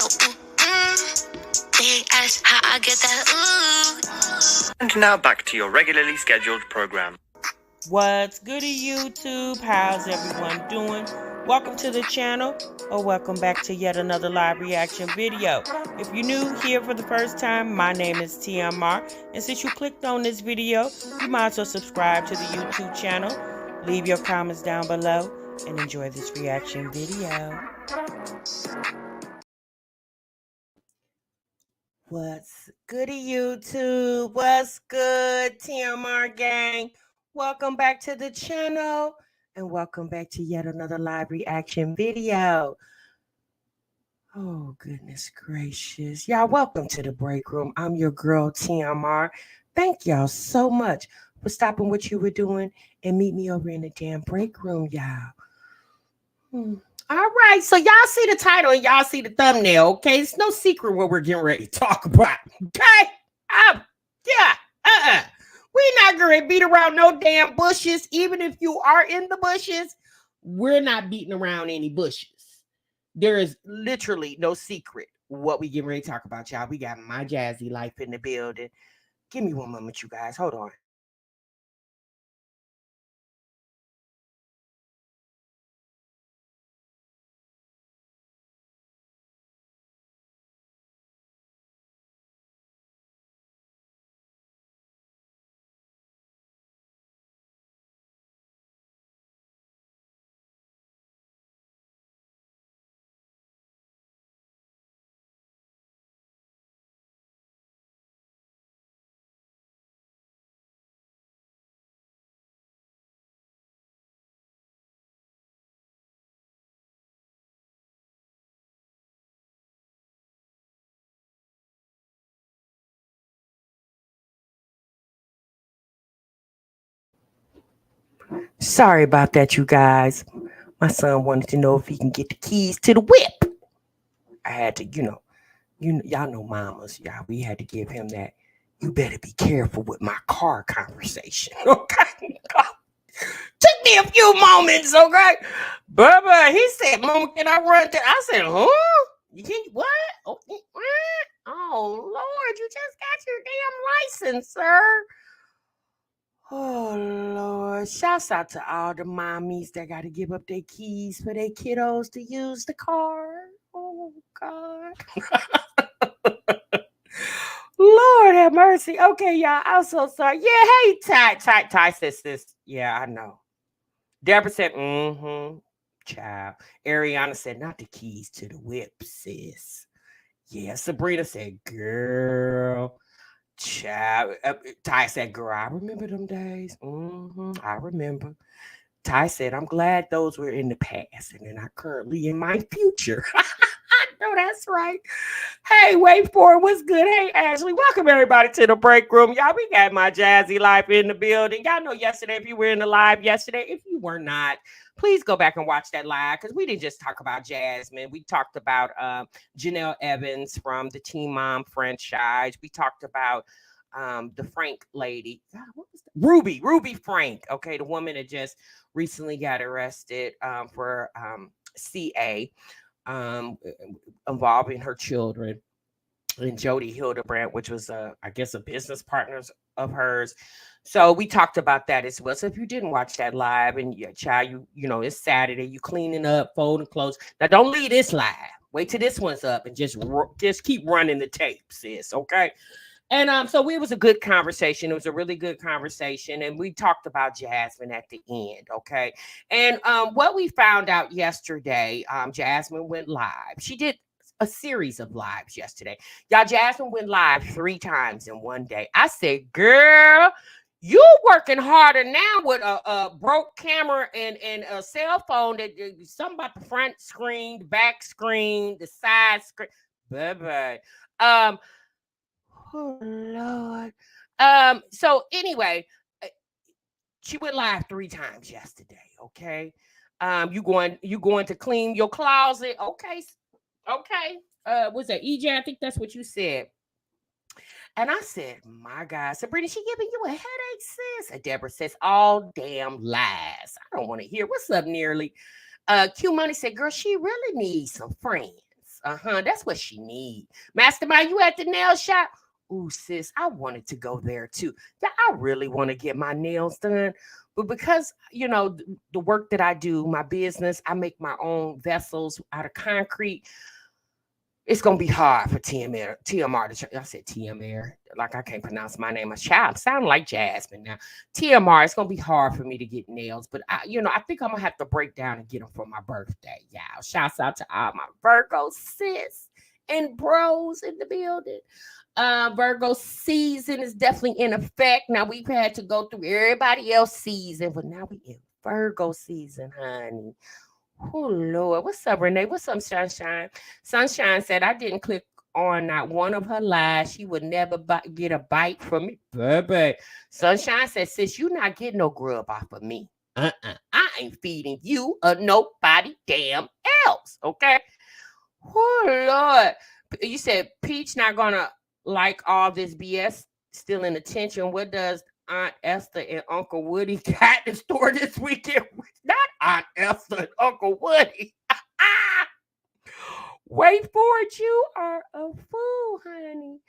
Big ass, how I get that And now back to your regularly scheduled program. What's goody, YouTube? How's everyone doing? Welcome to the channel, or welcome back to yet another live reaction video. If you're new here for the first time, my name is TMR, and since you clicked on this video, you might as well subscribe to the YouTube channel, leave your comments down below, and enjoy this reaction video. What's goody, YouTube? What's good, TMR gang? Welcome back to the channel, and welcome back to yet another live reaction video. Oh, goodness gracious. Y'all, welcome to the break room. I'm your girl, TMR. Thank y'all so much for stopping what you were doing and meet me over in the damn break room, y'all. All right, so y'all see the title and y'all see the thumbnail, okay? It's no secret what we're getting ready to talk about, okay? We're not going to beat around no damn bushes. Even if you are in the bushes, we're not beating around any bushes. There is literally no secret what we getting ready to talk about, y'all. We got my Jazzy Life in the building. Give me one moment, you guys. Hold on. Sorry about that, you guys. My son wanted to know if he can get the keys to the whip. I had to, y'all know mamas, y'all. We had to give him that. You better be careful with my car conversation, okay? Took me a few moments, okay? Baebay, he said, "Mama, can I run there?" I said, "Huh? You can what? Oh, Lord, you just got your damn license, sir." Oh Lord, shouts out to all the mommies that got to give up their keys for their kiddos to use the car. Oh God. Lord have mercy. Okay, y'all. I'm so sorry. Yeah, hey, Ty says this. Yeah, I know. Deborah said, child. Ariana said, not the keys to the whip, sis. Yeah, Sabrina said, girl. Child. Ty said, girl, I remember them days. I remember. Ty said, I'm glad those were in the past and they're not currently in my future. No, that's right. Hey, wait for it. What's good? Hey, Ashley. Welcome everybody to the break room. Y'all, we got my Jazzy Life in the building. Y'all know yesterday, if you were in the live yesterday, if you were not, please go back and watch that live because we didn't just talk about Jasmine. We talked about Janelle Evans from the Teen Mom franchise. We talked about the Frank lady. God, what was that? Ruby Frank. Okay, the woman that just recently got arrested for CA. Involving her children, and Jody Hildebrand, which was I guess a business partner of hers. So we talked about that as well. So if you didn't watch that live, and your child, you know it's Saturday, you cleaning up, folding clothes. Now don't leave this live. Wait till this one's up and just keep running the tape, sis. Okay. And so it was a good conversation. It was a really good conversation. And we talked about Jasmine at the end. Okay. And what we found out yesterday, Jasmine went live. She did a series of lives yesterday. Y'all, Jasmine went live 3 times in one day. I said, girl, you working harder now with a broke camera and a cell phone that something about the front screen, the back screen, the side screen. Bye-bye. Oh Lord. So anyway, uh, she went live 3 times yesterday. Okay. You going to clean your closet? Okay. Okay. Was that EJ? I think that's what you said. And I said, my God, Sabrina, she giving you a headache, sis. And Deborah says, all damn lies. I don't want to hear. What's up, Nearly? Q Money said, girl, she really needs some friends. nails. That's what she need. Mastermind, you at the nail shop? Ooh, sis, I wanted to go there too. Yeah, I really want to get my nails done. But because, the work that I do, my business, I make my own vessels out of concrete. It's gonna be hard for TMR I said TMR, like I can't pronounce my name. A child sound like Jasmine now. TMR, it's gonna be hard for me to get nails, but I think I'm gonna have to break down and get them for my birthday. Y'all, shouts out to all my Virgo sis and bros in the building. Virgo season is definitely in effect. Now we've had to go through everybody else season, but now we in Virgo season, honey. Oh Lord, what's up, Renee? What's up, Sunshine? Sunshine said I didn't click on not one of her lies. She would never get a bite from me, baby. Sunshine said, sis, you not getting no grub off of me. I ain't feeding you or nobody damn else. Okay. Oh Lord, you said Peach not gonna like all this BS. Still in attention. What does Aunt Esther and Uncle Woody got in store this weekend? Not Aunt Esther and Uncle Woody. Wait for it. You are a fool, honey.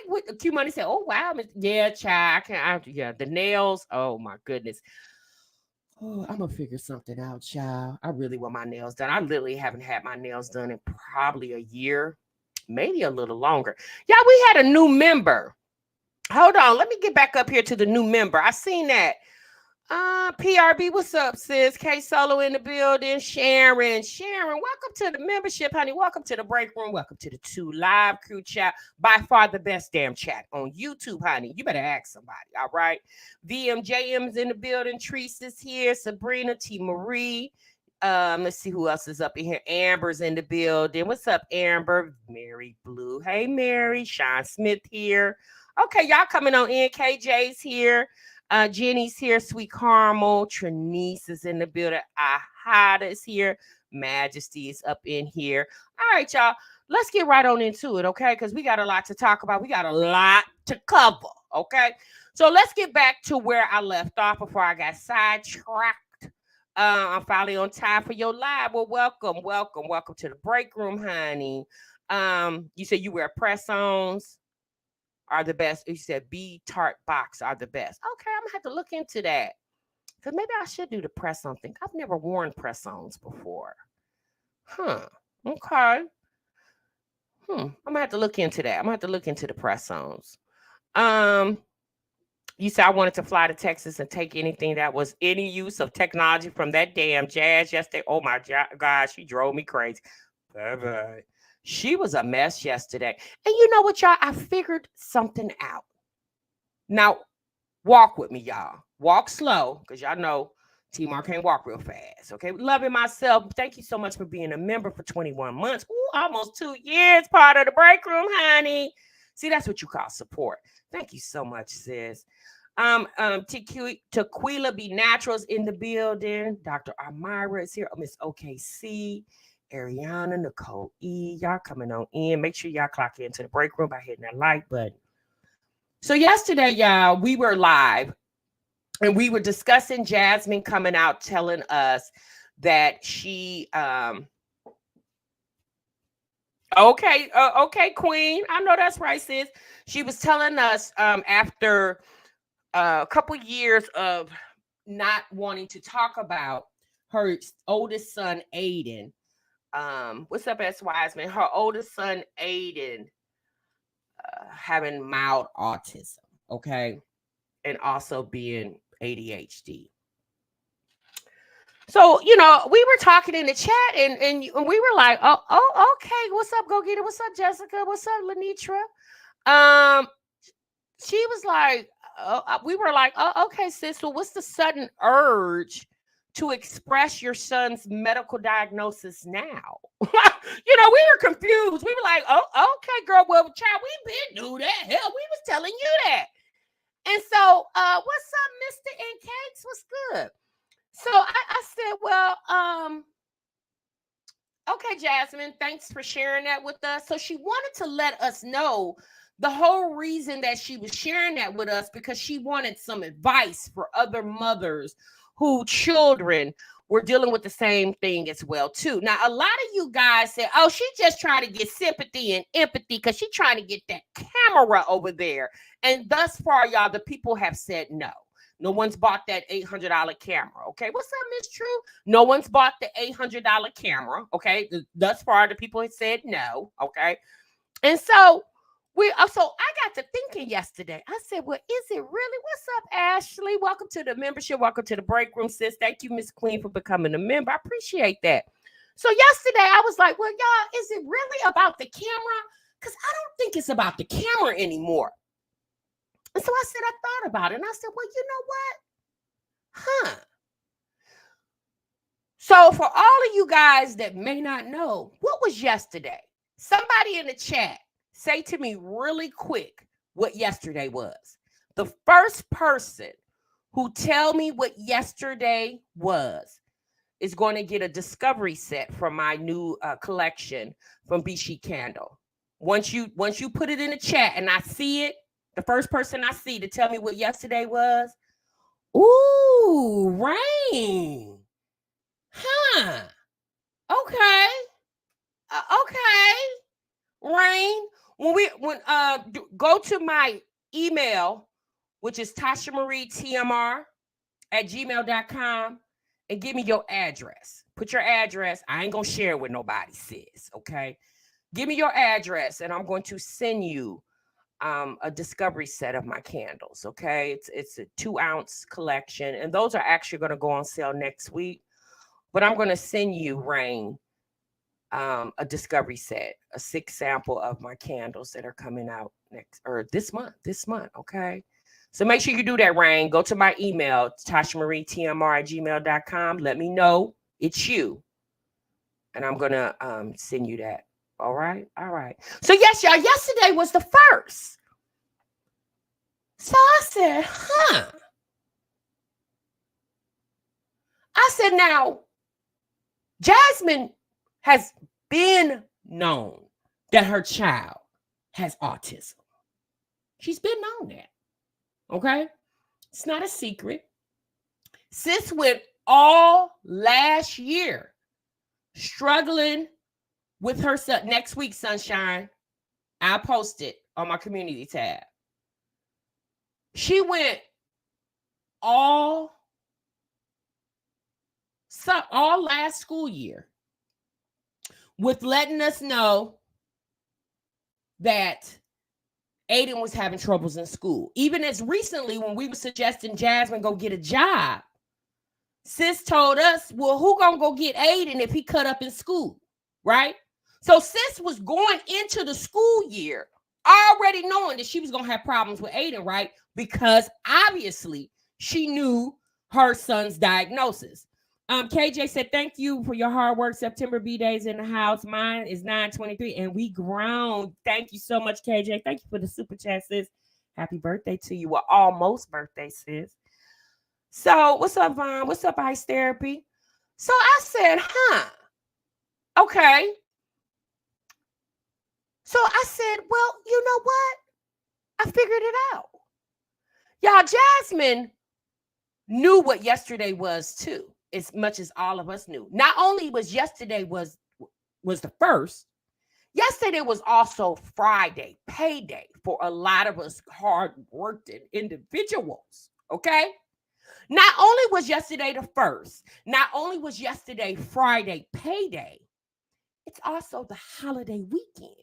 Wait. Q Money said, "Oh wow, yeah, child. Yeah, the nails. Oh my goodness. Oh, I'm gonna figure something out, child. I really want my nails done. I literally haven't had my nails done in probably a year, maybe a little longer. Yeah, we had a new member. Hold on, let me get back up here to the new member. I seen that. PRB, what's up, sis? K Solo in the building. Sharon, welcome to the membership, honey. Welcome to the break room. Welcome to the 2 Live crew chat. By far the best damn chat on YouTube, honey. You better ask somebody, all right? VMJM's in the building. Teresa's here. Sabrina, T. Marie. Let's see who else is up in here. Amber's in the building. What's up, Amber? Mary Blue. Hey, Mary. Sean Smith here. Okay, y'all coming on in. KJ's here. Jenny's here. Sweet Caramel. Trinice is in the building. Ahada is here. Majesty is up in here. All right, y'all. Let's get right on into it, okay? Because we got a lot to talk about. We got a lot to cover, okay? So let's get back to where I left off before I got sidetracked. I'm finally on time for your live. Well, welcome to the break room, honey. You said you wear press-ons are the best. You said B Tart box are the best. Okay, I'm gonna have to look into that. Because maybe I should do the press-on thing. I've never worn press-ons before. Huh. Okay. I'm gonna have to look into that. I'm gonna have to look into the press-ons. You said I wanted to fly to Texas and take anything that was any use of technology from that damn Jazz yesterday. Oh my God, she drove me crazy. Bye-bye. She was a mess yesterday. And you know what, y'all? I figured something out. Now, walk with me, y'all. Walk slow, because y'all know T-Mark can't walk real fast. Okay, loving myself. Thank you so much for being a member for 21 months. Ooh, almost 2 years, part of the break room, honey. See, that's what you call support. Thank you so much, sis. Tequila Be Naturals in the building. Dr. Amira is here. Miss OKC. Ariana, Nicole E. Y'all coming on in. Make sure y'all clock into the break room by hitting that like button. So yesterday, y'all, we were live and we were discussing Jasmine coming out telling us that she okay, Queen. I know that's right, sis. She was telling us after a couple years of not wanting to talk about her oldest son, Aiden. What's up, S. Wiseman? Her oldest son, Aiden, having mild autism, okay, and also being ADHD. So, we were talking in the chat and we were like, oh, okay, what's up, Go Get It? What's up, Jessica? What's up, Lenitra? She was like, we were like, oh, okay, sis, so what's the sudden urge to express your son's medical diagnosis now? We were confused. We were like, oh, okay, girl. Well, child, we been knew that. Hell, we was telling you that. And so, what's up, Mr. N Cakes? What's good? So I said, well, okay, Jasmine, thanks for sharing that with us. So she wanted to let us know the whole reason that she was sharing that with us, because she wanted some advice for other mothers whose children we're dealing with the same thing as well, too. Now, a lot of you guys said, oh, she just trying to get sympathy and empathy because she's trying to get that camera over there. And thus far, y'all, the people have said no. No one's bought that $800 camera. Okay. What's up, Miss True? No one's bought the $800 camera. Okay. Thus far, the people have said no. Okay. And so I got to thinking yesterday. I said, well, is it really? What's up, Ashley? Welcome to the membership. Welcome to the break room, sis. Thank you, Miss Queen, for becoming a member. I appreciate that. So yesterday I was like, well, y'all, is it really about the camera? Because I don't think it's about the camera anymore. And so I said, I thought about it. And I said, well, you know what? So for all of you guys that may not know, what was yesterday? Somebody in the chat, say to me really quick what yesterday was. The first person who tell me what yesterday was is going to get a discovery set from my new collection from Be Chic Candle. Once you put it in the chat and I see it, the first person I see to tell me what yesterday was, ooh, Rain. Huh. Okay. Okay. Rain. Go to my email, which is tashamarietmr@gmail.com, and give me your address. Put your address. I ain't gonna share it with nobody, sis. Okay. Give me your address, and I'm going to send you a discovery set of my candles. Okay, it's a 2-ounce collection, and those are actually going to go on sale next week. But I'm going to send you, Rain, a discovery set, a 6 sample of my candles that are coming out this month. Okay, so make sure you do that, Rain. Go to my email, tashamarietmr@gmail.com. Let me know it's you, and I'm going to send you that. All right. So yes, y'all, yesterday was the first. So I said, I said, now, Jasmine has been known that her child has autism. She's been known that. Okay. It's not a secret. Sis went all last year struggling with her son. Next week, Sunshine, I'll post it on my community tab. She went all last school year with letting us know that Aiden was having troubles in school. Even as recently when we were suggesting Jasmine go get a job, sis told us, well, who gonna go get Aiden if he cut up in school, right? So sis was going into the school year already knowing that she was going to have problems with Aiden, right? Because obviously she knew her son's diagnosis. KJ said, thank you for your hard work. September B-Days in the house. Mine is 9/23 and we ground. Thank you so much, KJ. Thank you for the super chat, sis. Happy birthday to you. Well, almost birthday, sis. So what's up, Vaughn? What's up, Ice Therapy? So I said, okay. So I said, well, you know what? I figured it out. Y'all, Jasmine knew what yesterday was too, as much as all of us knew. Not only was yesterday was the first, yesterday was also Friday, payday for a lot of us hard-working individuals, okay? Not only was yesterday the first, not only was yesterday Friday, payday, it's also the holiday weekend.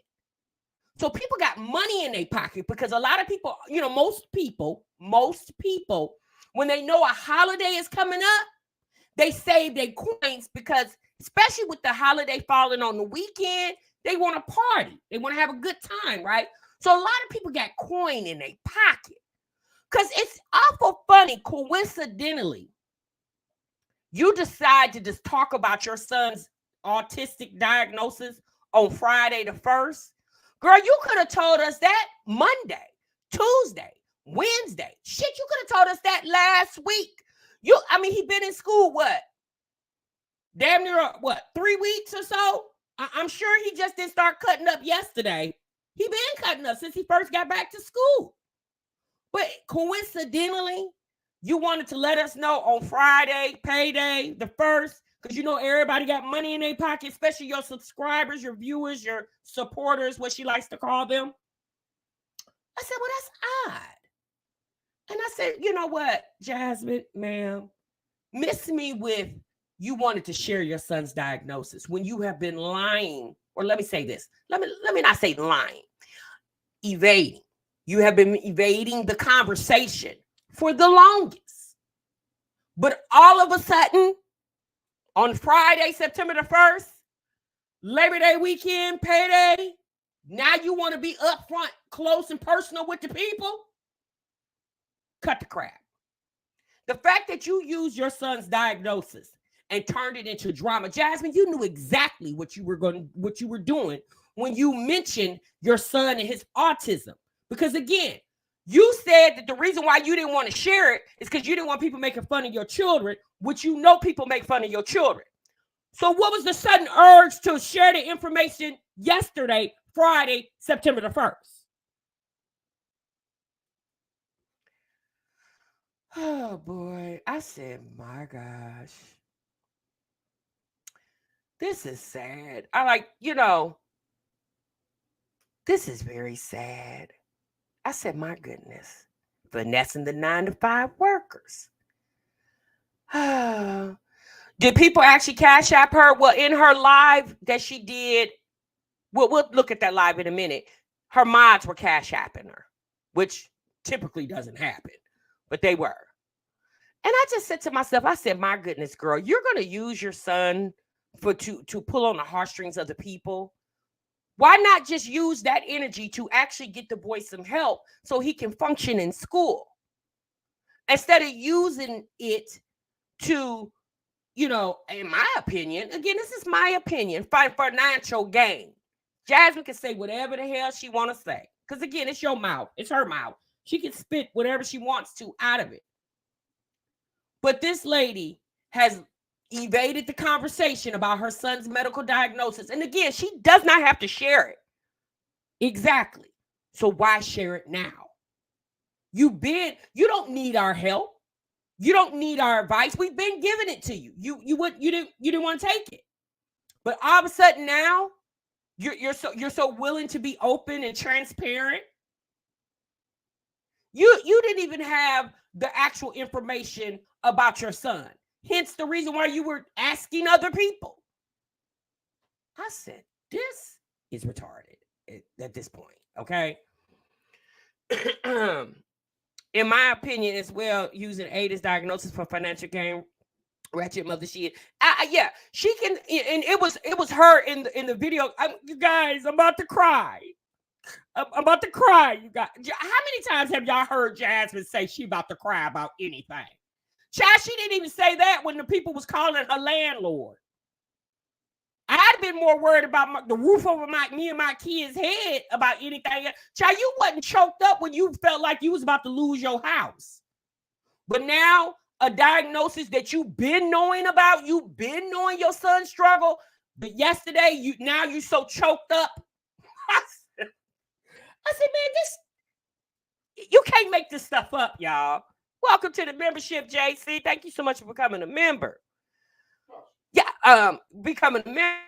So people got money in their pocket because a lot of people, most people, when they know a holiday is coming up, they save their coins because, especially with the holiday falling on the weekend, they want to party. They want to have a good time, right? So a lot of people got coin in their pocket because it's awful funny. Coincidentally, you decide to just talk about your son's autistic diagnosis on Friday the 1st. Girl, you could have told us that Monday, Tuesday, Wednesday. Shit, you could have told us that last week. He been in school, what? Damn near, 3 weeks or so? I'm sure he just didn't start cutting up yesterday. He been cutting up since he first got back to school. But coincidentally, You wanted to let us know on Friday, payday, the first, because you know everybody got money in their pocket, especially your subscribers, your viewers, your supporters, what she likes to call them. I said, well, that's odd. And I said, you know what, Jasmine, ma'am, miss me with you wanted to share your son's diagnosis when you have been lying, or let me say this. Let me not say lying, evading. You have been evading the conversation for the longest. But all of a sudden, on Friday, September the 1st, Labor Day weekend, payday, now you want to be upfront, close, and personal with the people? Cut the crap. The fact that you used your son's diagnosis and turned it into drama, Jasmine, you knew exactly what you were doing when you mentioned your son and his autism. Because again, you said that the reason why you didn't want to share it is because you didn't want people making fun of your children, which you know people make fun of your children. So what was the sudden urge to share the information yesterday, Friday, September the 1st? Oh boy, I said, my gosh. This is sad. This is very sad. I said, my goodness. Finessing the 9 to 5 workers. Did people actually cash app her? Well, in her live that she did, we'll look at that live in a minute. Her mods were cash apping her, which typically doesn't happen, but they were. And I just said to myself, I said, my goodness, girl, you're going to use your son to pull on the heartstrings of the people. Why not just use that energy to actually get the boy some help so he can function in school? Instead of using it to, in my opinion, again, this is my opinion, find financial gain. Jasmine can say whatever the hell she want to say. Because again, it's your mouth. It's her mouth. She can spit whatever she wants to out of it. But this lady has evaded the conversation about her son's medical diagnosis. And again, she does not have to share it. Exactly. So why share it now? You don't need our help. You don't need our advice. We've been giving it to you. You didn't want to take it. But all of a sudden now, you're so willing to be open and transparent. You didn't even have the actual information about your son. Hence the reason why you were asking other people. I said, this is retarded at this point, okay? In my opinion as well, using Ada's diagnosis for financial gain, ratchet mother she yeah, she can, and it was her in the video. You guys, I'm about to cry. I'm about to cry, you guys. How many times have y'all heard Jasmine say she about to cry about anything? Child, she didn't even say that when the people was calling her landlord. I'd been more worried about the roof over me and my kids' head about anything. Child, you wasn't choked up when you felt like you was about to lose your house. But now, a diagnosis that you've been knowing about, you've been knowing your son's struggle, but yesterday, you so choked up. I said, man, you can't make this stuff up, y'all. Welcome to the membership, JC. Thank you so much for becoming a member. Yeah, becoming a member.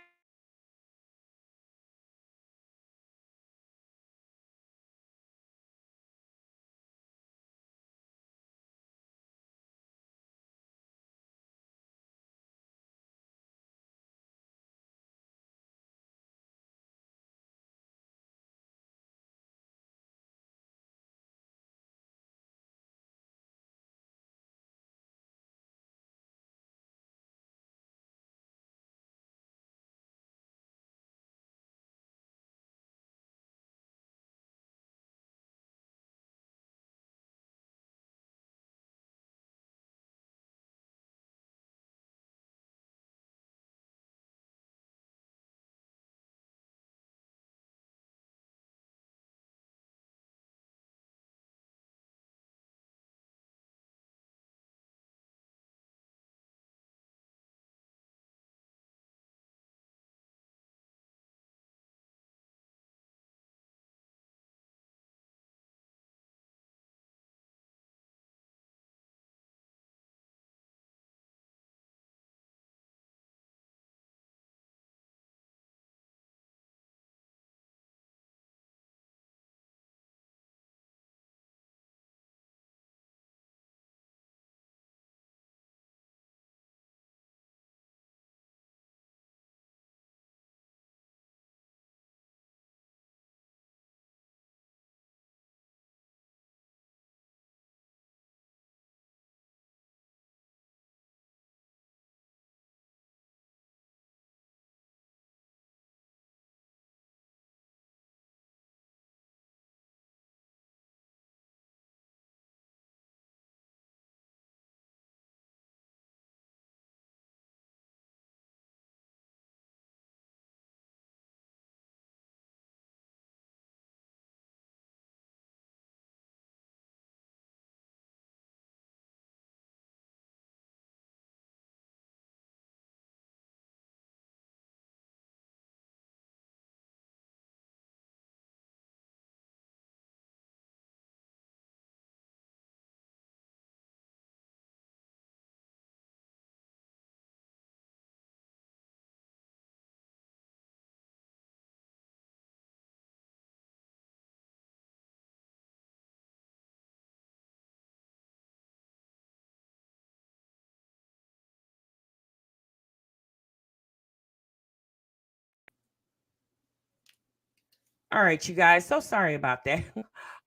All right, you guys. So sorry about that.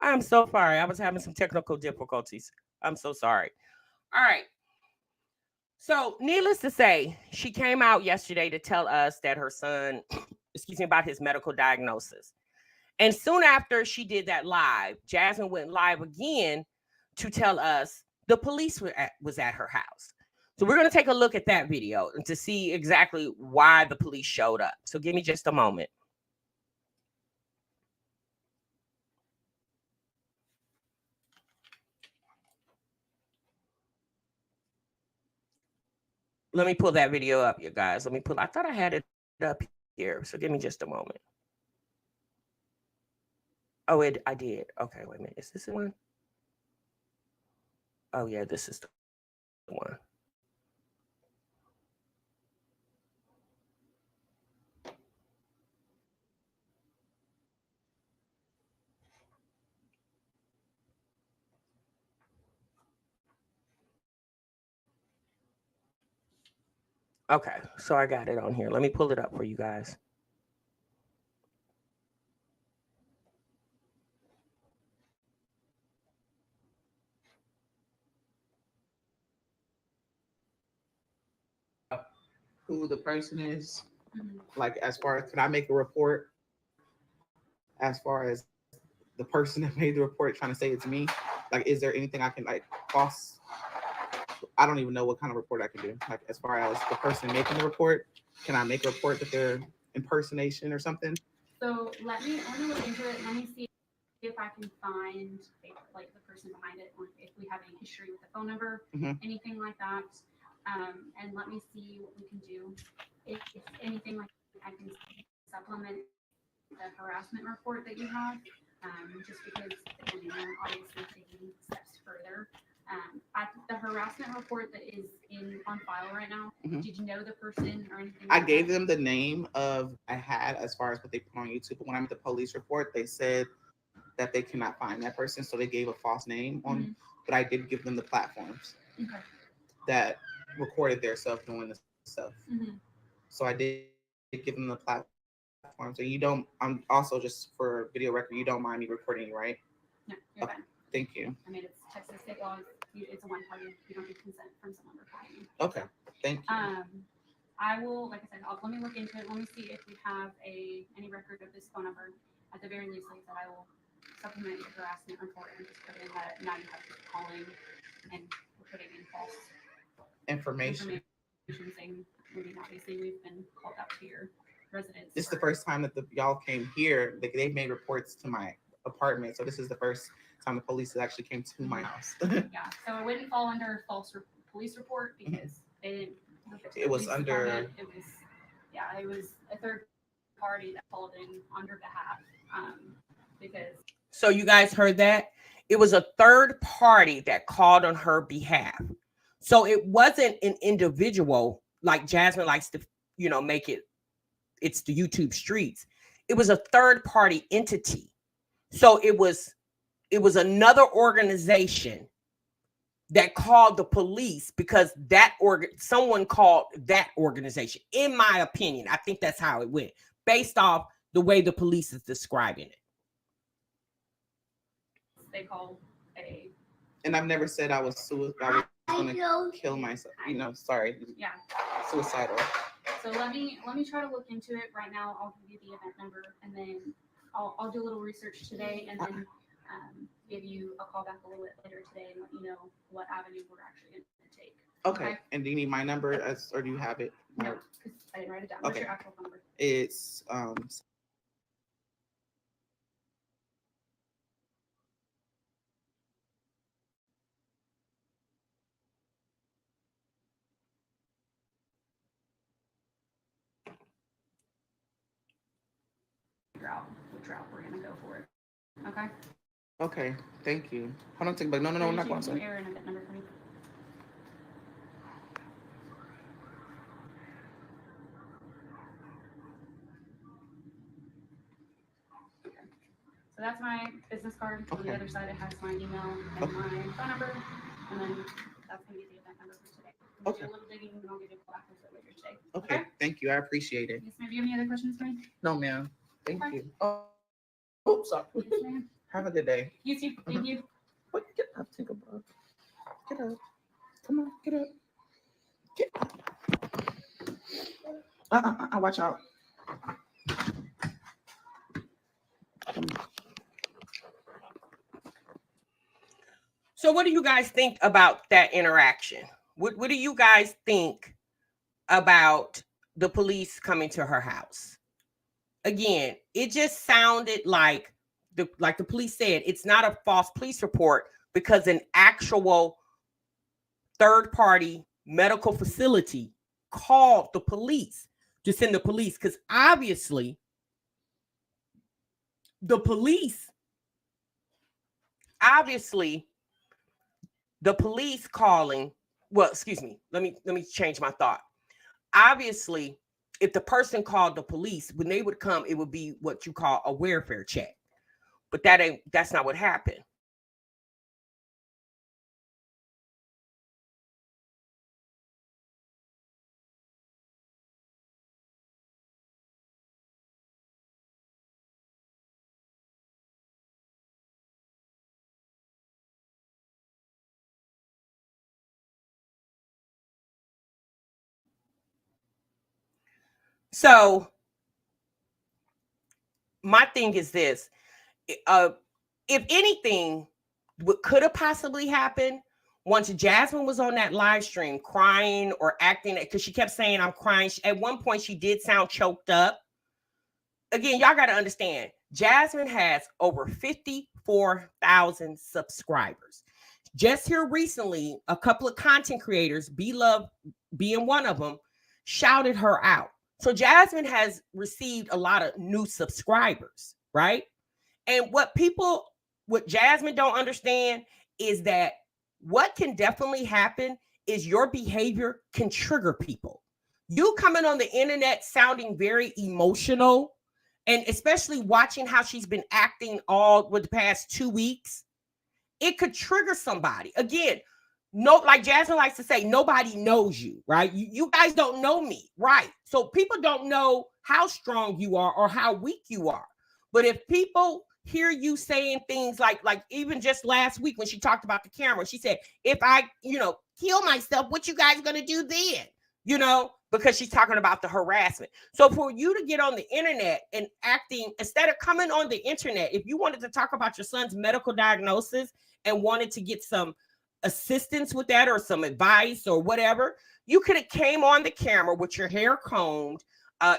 I'm so sorry. I was having some technical difficulties. I'm so sorry. All right. So, needless to say, she came out yesterday to tell us that her son, excuse me, about his medical diagnosis. And soon after she did that live, Jasmine went live again to tell us the police was at her house. So we're going to take a look at that video and to see exactly why the police showed up. So give me just a moment. Let me pull that video up, you guys. I thought I had it up here. So give me just a moment. Oh, I did. Okay, wait a minute. Is this the one? Oh, yeah, this is the one. Okay, so I got it on here. Let me pull it up for you guys. Who the person is, like as far as, can I make a report as far as the person that made the report trying to say it's me? Like, is there anything I can like false? I don't even know what kind of report I can do. Like, as far as the person making the report, can I make a report that they're impersonation or something? So let me look into it. Let me see if I can find like the person behind it, or if we have any history with the phone number, anything like that. And let me see what we can do. If anything, like I can supplement the harassment report that you have, just because depending on obviously taking steps further. The harassment report that is on file right now. Did you know the person or anything? I gave them the name of I had as far as what they put on YouTube, but when I made the police report, they said that they cannot find that person, so they gave a false name on. But I did give them the platforms that recorded their self doing the stuff. So I did give them the platforms. And you don't. I'm also, just for video record, you don't mind me recording you, right? No, you're fine. Thank you. I mean, it's Texas state law. It's a one party. You don't need consent from someone recording you. Okay. Thank you. I will, like I said, let me look into it. Let me see if we have any record of this phone number. At the very least, like I said, I will supplement your harassment report and just put in that now you have people calling and we're putting in false information saying, obviously we've been called out to your residence. This is the first time that y'all came here. They made reports to my apartment, so this is the first time the police actually came to my house. Yeah, so it wouldn't fall under false police report because they didn't. It was under. It was a third party that called in on your behalf. Because. So you guys heard that? It was a third party that called on her behalf. So it wasn't an individual like Jasmine likes to, make it. It's the YouTube streets. It was a third party entity. So it was another organization that called the police because someone called that organization. In my opinion, I think that's how it went, based off the way the police is describing it. They call a. And I've never said I was going to kill myself. Sorry. Yeah. Suicidal. So let me try to look into it right now. I'll give you the event number, and then I'll do a little research today, and then give you a call back a little bit later today and let you know what avenue we're actually going to take. Okay. And do you need my number, or do you have it? No, because I didn't write it down. What's your actual number? It's out which route we're gonna go for it. Okay. Okay. Thank you. Hold on, no, I'm not going to. Error and event number for me. Okay. So that's my business card. On the other side, it has my email and my phone number, and then that's gonna be the event number for today. We'll do a little digging, and I'll give you a call back later today. Okay. Thank you. I appreciate it. Yes, ma'am. Do you have any other questions for me? No, ma'am. Thank you. Oh. Oops, sorry. Yes, ma'am. Have a good day. You too. Thank you. What? Get up, Tinkerbell. Get up. Come on, get up. Get up. Watch out. So what do you guys think about that interaction? What do you guys think about the police coming to her house? Again, it just sounded like the police said, it's not a false police report because an actual third-party medical facility called the police to send the police, because obviously the police calling, well, excuse me, let me change my thought. Obviously, if the person called the police, when they would come, it would be what you call a welfare check. But that's not what happened. So my thing is this, if anything, what could have possibly happened once Jasmine was on that live stream crying or acting, because she kept saying, I'm crying. At one point, she did sound choked up. Again, y'all got to understand, Jasmine has over 54,000 subscribers. Just here recently, a couple of content creators, Beloved being one of them, shouted her out. So Jasmine has received a lot of new subscribers, right? And what Jasmine don't understand is that what can definitely happen is your behavior can trigger people. You coming on the internet sounding very emotional, and especially watching how she's been acting all with the past 2 weeks, it could trigger somebody. Again, like Jasmine likes to say, nobody knows you, right? You guys don't know me, right? So people don't know how strong you are or how weak you are. But if people hear you saying things like even just last week when she talked about the camera, she said, if I, kill myself, what you guys gonna do then? Because she's talking about the harassment. So for you to get on the internet and acting, instead of coming on the internet, if you wanted to talk about your son's medical diagnosis and wanted to get some assistance with that or some advice or whatever, you could have came on the camera with your hair combed,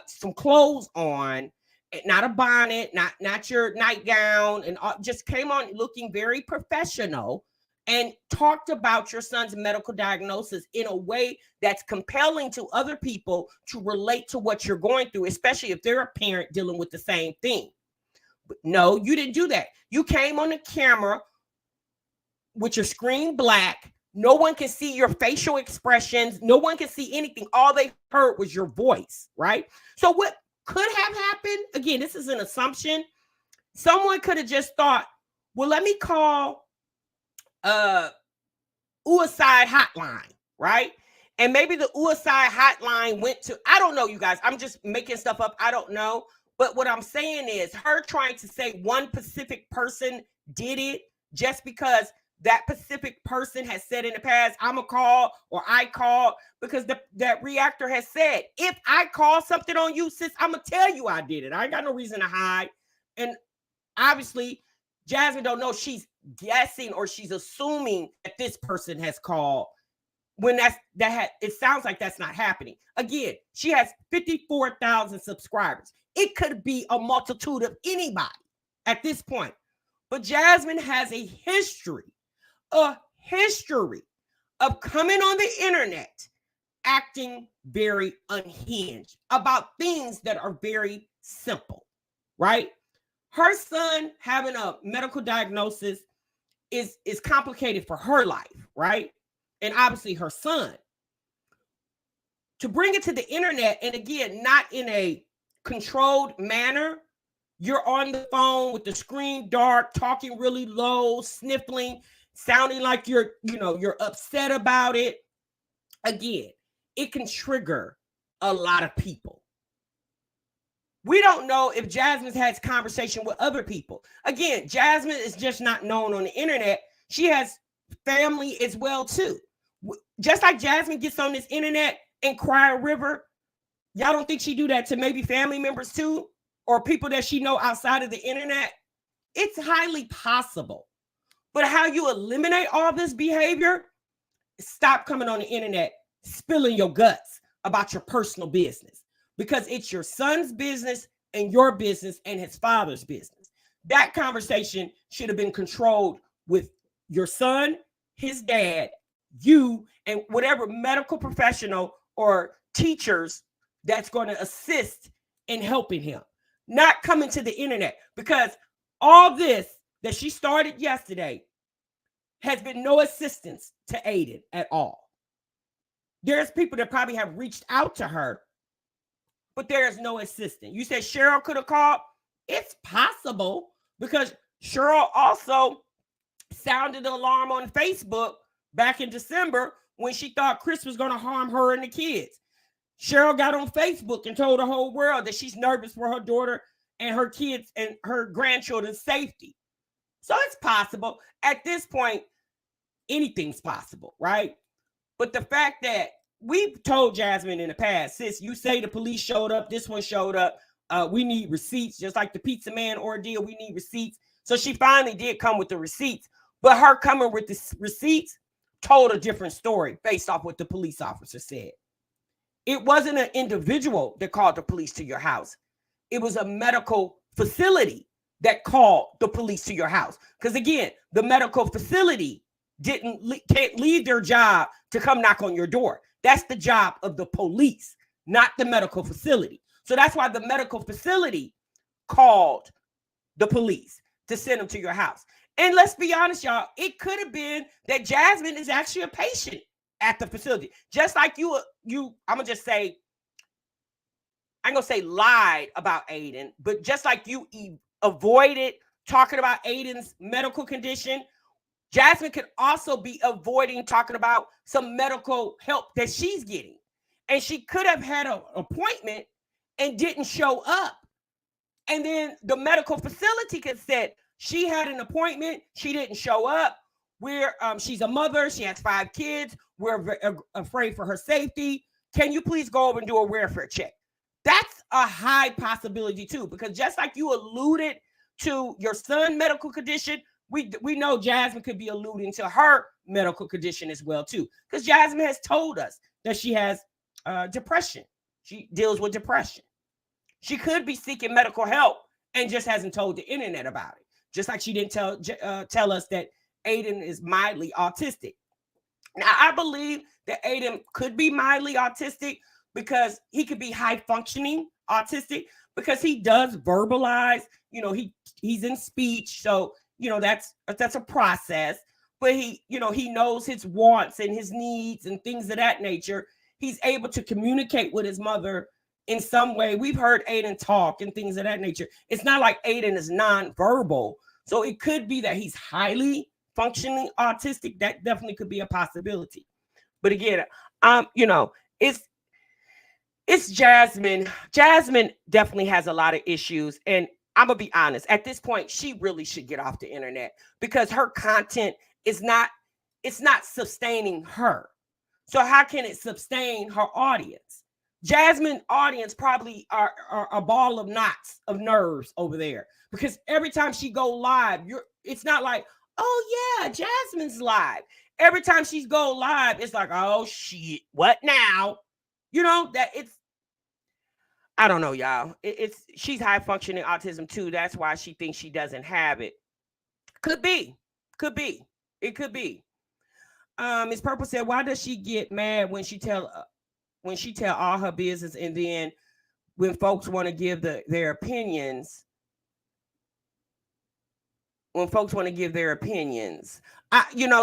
some clothes on, not a bonnet, not your nightgown, and just came on looking very professional and talked about your son's medical diagnosis in a way that's compelling to other people to relate to what you're going through, especially if they're a parent dealing with the same thing. But no, you didn't do that. You came on the camera with your screen black. No one can see your facial expressions. No one can see anything. All they heard was your voice, right? So what could have happened, again, this is an assumption. Someone could have just thought, well, let me call USAID hotline, right? And maybe the USAID hotline went to, I don't know, you guys. I'm just making stuff up. I don't know. But what I'm saying is her trying to say one specific person did it just because that specific person has said in the past, I'm a call or I call, because that reactor has said, if I call something on you, sis, I'm going to tell you I did it. I ain't got no reason to hide. And obviously, Jasmine don't know. She's guessing or she's assuming that this person has called when it sounds like that's not happening. Again, she has 54,000 subscribers. It could be a multitude of anybody at this point. But Jasmine has a history of coming on the internet acting very unhinged about things that are very simple, right? Her son having a medical diagnosis is complicated for her life, right? And obviously her son. To bring it to the internet, and again, not in a controlled manner, you're on the phone with the screen dark, talking really low, sniffling, sounding like you're upset about it. Again, it can trigger a lot of people. We don't know if Jasmine has conversation with other people. Again, Jasmine is just not known on the internet. She has family as well too. Just like Jasmine gets on this internet and cry a river, y'all don't think she do that to maybe family members too, or people that she know outside of the internet? It's highly possible. But how you eliminate all this behavior? Stop coming on the internet spilling your guts about your personal business, because it's your son's business and your business and his father's business. That conversation should have been controlled with your son, his dad, you, and whatever medical professional or teachers that's going to assist in helping him. Not coming to the internet, because all this that she started yesterday has been no assistance to Aiden at all. There's people that probably have reached out to her, but there is no assistance. You said Cheryl could have called. It's possible, because Cheryl also sounded the alarm on Facebook back in December when she thought Chris was going to harm her and the kids. Cheryl got on Facebook and told the whole world that she's nervous for her daughter and her kids and her grandchildren's safety. So it's possible. At this point, anything's possible, right? But the fact that we've told Jasmine in the past, sis, you say the police showed up, this one showed up, we need receipts, just like the pizza man ordeal, we need receipts. So she finally did come with the receipts, but her coming with the receipts told a different story based off what the police officer said. It wasn't an individual that called the police to your house. It was a medical facility that called the police to your house. Because again, the medical facility can't leave their job to come knock on your door. That's the job of the police, not the medical facility. So that's why the medical facility called the police to send them to your house. And let's be honest, y'all, it could have been that Jasmine is actually a patient at the facility. Just like you, I'm going to just say, I'm going to say lied about Aiden, but just like you avoided talking about Aiden's medical condition, Jasmine could also be avoiding talking about some medical help that she's getting. And she could have had an appointment and didn't show up. And then the medical facility could have said she had an appointment, she didn't show up. She's a mother, she has 5 kids. We're afraid for her safety. Can you please go over and do a welfare check? That's a high possibility too, because just like you alluded to your son's medical condition, we know Jasmine could be alluding to her medical condition as well too, because Jasmine has told us that she has depression. She deals with depression. She could be seeking medical help and just hasn't told the internet about it. Just like she didn't tell us that Aiden is mildly autistic. Now, I believe that Aiden could be mildly autistic because he could be high functioning autistic, because he does verbalize, he's in speech. So, that's a process, but he knows his wants and his needs and things of that nature. He's able to communicate with his mother in some way. We've heard Aiden talk and things of that nature. It's not like Aiden is nonverbal. So it could be that he's highly functioning autistic. That definitely could be a possibility. But again, it's Jasmine. Jasmine definitely has a lot of issues. And I'm going to be honest, at this point, she really should get off the internet, because her content it's not sustaining her. So how can it sustain her audience? Jasmine's audience probably are a ball of knots of nerves over there, because every time she go live, it's not like, oh yeah, Jasmine's live. Every time she's go live, it's like, oh shit, what now? I don't know, y'all. She's high functioning autism too. That's why she thinks she doesn't have it. Could be. It could be. Miss Purple said, why does she get mad when she tell all her business, and then when folks want to give their opinions? When folks want to give their opinions,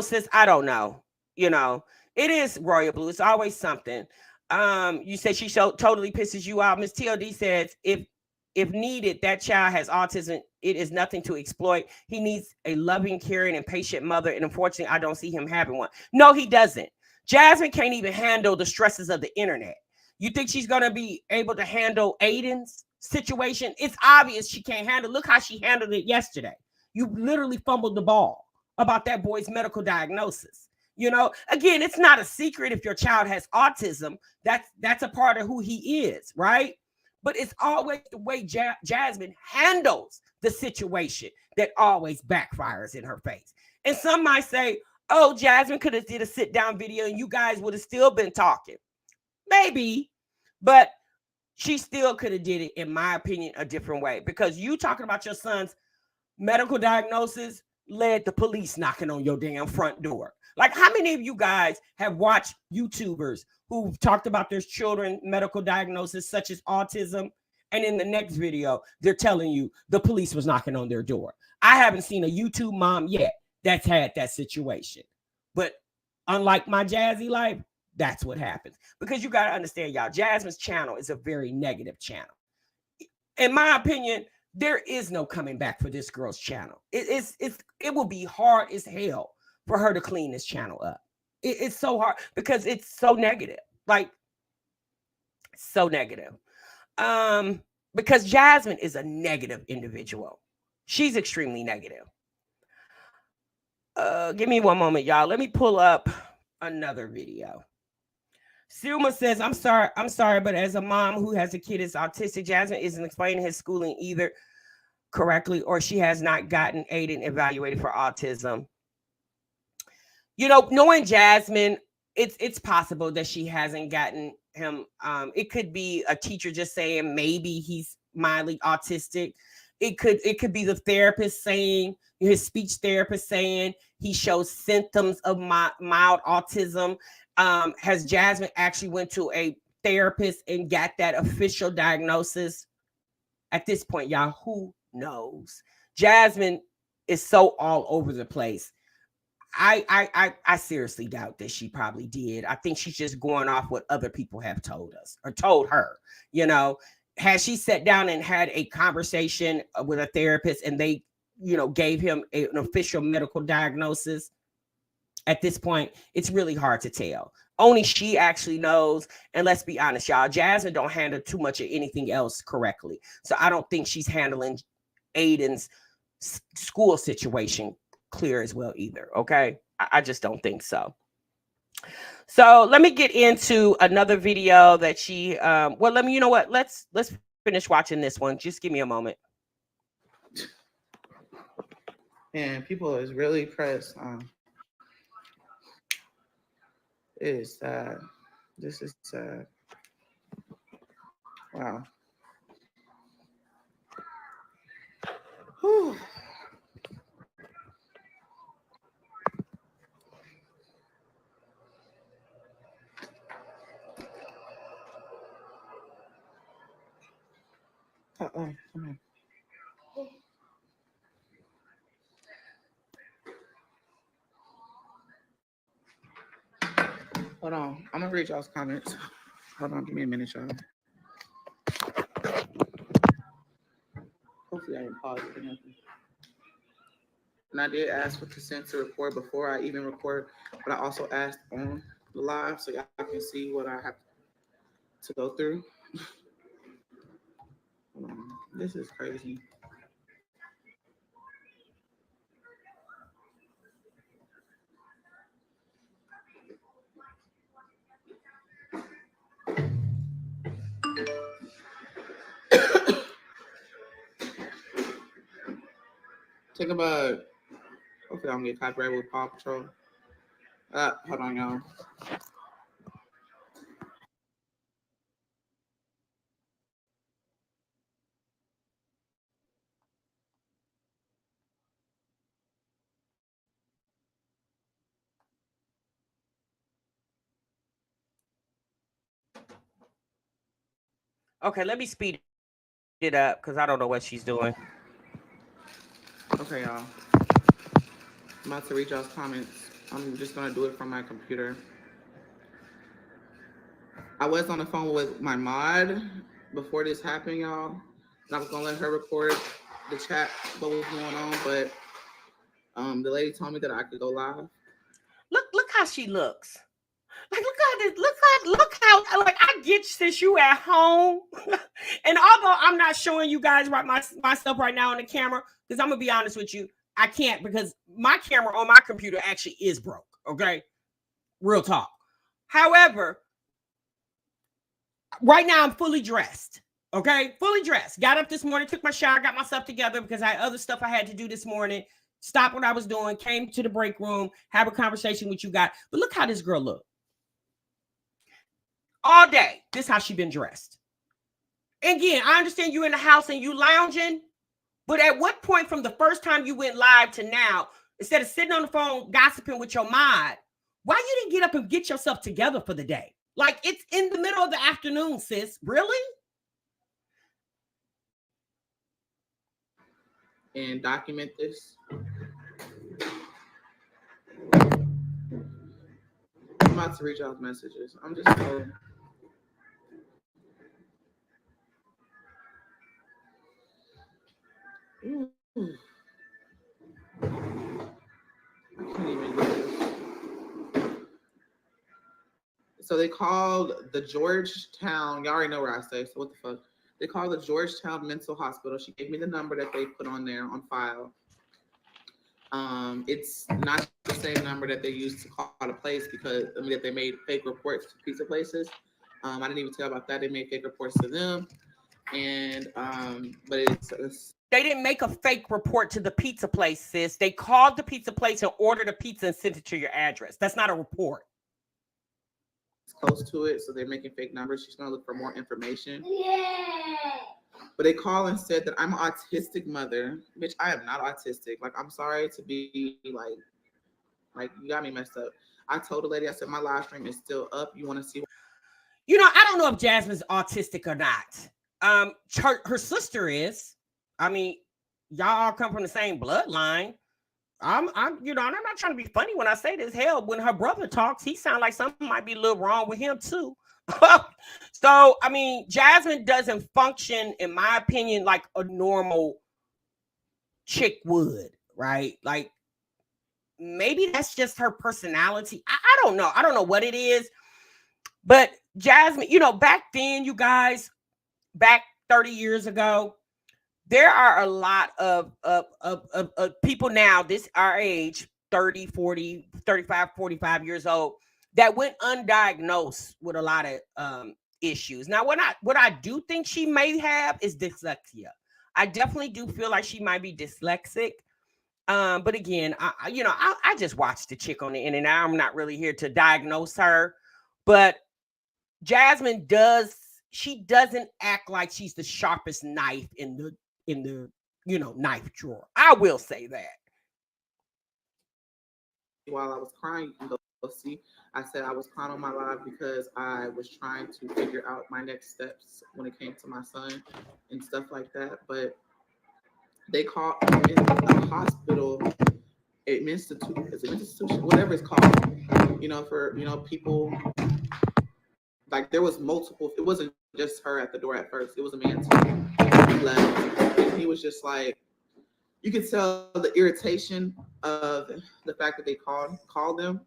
sis, I don't know. It is royal blue. It's always something. You said she totally pisses you out. Miss TLD says, if needed, that child has autism. It is nothing to exploit. He needs a loving, caring, and patient mother. And unfortunately, I don't see him having one. No, he doesn't. Jasmine can't even handle the stresses of the internet. You think she's going to be able to handle Aiden's situation, it's obvious she can't handle. Look how she handled it yesterday. You literally fumbled the ball about that boy's medical diagnosis. Again, it's not a secret if your child has autism. That's a part of who he is, right? But it's always the way Jasmine handles the situation that always backfires in her face. And some might say, oh, Jasmine could have did a sit down video and you guys would have still been talking. Maybe, but she still could have did it, in my opinion, a different way, because you talking about your son's medical diagnosis led the police knocking on your damn front door. Like, how many of you guys have watched YouTubers who've talked about their children's medical diagnosis, such as autism, and in the next video, they're telling you the police was knocking on their door? I haven't seen a YouTube mom yet that's had that situation. But unlike my Jazzy Life, that's what happens. Because you got to understand, y'all, Jasmine's channel is a very negative channel. In my opinion, there is no coming back for this girl's channel. It will be hard as hell for her to clean this channel up. It's so hard because it's so negative. Like, so negative. Because Jasmine is a negative individual. She's extremely negative. Give me one moment, y'all. Let me pull up another video. Silma says, I'm sorry, but as a mom who has a kid that's autistic, Jasmine isn't explaining his schooling either correctly, or she has not gotten Aiden evaluated for autism. Knowing Jasmine, it's possible that she hasn't gotten him. It could be a teacher just saying maybe he's mildly autistic. It could be the therapist saying, his speech therapist saying he shows symptoms of mild autism. Has Jasmine actually went to a therapist and got that official diagnosis? At this point, y'all, who knows? Jasmine is so all over the place. I seriously doubt that she probably did. I think she's just going off what other people have told us or told her. Has she sat down and had a conversation with a therapist and they, gave him an official medical diagnosis? At this point, it's really hard to tell. Only she actually knows. And let's be honest, y'all, Jasmine don't handle too much of anything else correctly. So I don't think she's handling Aiden's school situation clear as well either. Okay. I just don't think so. So let me get into another video that she, you know what? Let's finish watching this one. Just give me a moment. And people is really pressed. It is sad. This is sad. Wow. Whew. Come on. Hold on. I'm gonna read y'all's comments. Hold on, give me a minute, y'all. Hopefully I didn't pause it or nothing. And I did ask for consent to record before I even record, but I also asked on the live so y'all can see what I have to go through. This is crazy. Take a bug. Hopefully I don't get copyrighted with Paw Patrol. Hold on, y'all. Okay, let me speed it up because I don't know what she's doing. Okay, y'all. I'm about to read y'all's comments. I'm just gonna do it from my computer. I was on the phone with my mod before this happened, y'all. And I was gonna let her record the chat, what was going on, but the lady told me that I could go live. Look how she looks. Like, look how like I get since you at home. And although I'm not showing you guys myself right now on the camera, because I'm gonna be honest with you, I can't because my camera on my computer actually is broke. Okay, real talk. However, right now I'm fully dressed. Okay, fully dressed. Got up this morning, took my shower, got myself together because I had other stuff I had to do this morning. Stopped what I was doing, came to the break room, have a conversation with you guys. But look how this girl look. All day, this how she been dressed. Again, I understand you in the house and you lounging, but at what point from the first time you went live to now, instead of sitting on the phone gossiping with your mod, why you didn't get up and get yourself together for the day? Like, it's in the middle of the afternoon, sis. Really? And document this. I'm about to read y'all's messages. I'm just so... I can't even do this. So they called the Georgetown. Y'all already know where I stay. So what the fuck? They called the Georgetown Mental Hospital. She gave me the number that they put on there on file. It's not the same number that they used to call the place because that they made fake reports to pizza places. I didn't even tell about that. They made fake reports to them, and but it's they didn't make a fake report to the pizza place, sis. They called the pizza place and ordered a pizza and sent it to your address. That's not a report. It's close to it, so they're making fake numbers. She's gonna look for more information. Yeah. But they called and said that I'm an autistic mother. Bitch, I am not autistic. Like, I'm sorry to be like you got me messed up. I told the lady, I said, my live stream is still up. You want to see? You know, I don't know if Jasmine's autistic or not. Her sister is. I mean, y'all all come from the same bloodline. I'm not trying to be funny when I say this. Hell, when her brother talks, he sounds like something might be a little wrong with him too. So, I mean, Jasmine doesn't function, in my opinion, like a normal chick would, right? Like, maybe that's just her personality. I don't know. I don't know what it is. But Jasmine, back then, you guys, back 30 years ago, there are a lot of people now, this our age, 30, 40, 35, 45 years old, that went undiagnosed with a lot of issues. Now, what I do think she may have is dyslexia. I definitely do feel like she might be dyslexic. But again, I just watched the chick on the internet. I'm not really here to diagnose her, but Jasmine doesn't act like she's the sharpest knife in the knife drawer. I will say that. While I was crying, you can go see. I said I was crying on my live because I was trying to figure out my next steps when it came to my son and stuff like that. But they called a hospital, institution, whatever it's called. For people. Like, there was multiple. It wasn't just her at the door at first. It was a man too. He left. And he was just like, you could tell the irritation of the fact that they called them.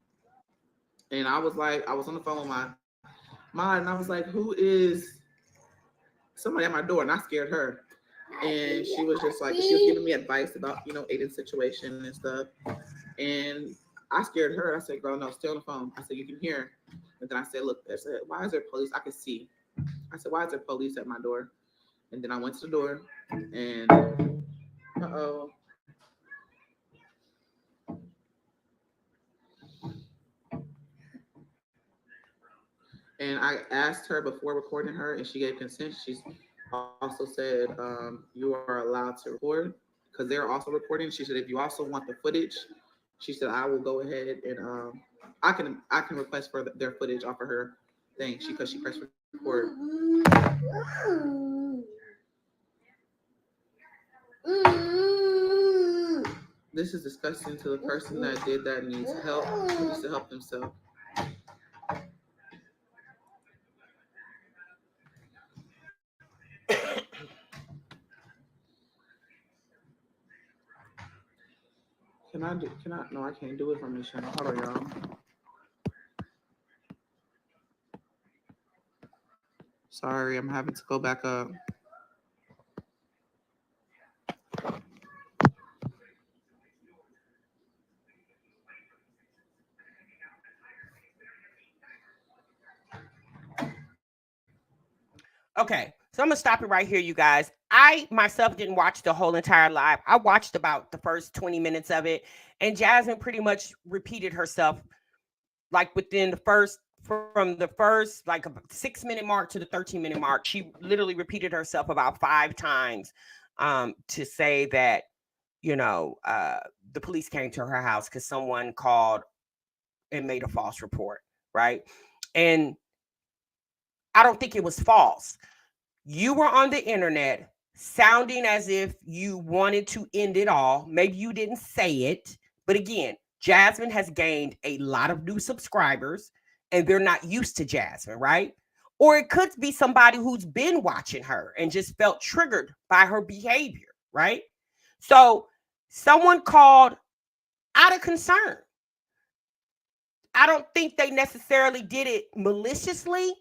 And I was on the phone with my mom, and I was like, who is somebody at my door? And I scared her. And she was just like, she was giving me advice about, Aiden's situation and stuff. And I scared her. I said, girl, no, stay on the phone. I said, you can hear. And then I said, look, I said, why is there police? I could see. I said, why is there police at my door? And then I went to the door and and I asked her before recording her, and she gave consent. She's also said, you are allowed to record because they're also recording. She said, if you also want the footage, she said, I will go ahead and I can request for their footage off of her thing because she pressed record. This is disgusting to the person that did that needs help. Needs to help themselves. No, I can't do it from this channel. Hold on, y'all. Sorry, I'm having to go back up. Okay, so I'm gonna stop it right here, you guys. I myself didn't watch the whole entire live. I watched about the first 20 minutes of it, and Jasmine pretty much repeated herself like within the first from the first like a 6 minute mark to the 13 minute mark. She literally repeated herself about 5 times to say that the police came to her house because someone called and made a false report, right? And I don't think it was false. You were on the internet sounding as if you wanted to end it all. Maybe you didn't say it, but again, Jasmine has gained a lot of new subscribers and they're not used to Jasmine, right? Or it could be somebody who's been watching her and just felt triggered by her behavior, right? So someone called out of concern. I don't think they necessarily did it maliciously,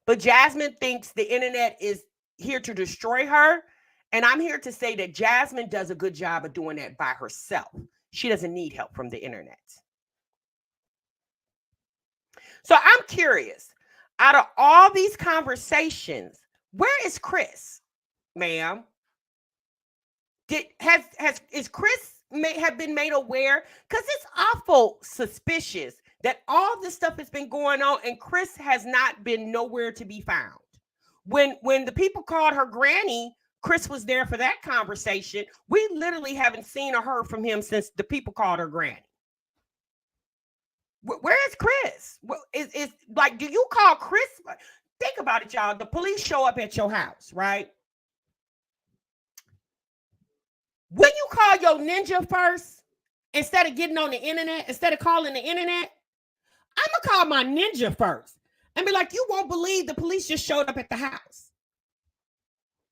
but Jasmine thinks the internet is here to destroy her. And I'm here to say that Jasmine does a good job of doing that by herself. She doesn't need help from the internet. So I'm curious, out of all these conversations, where is Chris, ma'am? Is Chris have been made aware? Because it's awful suspicious that all this stuff has been going on and Chris has not been nowhere to be found. When the people called her granny, Chris was there for that conversation. We literally haven't seen or heard from him since the people called her granny. Where is Chris? Is like, do you call Chris? Think about it, y'all. The police show up at your house, right? When you call your ninja first, instead of getting on the internet, instead of calling the internet, I'm going to call my ninja first and be like, you won't believe the police just showed up at the house.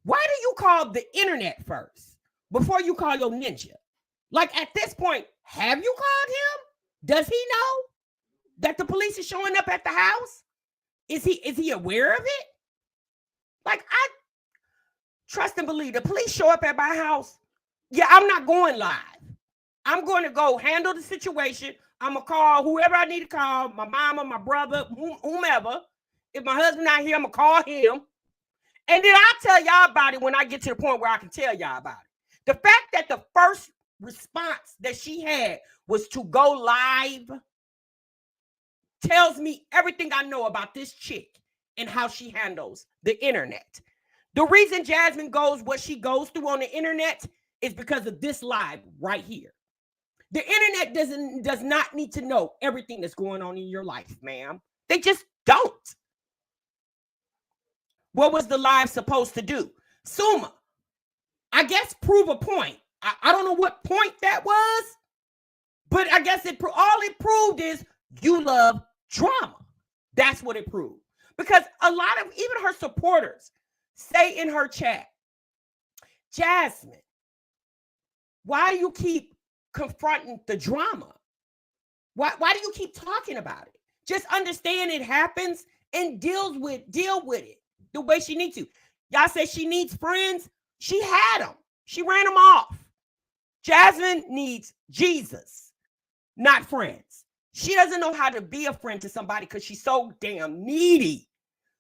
Why do you call the internet first before you call your ninja? Like at this point, have you called him? Does he know that the police is showing up at the house? Is he aware of it? Like, I trust and believe the police show up at my house. Yeah, I'm not going live. I'm going to go handle the situation. I'm going to call whoever I need to call, my mama, my brother, whomever. If my husband not here, I'm going to call him. And then I'll tell y'all about it when I get to the point where I can tell y'all about it. The fact that the first response that she had was to go live tells me everything I know about this chick and how she handles the internet. The reason Jasmine goes what she goes through on the internet is because of this live right here. The internet does not need to know everything that's going on in your life, ma'am. They just don't. What was the live supposed to do? Suma, I guess prove a point. I don't know what point that was, but I guess all it proved is you love drama. That's what it proved. Because a lot of even her supporters say in her chat, Jasmine, why do you keep confronting the drama? Why do you keep talking about it? Just understand it happens and deal with it the way she needs to. Y'all say she needs friends. She had them. She ran them off. Jasmine needs Jesus, not friends. She doesn't know how to be a friend to somebody because she's so damn needy.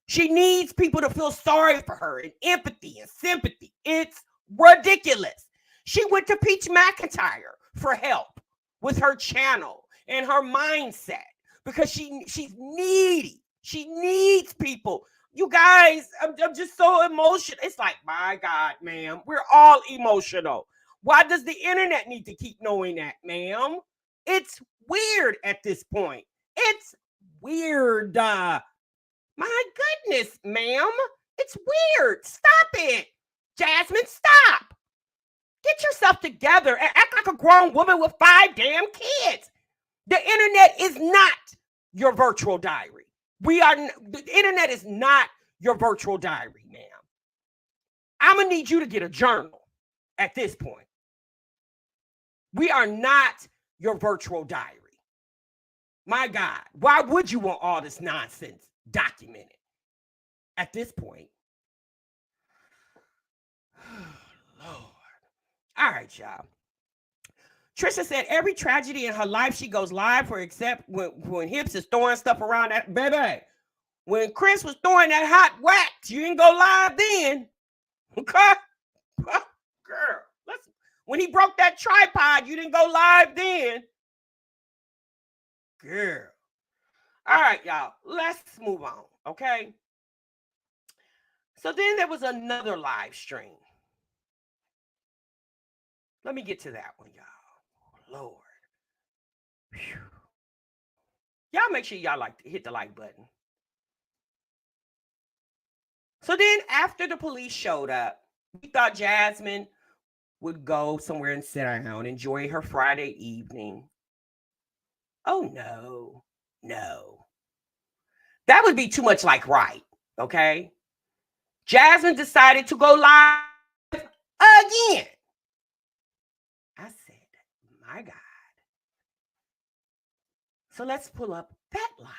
She needs people to feel sorry for her and empathy and sympathy. It's ridiculous. She went to Peach McIntyre for help with her channel and her mindset because she's needy. She needs people. You guys, I'm just so emotional. It's like, my God, ma'am, we're all emotional. Why does the internet need to keep knowing that, ma'am? It's weird at this point. It's weird. My goodness, ma'am. It's weird. Stop it. Jasmine, stop. Get yourself together and act like a grown woman with 5 damn kids. The internet is not your virtual diary. The internet is not your virtual diary, ma'am. I'm going to need you to get a journal at this point. We are not your virtual diary. My God, why would you want all this nonsense documented? at this point. Lord. All right, y'all. Trisha said every tragedy in her life she goes live for, except when Hips is throwing stuff around that baby. When Chris was throwing that hot wax, you didn't go live then. Okay? Girl, when he broke that tripod, you didn't go live then. Girl. All right, y'all. Let's move on, okay? So then there was another live stream. Let me get to that one, y'all. Lord. Whew. Y'all make sure y'all hit the like button. So then after the police showed up, we thought Jasmine would go somewhere and sit down, enjoy her Friday evening. Oh, no. That would be too much like right, okay? Jasmine decided to go live again. I said, my God. So let's pull up that live.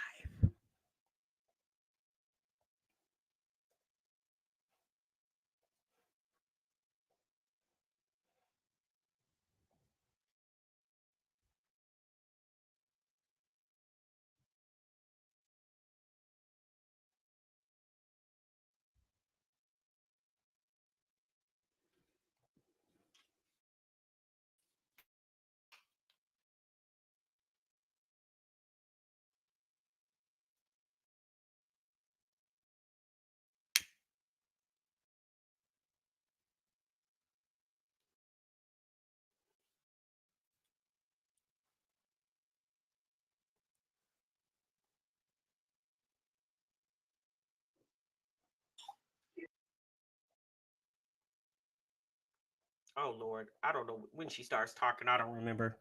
Oh, Lord. I don't know when she starts talking. I don't remember.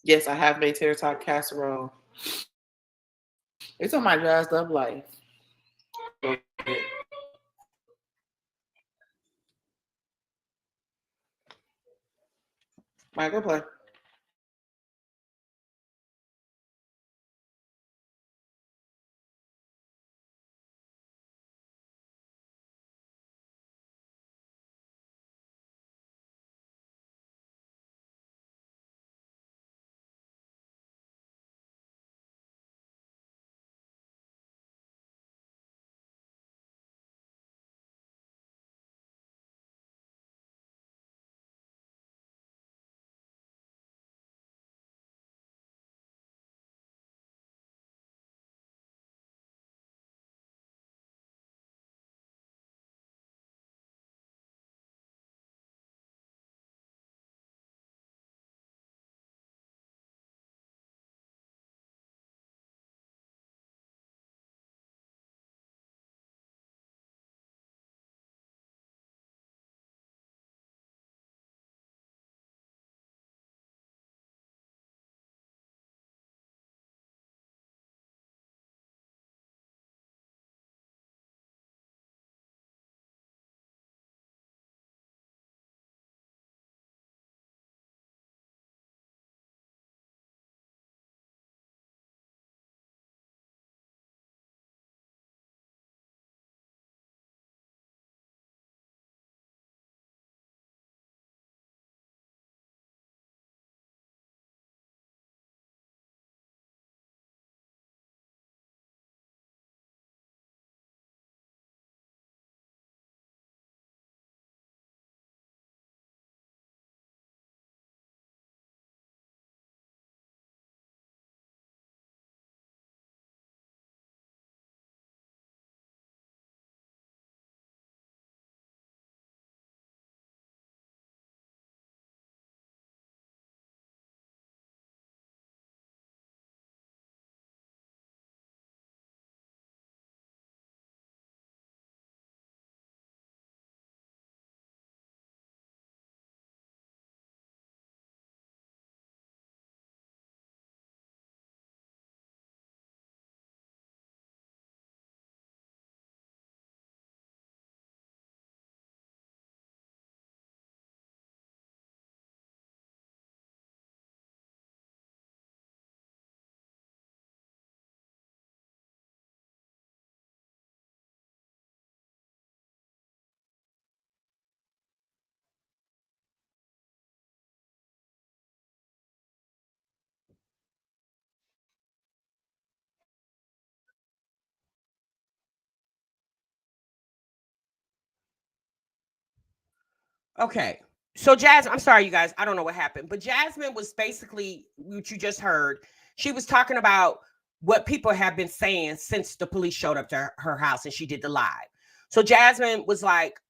Yes, I have made tater tot casserole. It's on my Jazzed Up Life. Mike, go play. Okay. So Jasmine, I'm sorry, you guys. I don't know what happened, but Jasmine was basically what you just heard. She was talking about what people have been saying since the police showed up to her house and she did the live. So Jasmine was like,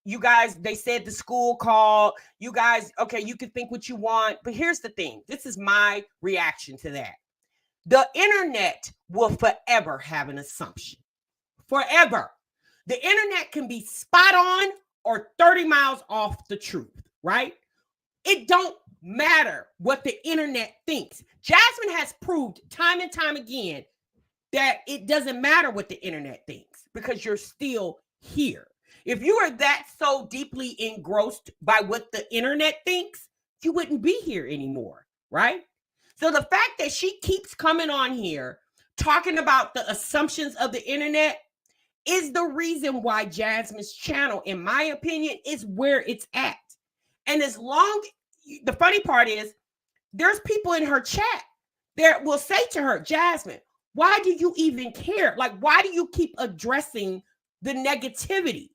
you guys, they said the school called. You guys, okay, you can think what you want. But here's the thing. This is my reaction to that. The internet will forever have an assumption. Forever. The internet can be spot on or 30 miles off the truth, right? It don't matter what the internet thinks. Jasmine has proved time and time again that it doesn't matter what the internet thinks because you're still here. If you are that so deeply engrossed by what the internet thinks, you wouldn't be here anymore, right? So the fact that she keeps coming on here talking about the assumptions of the internet is the reason why Jasmine's channel, in my opinion, is where it's at. And as long, the funny part is, there's people in her chat that will say to her, Jasmine, why do you even care? Like, why do you keep addressing the negativity?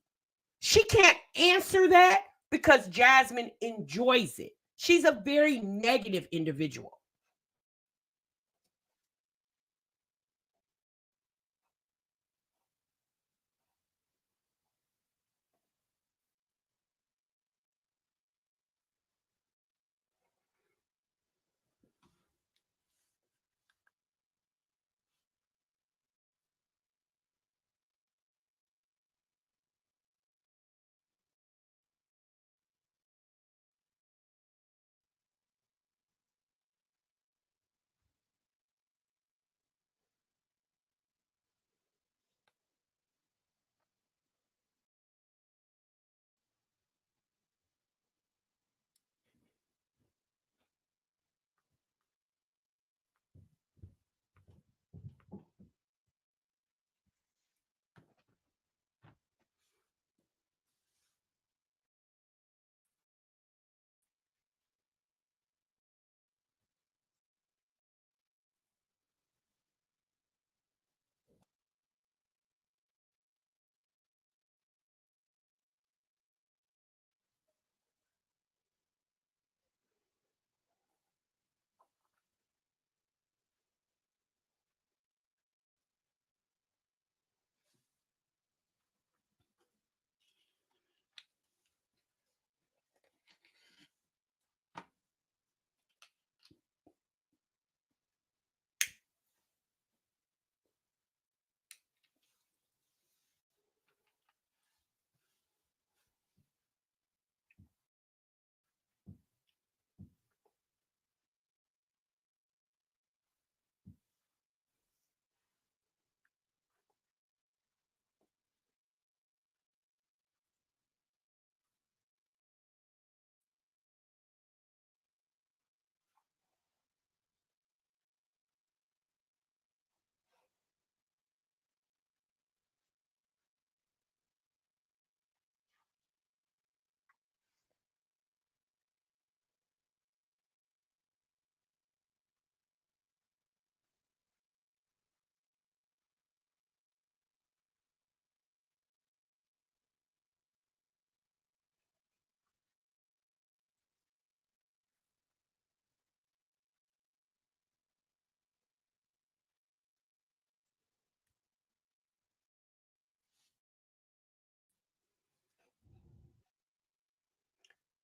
She can't answer that because Jasmine enjoys it. She's a very negative individual.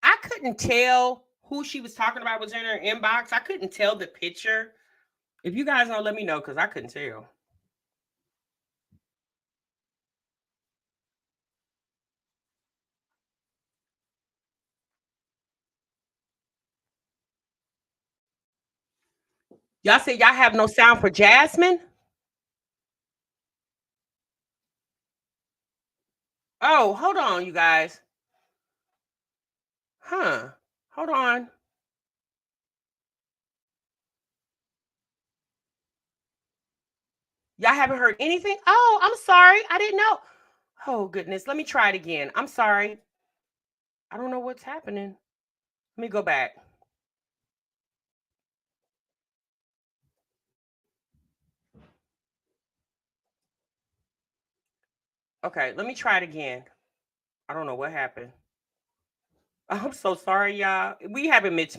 I couldn't tell who she was talking about was in her inbox. I couldn't tell the picture. If you guys don't, let me know because I couldn't tell. Y'all say y'all have no sound for Jasmine? Oh, hold on, you guys. Huh. Hold on. Y'all haven't heard anything? Oh, I'm sorry. I didn't know. Oh, goodness. Let me try it again. I'm sorry. I don't know what's happening. Let me go back. Okay, let me try it again. I don't know what happened. I'm so sorry, y'all. We haven't missed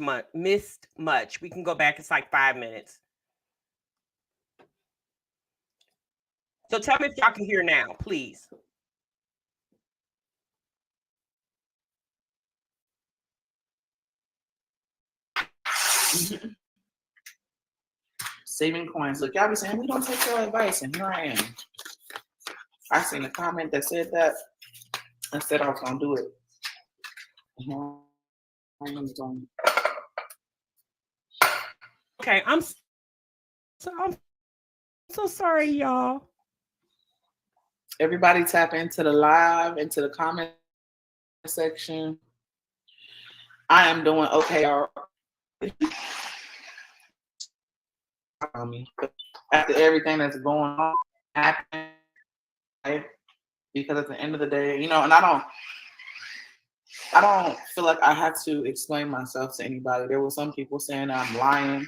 much. We can go back. It's like 5 minutes. So tell me if y'all can hear now, please. Saving coins. Look, y'all be saying we don't take your advice, and here I am. I seen a comment that said that I said I was gonna do it. Okay, I'm so sorry, y'all. Everybody tap into the live, into the comment section. I am doing okay, y'all. After everything that's going on, happening, right? Because at the end of the day, and I don't feel like I have to explain myself to anybody. There were some people saying I'm lying.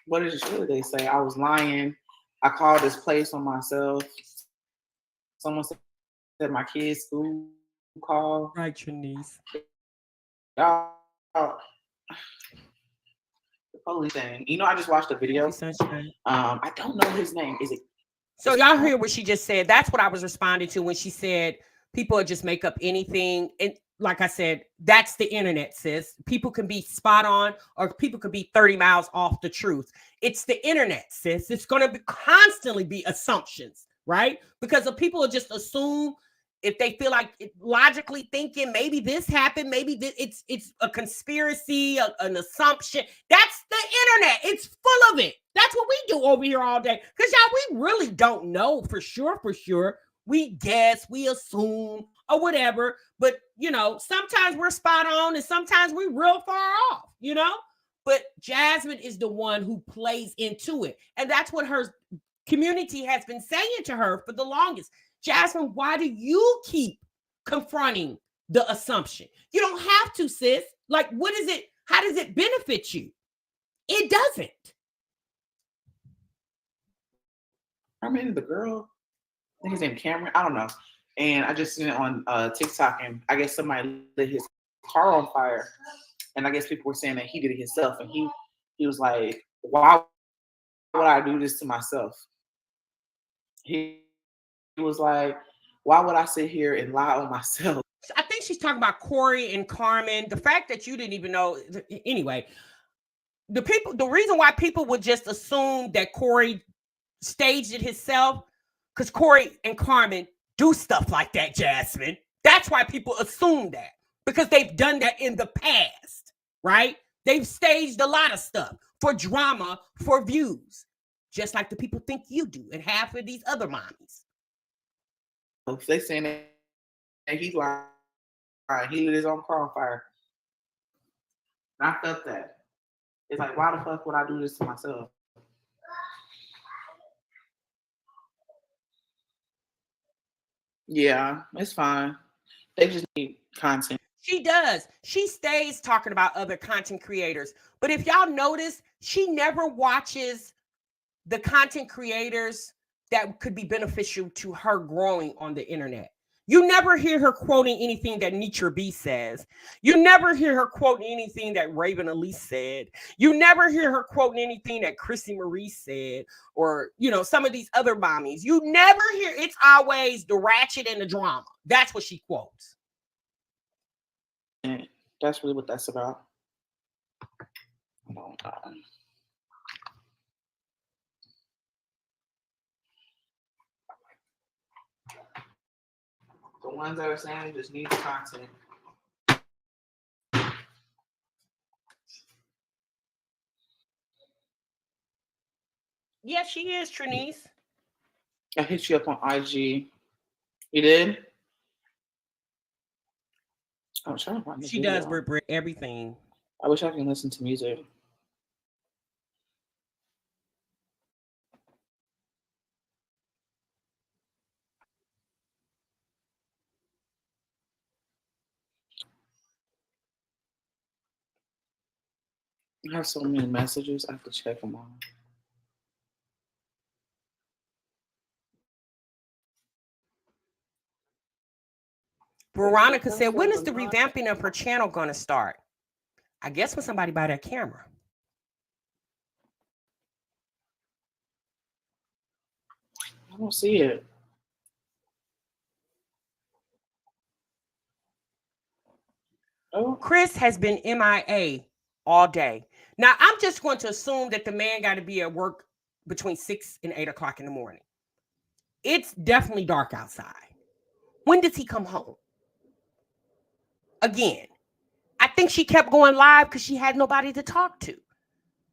What did they say? I was lying. I called this place on myself. Someone said my kid's school call. Right, Trinice. Y'all, the police thing. I just watched a video. I don't know his name. Is it? So y'all hear what she just said? That's what I was responding to when she said people just make up anything. And like I said, that's the internet, sis. People can be spot on or people could be 30 miles off the truth. It's the internet, sis. It's going to constantly be assumptions, right? Because if people just assume, if they feel like logically thinking maybe this happened, maybe it's a conspiracy, an assumption. That's the internet. It's full of it. That's what we do over here all day. Because y'all, we really don't know for sure. We guess, we assume, or whatever. But sometimes we're spot on and sometimes we're real far off, But Jasmine is the one who plays into it. And that's what her community has been saying to her for the longest. Jasmine, why do you keep confronting the assumption? You don't have to, sis. Like, what is it? How does it benefit you? It doesn't. I mean, the girl, I think his name Cameron. I don't know. And I just seen it on TikTok, and I guess somebody lit his car on fire. And I guess people were saying that he did it himself. And he was like, why would I do this to myself? He was like, why would I sit here and lie on myself? I think she's talking about Corey and Carmen. The fact that you didn't even know. Anyway, the reason why people would just assume that Corey staged it himself, because Corey and Carmen do stuff like that, Jasmine. That's why people assume that, because they've done that in the past, right? They've staged a lot of stuff for drama, for views, just like the people think you do, and half of these other mommies. They saying that he's lying. He lit his own car on fire. And I felt that. It's like, why the fuck would I do this to myself? Yeah, it's fine. They just need content. She does. She stays talking about other content creators. But if y'all notice, she never watches the content creators that could be beneficial to her growing on the internet. You never hear her quoting anything that Nitra B says. You never hear her quoting anything that Raven Elise said. You never hear her quoting anything that Chrissy Marie said, or some of these other mommies. You never hear. It's always the ratchet and the drama. That's what she quotes. And that's really what that's about. The ones that are saying they just need the content. Yes, she is, Trinice. I hit you up on IG. You did? I'm trying to find the She video. does everything. I wish I could listen to music. I have so many messages. I have to check them all. Veronica said, when is the revamping of her channel going to start? I guess when somebody buy that camera. I don't see it. Oh. Chris has been MIA all day. Now, I'm just going to assume that the man got to be at work between 6 and 8 o'clock in the morning. It's definitely dark outside. When does he come home? Again, I think she kept going live because she had nobody to talk to.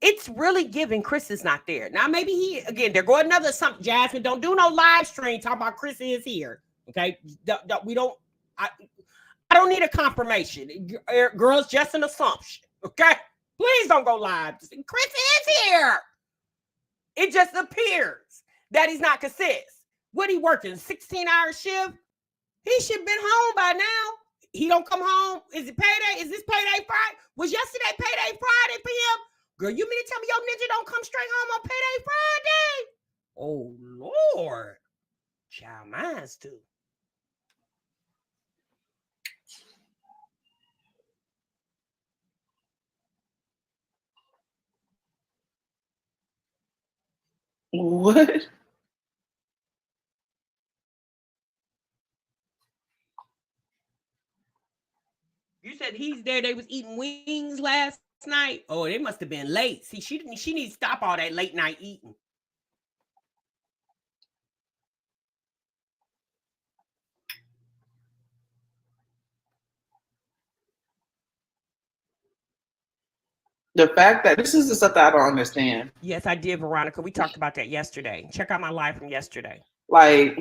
It's really giving Chris is not there. Now, maybe they're going another something. Jasmine, don't do no live stream talking about Chris is here. Okay? I don't need a confirmation. Girls, just an assumption. Okay? Please don't go live. Chris is here. It just appears that he's not consistent. What he working? 16-hour shift? He should have been home by now. He don't come home. Is it payday? Is this payday Friday? Was yesterday payday Friday for him? Girl, you mean to tell me your ninja don't come straight home on payday Friday? Oh, Lord. Child, mine's too. What? You said he's there. They was eating wings last night. Oh, they must have been late. See, she needs to stop all that late night eating. The fact that this is the stuff that I don't understand. Yes, I did, Veronica. We talked about that yesterday. Check out my live from yesterday. Like,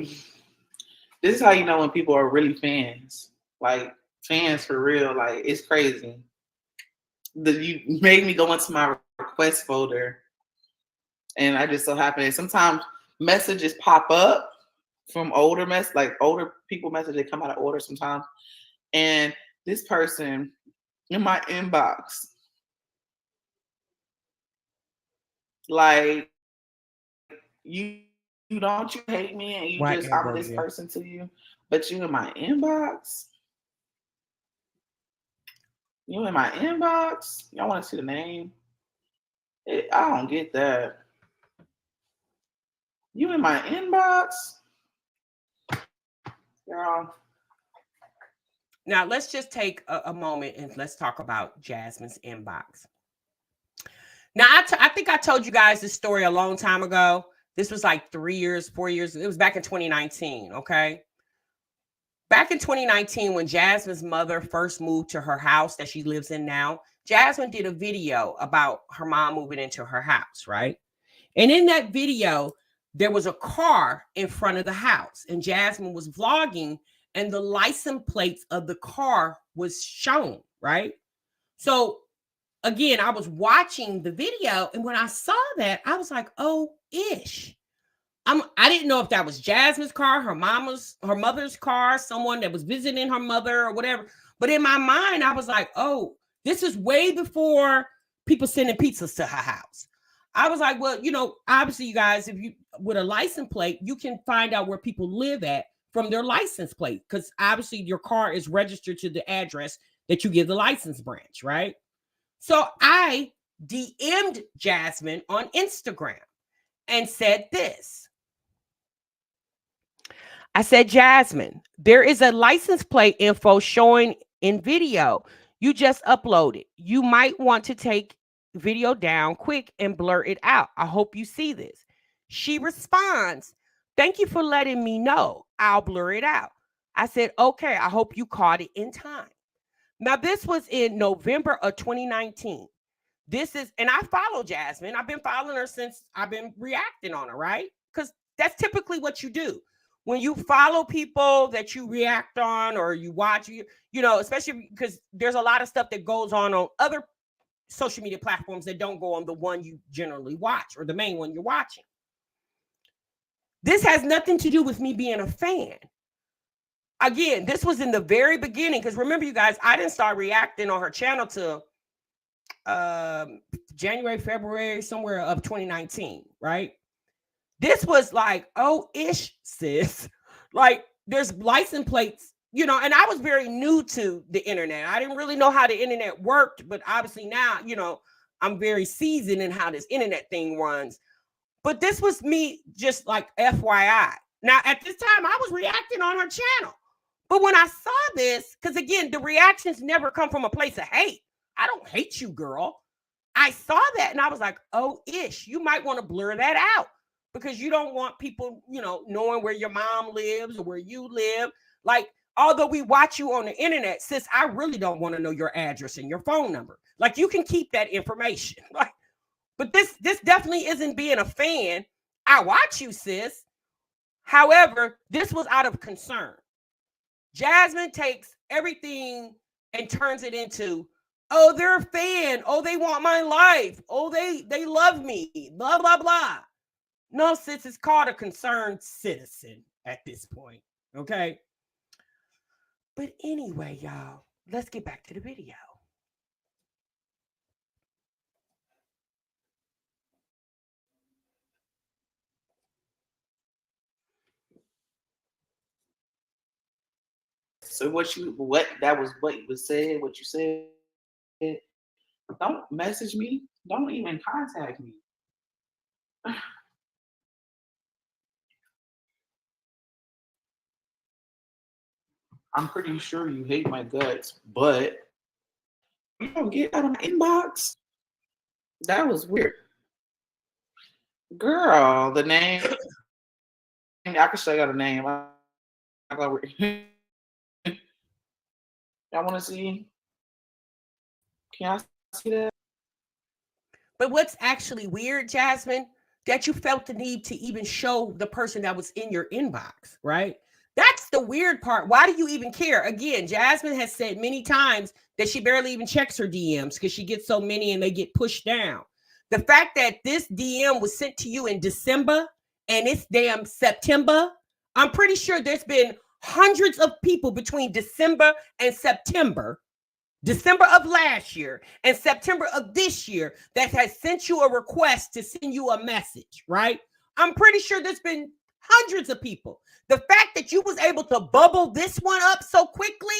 this is how you know when people are really fans. Like, fans for real. Like, it's crazy. You made me go into my request folder, and I just so happened. Sometimes messages pop up from older people messages come out of order sometimes. And this person in my inbox, like, you don't you hate me and you just I'm this person to you, but you in my inbox. You in my inbox? Y'all want to see the name? I don't get that. You in my inbox? Girl. Now, let's just take a moment and let's talk about Jasmine's inbox. Now, I think I told you guys this story a long time ago. This was like 3 years, 4 years. It was back in 2019, okay? Back in 2019, when Jasmine's mother first moved to her house that she lives in now, Jasmine did a video about her mom moving into her house, right? And in that video, there was a car in front of the house, and Jasmine was vlogging, and the license plates of the car was shown, right? So, again, I was watching the video, and when I saw that, I was like, oh, ish. I didn't know if that was Jasmine's car, her mother's car, someone that was visiting her mother or whatever. But in my mind, I was like, oh, this is way before people sending pizzas to her house. I was like, well, obviously, you guys, if you with a license plate, you can find out where people live at from their license plate, because obviously your car is registered to the address that you give the license branch, right? So I DM'd Jasmine on Instagram and said this. I said, Jasmine, there is a license plate info showing in video. You just uploaded. You might want to take video down quick and blur it out. I hope you see this. She responds, thank you for letting me know. I'll blur it out. I said, okay, I hope you caught it in time. Now, this was in November of 2019. And I follow Jasmine. I've been following her since I've been reacting on her, right? Because that's typically what you do. When you follow people that you react on or you watch, especially because there's a lot of stuff that goes on other social media platforms that don't go on the one you generally watch or the main one you're watching. This has nothing to do with me being a fan. Again, this was in the very beginning, because remember, you guys, I didn't start reacting on her channel till January, February, somewhere of 2019, right? This was like, oh, ish, sis. Like, there's license plates you know, and I was very new to the internet. I didn't really know how the internet worked, but obviously now, you know, I'm very seasoned in how this internet thing runs. But this was me just like FYI. Now, at this time, I was reacting on her channel. But when I saw this, because again, the reactions never come from a place of hate. I don't hate you, girl. I saw that and I was like, oh, ish, you might want to blur that out because you don't want people, you know, knowing where your mom lives or where you live. Like, although we watch you on the internet, sis, I really don't want to know your address and your phone number. Like, you can keep that information. Like, but this definitely isn't being a fan. I watch you, sis. However, this was out of concern. Jasmine takes everything and turns it into, oh, they're a fan. Oh, they want my life. Oh, they love me. Blah, blah, blah. No, sis, it's called a concerned citizen at this point. Okay. But anyway, y'all, let's get back to the video. So what you said, what you said, don't message me. Don't even contact me. I'm pretty sure you hate my guts, but you don't get out of my inbox. That was weird. Girl, the name. I can show you the name. Y'all want to see? Can y'all see that? But what's actually weird, Jasmine, that you felt the need to even show the person that was in your inbox, right? That's the weird part. Why do you even care? Again, Jasmine has said many times that she barely even checks her DMs because she gets so many and they get pushed down. The fact that this DM was sent to you in December and it's damn September, I'm pretty sure there's been hundreds of people between December and September, December of last year and September of this year, that has sent you a request to send you a message, right? I'm pretty sure there's been hundreds of people. The fact that you was able to bubble this one up so quickly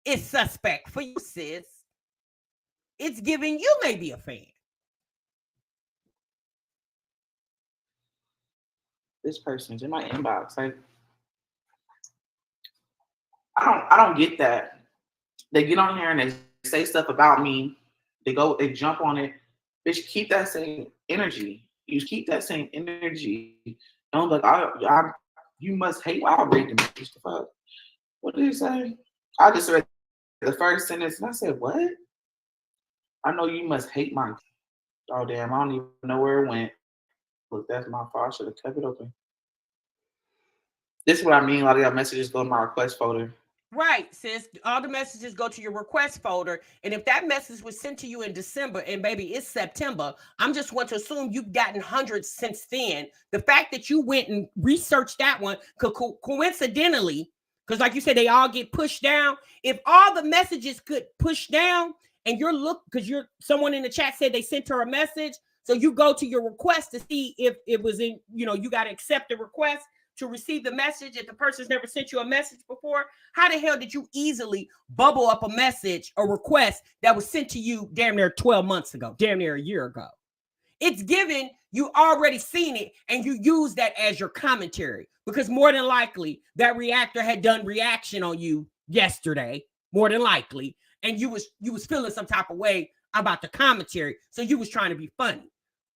is suspect for you, sis. It's giving you maybe a fan. This person's in my inbox. Like, I don't get that. They get on here and they say stuff about me. They jump on it. Bitch, keep that same energy. You keep that same energy. Don't like, you must hate. I'll read the message. The fuck? What did he say? I just read the first sentence and I said, what? I know you must hate my. Oh, damn. I don't even know where it went. Look, that's my fault. I should have kept it open. This is what I mean. A lot of y'all messages go to my request folder. Right, sis. All the messages go to your request folder. And if that message was sent to you in December and baby, it's September, I'm just want to assume you've gotten hundreds since then. The fact that you went and researched that one could coincidentally, because like you said, they all get pushed down. If all the messages could push down and because someone in the chat said they sent her a message. So you go to your request to see if it was in, you got to accept the request to receive the message. If the person's never sent you a message before, how the hell did you easily bubble up a message, a request that was sent to you damn near 12 months ago, damn near a year ago? It's given you already seen it and you use that as your commentary, because more than likely that reactor had done reaction on you yesterday, more than likely, and you was feeling some type of way about the commentary, so you was trying to be funny.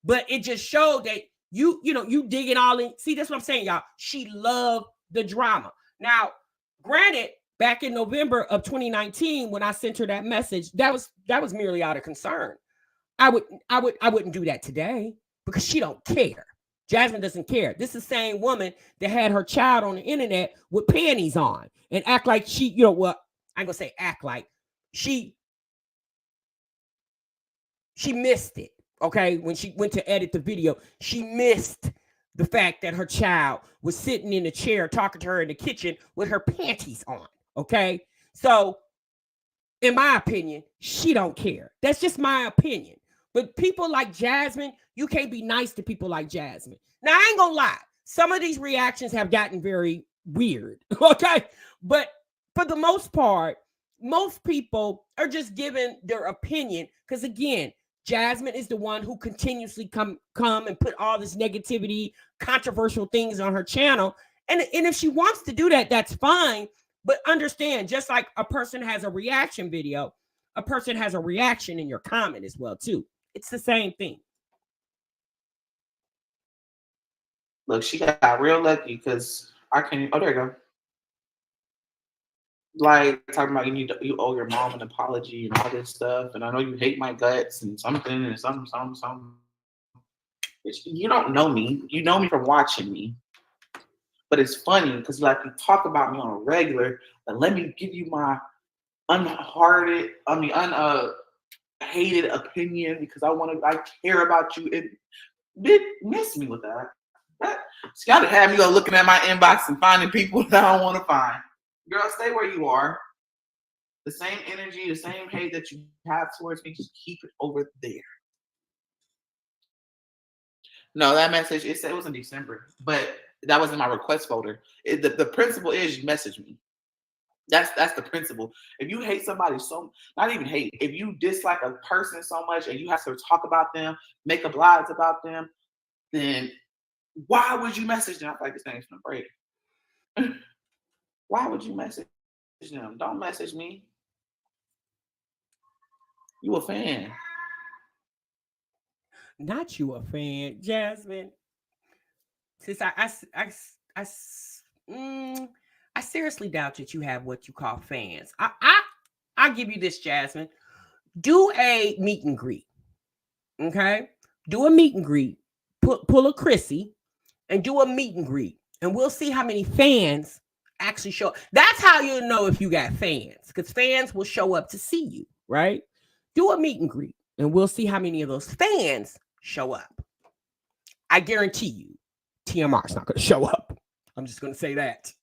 But it just showed that you dig it all in. See, that's what I'm saying, y'all. She loved the drama. Now, granted, back in November of 2019, when I sent her that message, that was merely out of concern. I wouldn't do that today because she don't care. Jasmine doesn't care. This is the same woman that had her child on the internet with panties on and act like she, I ain't gonna say act like she missed it. Okay, when she went to edit the video, she missed the fact that her child was sitting in a chair talking to her in the kitchen with her panties on. Okay, so in my opinion, she don't care. That's just my opinion. But people like Jasmine, you can't be nice to people like Jasmine. Now, I ain't gonna lie. Some of these reactions have gotten very weird. Okay, but for the most part, most people are just giving their opinion. Because again, Jasmine is the one who continuously come and put all this negativity, controversial things on her channel. And if she wants to do that, that's fine. But understand, just like a person has a reaction video, a person has a reaction in your comment as well, too. It's the same thing. Look, she got real lucky because I can't. Oh, there you go. Like talking about you owe your mom an apology and all this stuff, and I know you hate my guts and something. You don't know me. You know me from watching me. But it's funny because like you talk about me on a regular, but let me give you my unhated opinion because I care about you. It did miss me with that. See, y'all have me go looking at my inbox and finding people that I don't want to find. Girl, stay where you are. The same energy, the same hate that you have towards me, just keep it over there. No, that message, it said it was in December, but that was in my request folder. The principle is you message me. That's the principle. If you hate somebody not even hate, if you dislike a person so much and you have to talk about them, make up lies about them, then why would you message them? I feel like this thing's gonna break. Why would you message them? Don't message me. You a fan. Not you a fan, Jasmine. Since I seriously doubt that you have what you call fans. I'll give you this, Jasmine. Do a meet and greet. Okay? Do a meet and greet. Pull a Chrissy and do a meet and greet. And we'll see how many fans actually show up. That's how you'll know if you got fans. Because fans will show up to see you, right? Do a meet and greet. And we'll see how many of those fans show up. I guarantee you, TMR is not going to show up. I'm just going to say that.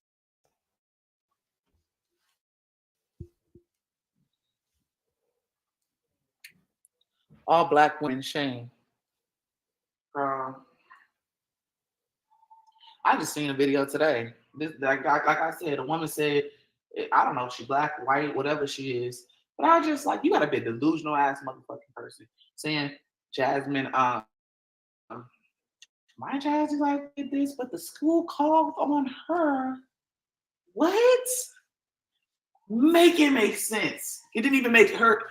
All black women shame. I just seen a video today. Like I said, a woman said, I don't know if she's black, white, whatever she is, but I just like, you gotta be a delusional ass motherfucking person saying, Jasmine, my Jazzy Life did this, but the school called on her. What? Make it make sense. It didn't even make her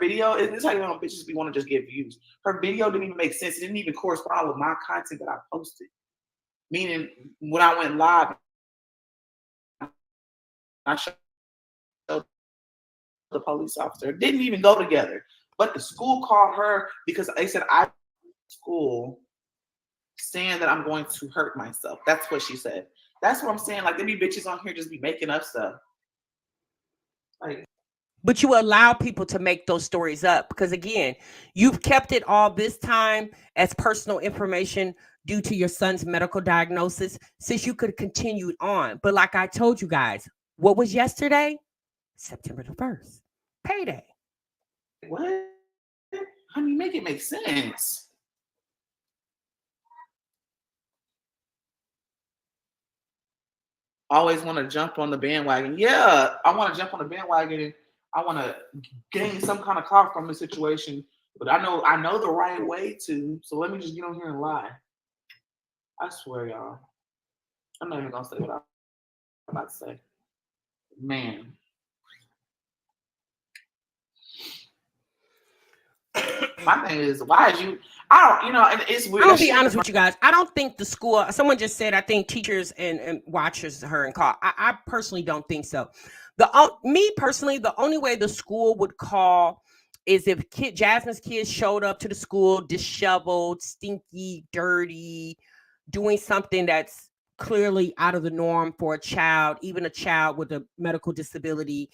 video. This is how you know bitches be want to just get views. Her video didn't even make sense. It didn't even correspond with my content that I posted. Meaning, when I went live, I showed the police officer. It didn't even go together. But the school called her because they said I school saying that I'm going to hurt myself. That's what she said. That's what I'm saying. Like, there be bitches on here just be making up stuff. Like, but you allow people to make those stories up because, again, you've kept it all this time as personal information due to your son's medical diagnosis since you could continue on. But like I told you guys, what was yesterday? September the 1st. Payday. What? I mean, make it make sense. Always want to jump on the bandwagon. Yeah, I want to jump on the bandwagon and I want to gain some kind of clout from the situation. But I know the right way to. So let me just get on here and lie. I swear, y'all. I'm not even gonna say what I'm about to say. Man. My thing is, why is you? I don't, you know, and it's weird. I'm gonna be honest with you guys. I don't think the school. Someone just said, I think teachers and watchers her and call. I personally don't think so. Me personally, the only way the school would call is if Jasmine's kids showed up to the school disheveled, stinky, dirty, doing something that's clearly out of the norm for a child, even a child with a medical disability.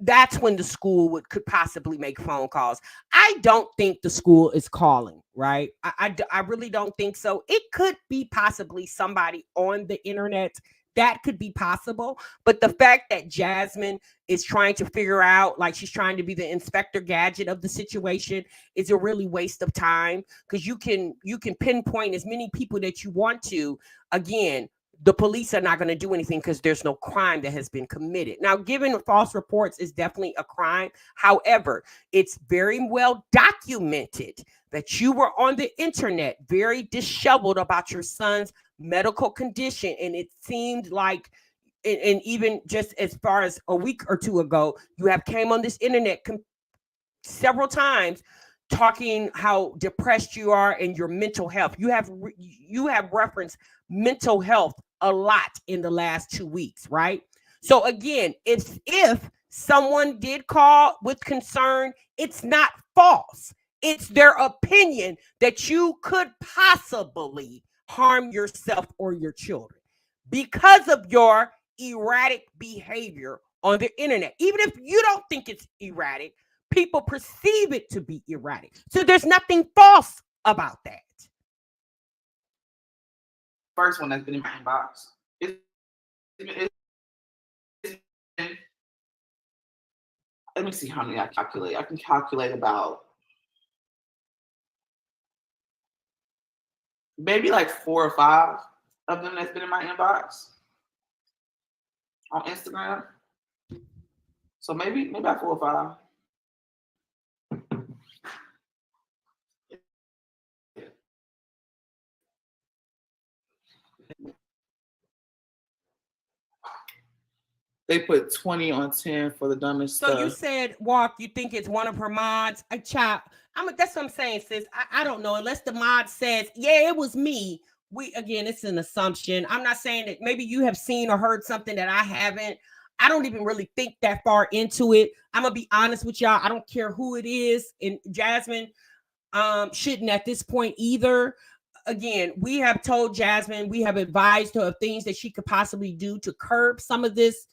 That's when the school could possibly make phone calls. I don't think the school is calling, right? I really don't think so. It could be possibly somebody on the internet. That could be possible. But the fact that Jasmine is trying to figure out, like she's trying to be the Inspector Gadget of the situation, is a really waste of time because you can pinpoint as many people that you want to. Again, the police are not going to do anything because there's no crime that has been committed. Now, giving false reports is definitely a crime. However, it's very well documented that you were on the internet very disheveled about your son's medical condition. And it seemed like, and even just as far as a week or two ago, you have came on this internet several times talking how depressed you are and your mental health. You have referenced mental health a lot in the last 2 weeks, right? So again, if someone did call with concern, it's not false. It's their opinion that you could possibly harm yourself or your children because of your erratic behavior on the internet. Even if you don't think it's erratic, people perceive it to be erratic. So there's nothing false about that. First one that's been in my inbox. Let me see how many I calculate. I can calculate about maybe like 4 or 5 of them that's been in my inbox on Instagram. So maybe about 4 or 5. They put 20 on 10 for the dumbest stuff. So you said, Walk, you think it's one of her mods? That's what I'm saying, sis. I don't know. Unless the mod says, yeah, it was me. Again, it's an assumption. I'm not saying that maybe you have seen or heard something that I haven't. I don't even really think that far into it. I'm going to be honest with y'all. I don't care who it is. And Jasmine shouldn't at this point either. Again, we have told Jasmine, we have advised her of things that she could possibly do to curb some of this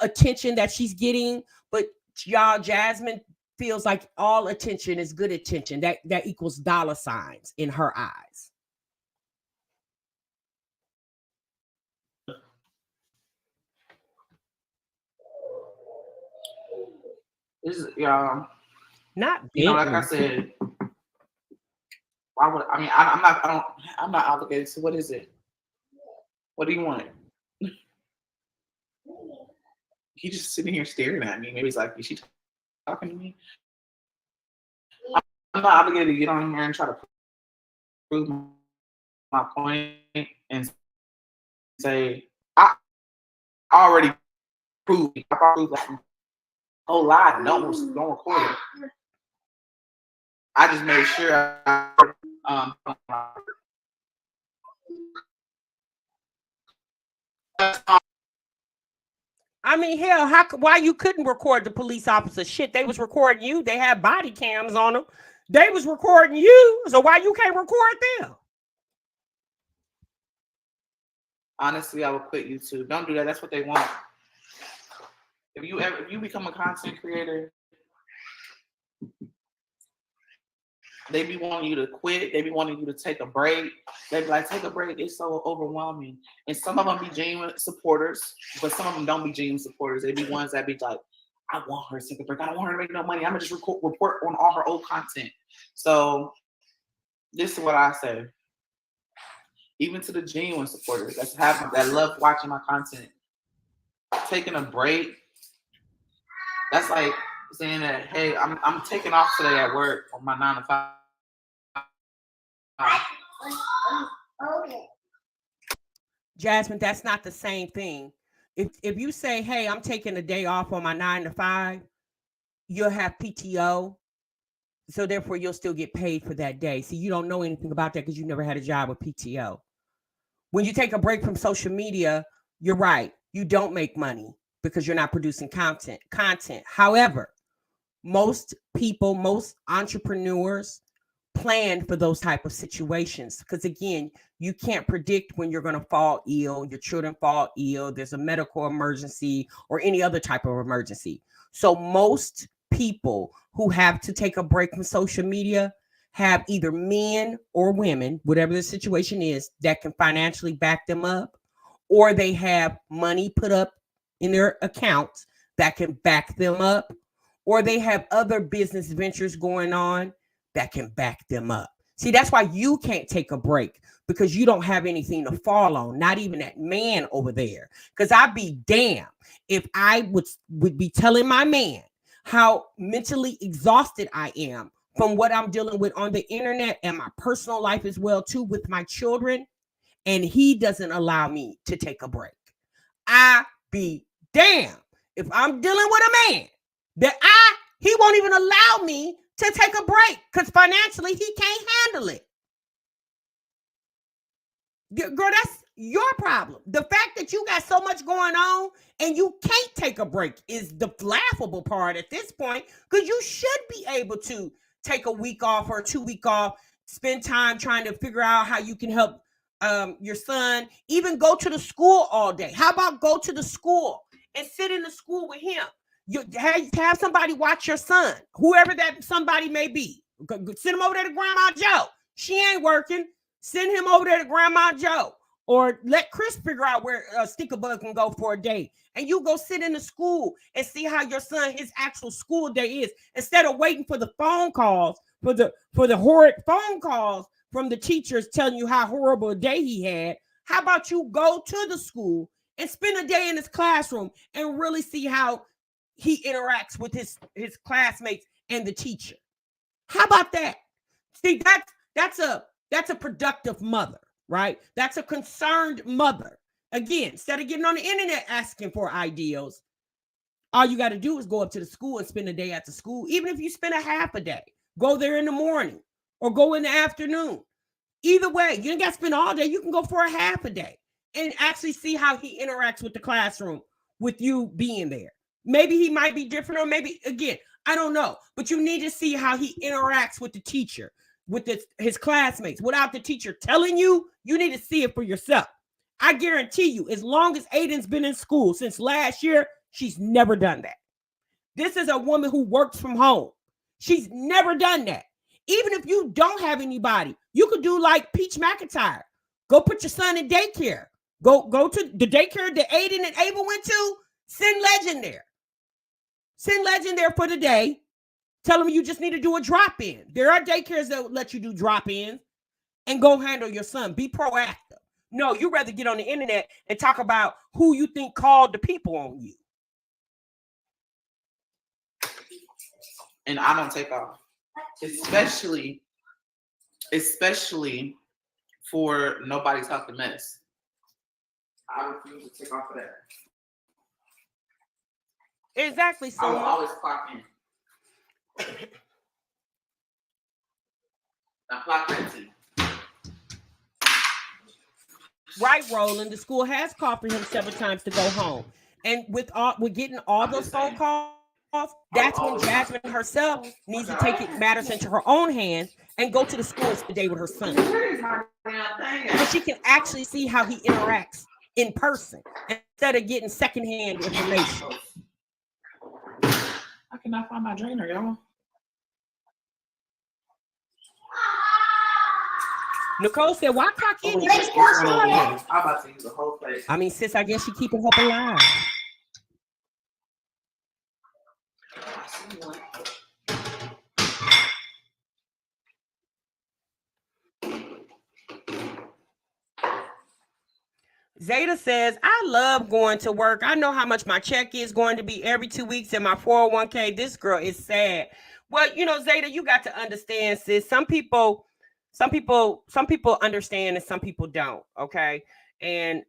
attention that she's getting. But y'all, Jasmine feels like all attention is good attention. That equals dollar signs in her eyes. This is, y'all. Not like I said, why would I mean? I'm not obligated. So what is it? What do you want? He just sitting here staring at me. Maybe he's like, is she talking to me? I'm not obligated to get on here and try to prove my point and say, I already proved it. I proved like a whole lot. Don't record it. I just made sure I mean, hell, why you couldn't record the police officer? Shit, they was recording you. They had body cams on them. They was recording you. So why you can't record them? Honestly, I would quit YouTube. Don't do that. That's what they want. If you become a content creator, they be wanting you to quit. They be wanting you to take a break. They be like, take a break. It's so overwhelming. And some of them be genuine supporters, but some of them don't be genuine supporters. They be ones that be like, I want her to take a break. I don't want her to make no money. I'm going to just report on all her old content. So this is what I say. Even to the genuine supporters that love watching my content, taking a break, that's like saying that, hey, I'm taking off today at work on my 9 to 5. Jasmine, that's not the same thing. If you say, hey, I'm taking a day off on my 9 to 5, you'll have PTO. So therefore, you'll still get paid for that day. See, you don't know anything about that because you never had a job with PTO. When you take a break from social media, you're right. You don't make money because you're not producing content. However, most people, most entrepreneurs plan for those type of situations because, again, you can't predict when you're going to fall ill, your children fall ill, there's a medical emergency or any other type of emergency. So most people who have to take a break from social media have either men or women, whatever the situation is, that can financially back them up, or they have money put up in their accounts that can back them up, or they have other business ventures going on that can back them up. See, that's why you can't take a break, because you don't have anything to fall on, not even that man over there. Because I'd be damned if I would be telling my man how mentally exhausted I am from what I'm dealing with on the internet and my personal life as well too with my children, and he doesn't allow me to take a break. I be damned if I'm dealing with a man that he won't even allow me to take a break because financially he can't handle it. Girl, that's your problem. The fact that you got so much going on and you can't take a break is the laughable part at this point, because you should be able to take a week off or 2 week off, spend time trying to figure out how you can help your son, even go to the school all day. How about go to the school and sit in the school with him? You have somebody watch your son, whoever that somebody may be. Send him over there to Grandma Joe. She ain't working. Send him over there to Grandma Joe. Or let Chris figure out where Stickerbug can go for a day. And you go sit in the school and see how your son, his actual school day is. Instead of waiting for the phone calls, for the horrid phone calls from the teachers telling you how horrible a day he had. How about you go to the school and spend a day in his classroom and really see how he interacts with his classmates and the teacher? How about that? See, that's a productive mother, right? That's a concerned mother. Again, instead of getting on the internet asking for ideals, all you got to do is go up to the school and spend a day at the school. Even if you spend a half a day, go there in the morning or go in the afternoon. Either way, you ain't got to spend all day. You can go for a half a day and actually see how he interacts with the classroom with you being there. Maybe he might be different, or maybe, again, I don't know. But you need to see how he interacts with the teacher, with his classmates, without the teacher telling you. You need to see it for yourself. I guarantee you, as long as Aiden's been in school since last year, she's never done that. This is a woman who works from home. She's never done that. Even if you don't have anybody, you could do like Peach McIntyre. Go put your son in daycare. Go to the daycare that Aiden and Ava went to. Send Legend there. Send Legend there for the day. Tell them you just need to do a drop-in. There are daycares that will let you do drop-ins, and go handle your son. Be proactive. No, you rather get on the internet and talk about who you think called the people on you. And I don't take off. Especially for Nobody Talking Mess. I refuse to take off of that. Exactly. So I will always clock in. Now clock that too. Right, Roland. The school has called for him several times to go home, and with getting all those phone calls, that's when Jasmine herself needs to take matters into her own hands and go to the school today with her son, so she can actually see how he interacts in person instead of getting secondhand information. I cannot find my drainer, y'all. Nicole said, "Why clock in?" I'm about to use the whole place. I mean, sis, I guess she keeping hope alive. Zeta says, I love going to work. I know how much my check is going to be every 2 weeks in my 401k. This girl is sad. Well, Zeta, you got to understand, sis. Some people understand and some people don't. Okay. And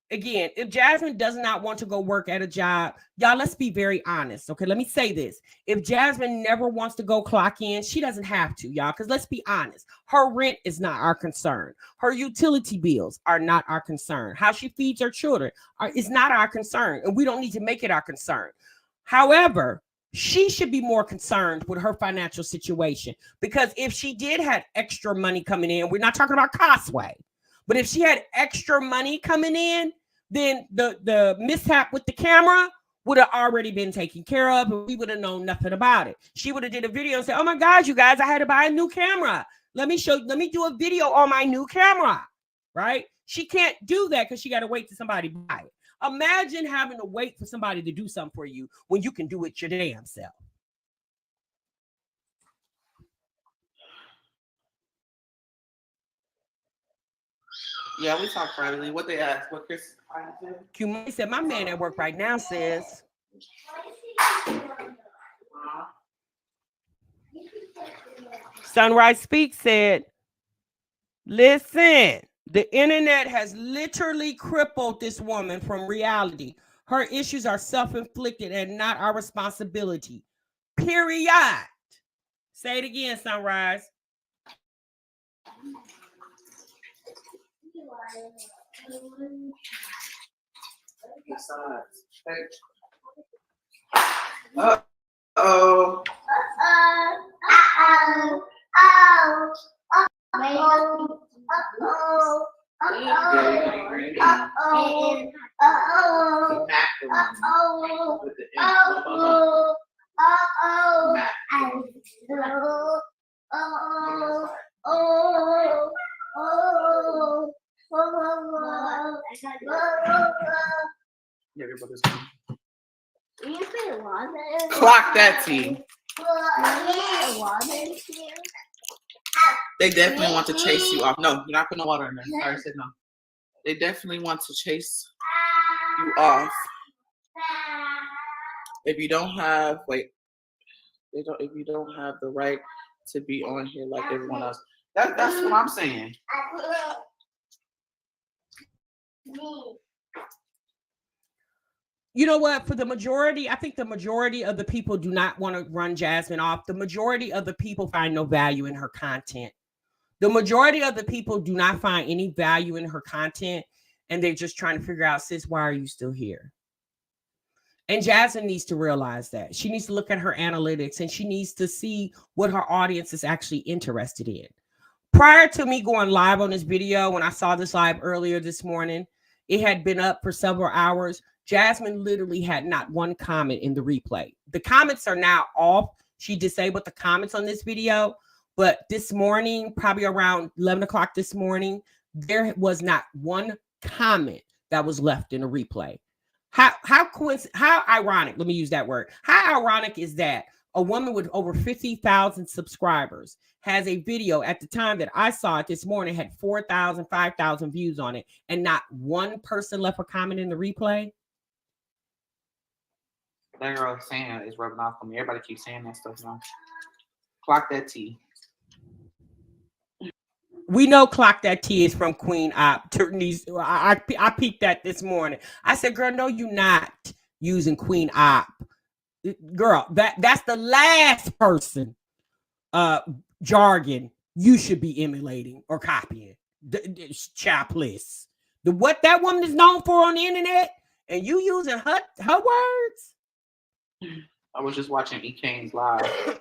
again, if Jasmine does not want to go work at a job, y'all, let's be very honest. Okay. Let me say this. If Jasmine never wants to go clock in, she doesn't have to, y'all. Because let's be honest. Her rent is not our concern. Her utility bills are not our concern. How she feeds her children is not our concern. And we don't need to make it our concern. However, she should be more concerned with her financial situation, because if she did have extra money coming in, we're not talking about Costway, but if she had extra money coming in, then the mishap with the camera would have already been taken care of, and we would have known nothing about it. She would have did a video and said, "Oh my God, you guys, I had to buy a new camera. Let me do a video on my new camera," right? She can't do that because she got to wait till somebody buy it. Imagine having to wait for somebody to do something for you when you can do it your damn self. Yeah, we talk privately. What they asked, what Chris said? Q Money said, my man at work right now says. Sunrise Speak said, listen, the internet has literally crippled this woman from reality. Her issues are self-inflicted and not our responsibility. Period. Say it again, Sunrise. Uh-oh. Clock that T. They definitely want to chase you off. No, you're not putting no water in there. Sorry, I said no. They definitely want to chase you off. If you don't have, if you don't have the right to be on here like everyone else. That's what I'm saying. You know what? For the majority, I think the majority of the people do not want to run Jasmine off. The majority of the people find no value in her content. The majority of the people do not find any value in her content, and they're just trying to figure out, sis, why are you still here? And Jasmine needs to realize that. She needs to look at her analytics, and she needs to see what her audience is actually interested in. Prior to me going live on this video, when I saw this live earlier this morning, it had been up for several hours. Jasmine literally had not one comment in the replay. The comments are now off. She disabled the comments on this video. But this morning, probably around 11 o'clock this morning, there was not one comment that was left in a replay. How ironic, let me use that word. How ironic is that a woman with over 50,000 subscribers has a video at the time that I saw it this morning, had 4,000, 5,000 views on it, and not one person left a comment in the replay? That girl saying is rubbing off on me. Everybody keeps saying that stuff now. Clock that T. We know Clock That T is from Queen Op. I peeped that this morning. I said, girl, no, you're not using Queen Op. Girl, that's the last person jargon you should be emulating or copying. Chapless. What that woman is known for on the internet, and you using her words? I was just watching E. Kane's live,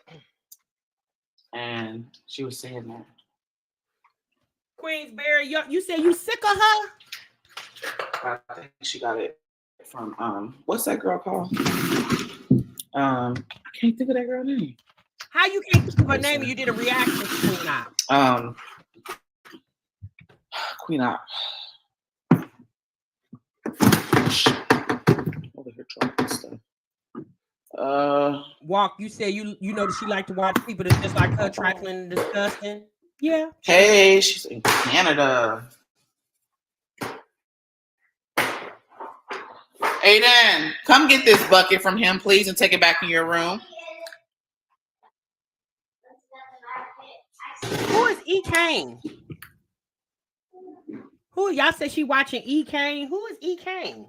and she was saying that. Queensberry, you said you sick of her? I think she got it from what's that girl called? I can't think of that girl's name. How you can't think of her name? You did a reaction to Queen Op. Queen Op. Over here trying stuff. Walk, you said you know that she like to watch people that's just like her, trifling and disgusting. Yeah. Hey, she's in Canada. Aiden, come get this bucket from him, please, and take it back in your room. Who is E. Kane? Who y'all said she watching E. Kane? Who is E. Kane?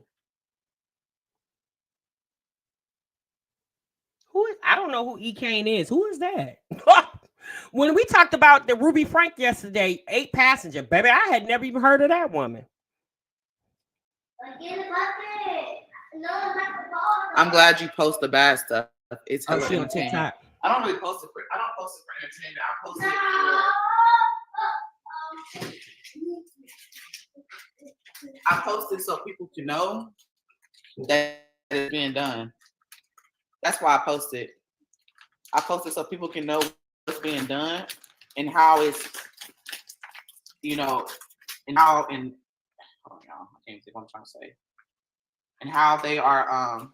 I don't know who E. Kane is. Who is that? When we talked about the Ruby Frank yesterday, 8 passenger, baby, I had never even heard of that woman. I'm glad you post the bad stuff. It's she on TikTok. I don't really post it for entertainment. I post it so people can know that it's being done. That's why I post it. I post it so people can know what's being done and how it's, and how hold on, y'all. I can't see what I'm trying to say. And how they are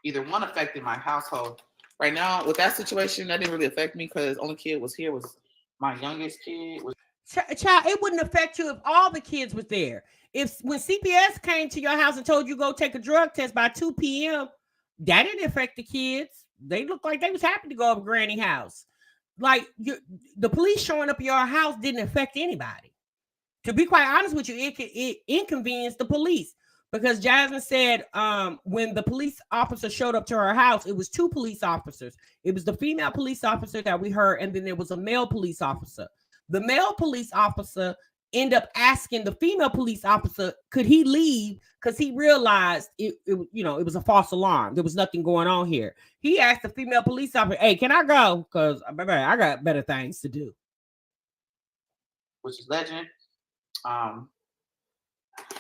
either one affected my household. Right now, with that situation, that didn't really affect me because the only kid was here was my youngest kid. Child, it wouldn't affect you if all the kids was there. If when CPS came to your house and told you go take a drug test by 2 p.m., that didn't affect the kids. They looked like they was happy to go up Granny house. Like the police showing up at your house didn't affect anybody. To be quite honest with you, it inconvenienced the police because Jasmine said when the police officer showed up to her house, it was 2 police officers. It was the female police officer that we heard, and then there was a male police officer. The male police officer ended up asking the female police officer, could he leave? Because he realized it was a false alarm. There was nothing going on here. He asked the female police officer, hey, can I go? Because I got better things to do. Which is legend.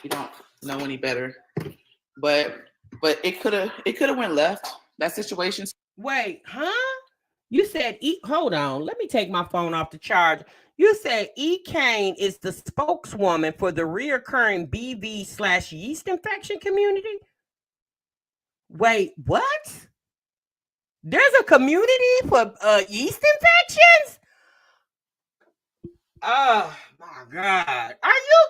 You don't know any better. But it could have went left. That situation. Wait, huh? You said hold on. Let me take my phone off the charge. You said E. Kane is the spokeswoman for the reoccurring BV/yeast infection community. Wait, what? There's a community for yeast infections? Oh my God. Are you?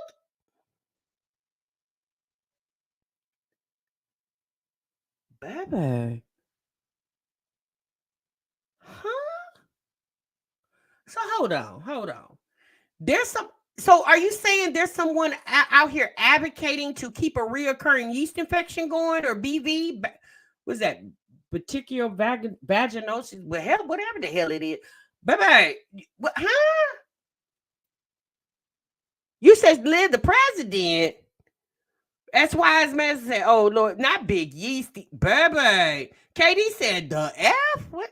Baby. Huh? So hold on. So are you saying there's someone out here advocating to keep a reoccurring yeast infection going, or BV? What's that? Particular vaginosis? Well, hell, whatever the hell it is. Baby, huh? You said live the president. That's why his man said, oh Lord, not big yeasty. Baby. Katie said the F? What?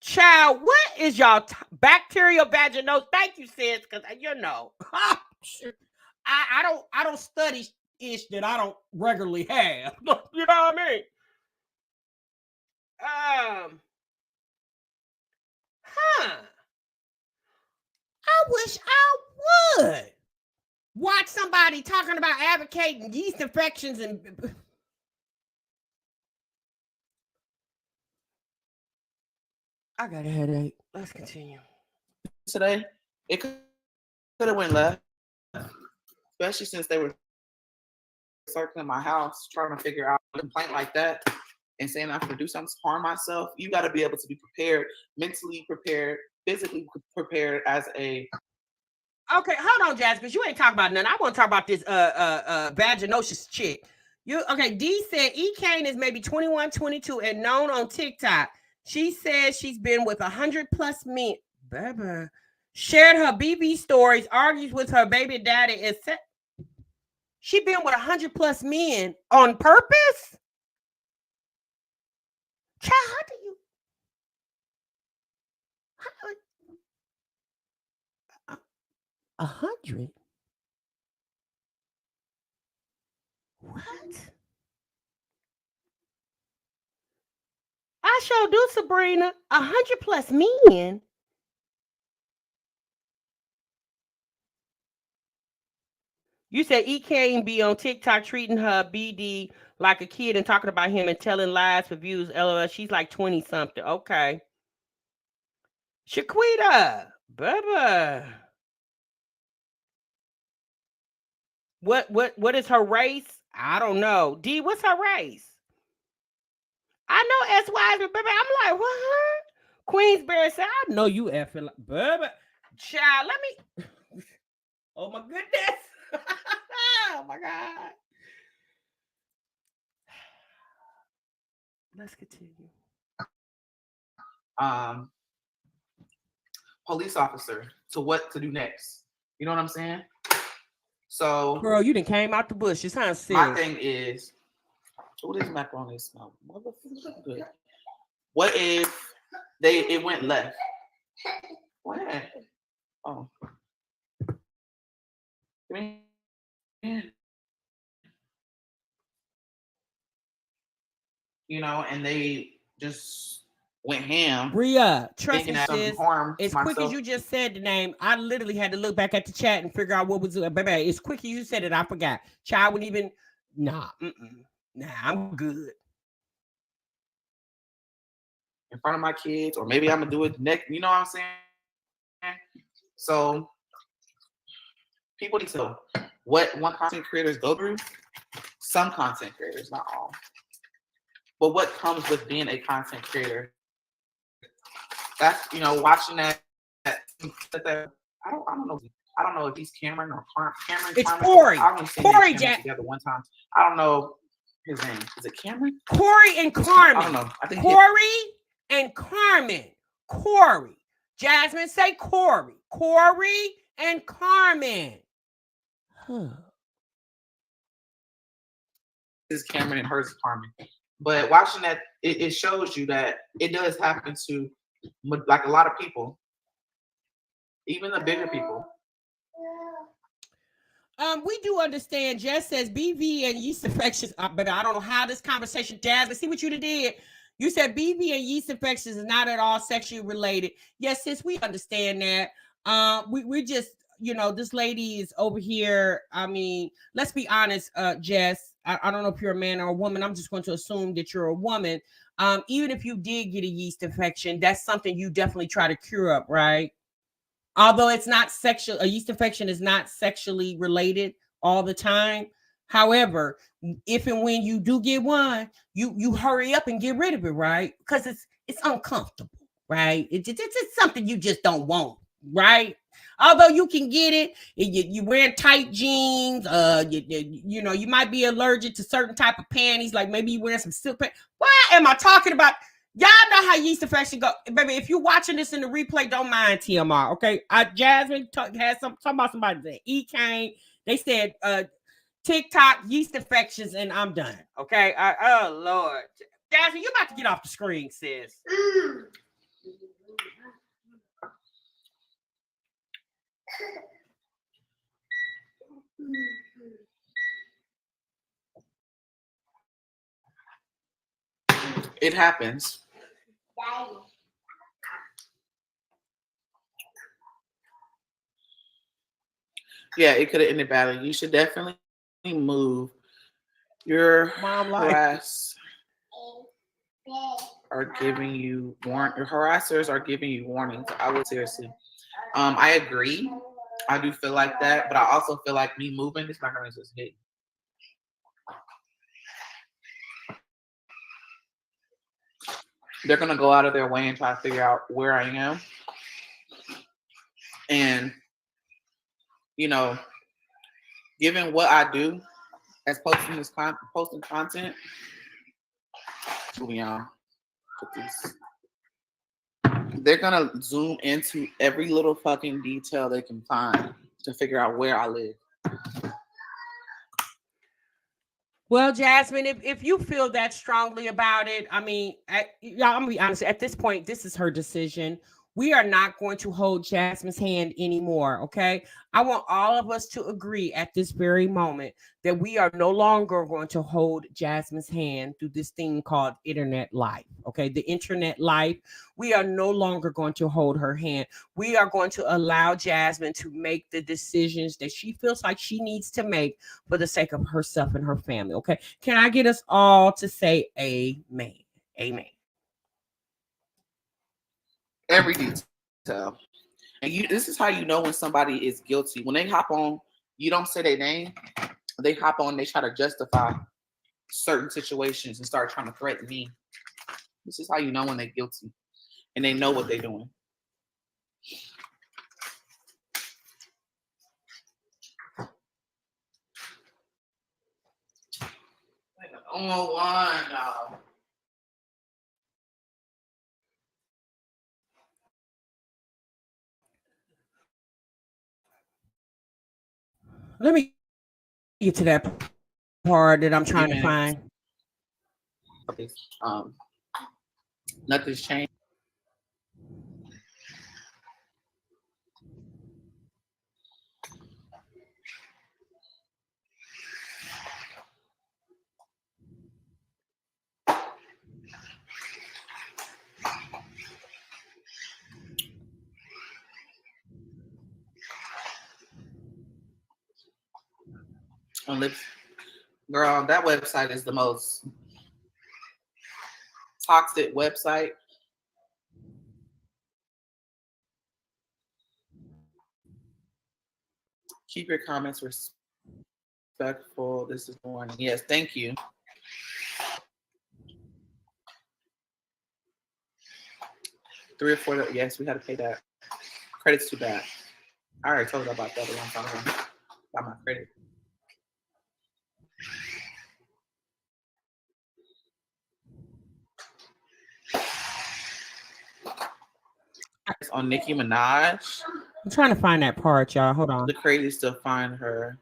Child, what is y'all bacterial vaginosis? Thank you, sis, because I don't study ish that I don't regularly have. You know what I mean? I wish I would watch somebody talking about advocating yeast infections and. I got a headache. Let's continue. Today, it could have went left, especially since they were circling my house trying to figure out a complaint like that and saying I'm going to do something to harm myself. You got to be able to be prepared, mentally prepared, physically prepared as a. Okay, hold on, Jazz, because you ain't talking about nothing. I want to talk about this vaginosis chick. D said E. Kane is maybe 21, 22 and known on TikTok. She says she's been with 100+ men. Baby. Shared her BB stories, argues with her baby daddy, and said she been with 100+ men on purpose? Child, how do you? 100? What? I sure do, Sabrina. 100+ men. You said E. Kane be on TikTok treating her BD like a kid and talking about him and telling lies for views. LOL. She's like 20 something. Okay. Shaquita. Bubba. What is her race? I don't know. D, what's her race? I know S.Y. but baby, I'm like, what? Queensberry said, I know you effing like, baby. Child, let me. Oh my goodness. Oh my God. Let's continue. Police officer to what to do next. You know what I'm saying? So, girl, you done came out the bushes, huh? My thing is, what is macaroni smell? Good. What if it went left? What? Oh. You know, and they just went ham. Bria, trust me, sis. As quick myself. as you just said the name, I literally had to look back at the chat and figure out what was it. Baby, as quick as you said it, I forgot. Child wouldn't even. Nah, I'm good. In front of my kids, or maybe I'm gonna do it next. You know what I'm saying? So people need to know what one content creators go through. Some content creators, not all. But what comes with being a content creator? That's watching that I don't know. I don't know if he's Cameron or Cameron. It's Corey. I only seen Corey them together one time. I don't know his name. Is it Cameron? Corey and Carmen. I don't know. I think Corey and Carmen. Corey. Jasmine, say Corey. Corey and Carmen. This is Cameron and hers is Carmen. But watching that, it shows you that it does happen to like a lot of people, even the bigger people. We do understand. Jess says BV and yeast infections, but I don't know how this conversation. Jasmine, see what you did. You said BV and yeast infections is not at all sexually related. Yes, sis, we understand that. We just, this lady is over here. I mean, let's be honest, Jess. I don't know if you're a man or a woman. I'm just going to assume that you're a woman. Even if you did get a yeast infection, that's something you definitely try to cure up, right? Although it's not sexual, a yeast infection is not sexually related all the time. However, if and when you do get one, you hurry up and get rid of it, right? Because it's uncomfortable, right? It's something you just don't want, right? Although you can get it, you wearing tight jeans, you might be allergic to certain type of panties, like maybe you wearing some silk pants. Why am I talking about? Y'all know how yeast infection go, baby. If you're watching this in the replay, don't mind TMR, okay? Jasmine had talking about somebody that came. They said TikTok yeast infections, and I'm done. Okay. Oh Lord, Jasmine, you about to get off the screen, sis. It happens. Yeah, it could have ended badly. You should definitely move. Your harassers are giving you your harassers are giving you warnings. I would seriously. I agree. I do feel like that, but I also feel like me moving is not gonna just hit. They're gonna go out of their way and try to figure out where I am. And given what I do as posting content, moving on. They're gonna zoom into every little fucking detail they can find to figure out where I live. Well, Jasmine, if you feel that strongly about it, I mean, y'all, I'm gonna be honest. At this point, this is her decision. We are not going to hold Jasmine's hand anymore, okay? I want all of us to agree at this very moment that we are no longer going to hold Jasmine's hand through this thing called internet life, okay? The internet life, we are no longer going to hold her hand. We are going to allow Jasmine to make the decisions that she feels like she needs to make for the sake of herself and her family, okay? Can I get us all to say amen? Amen. Every detail. And this is how you know when somebody is guilty. When they hop on, you don't say their name. They hop on, they try to justify certain situations and start trying to threaten me. This is how you know when they're guilty. And they know what they're doing. Oh, one, no. Let me get to that part that I'm trying to find. Nothing's changed. Girl, that website is the most toxic website. Keep your comments respectful. This is warning. Yes, thank you. $3 or $4. Yes, we had to pay that. Credit's too bad. I already told you about that a long time ago. About my credit. It's on Nicki Minaj. I'm trying to find that part, y'all. Hold on. The crazy still find her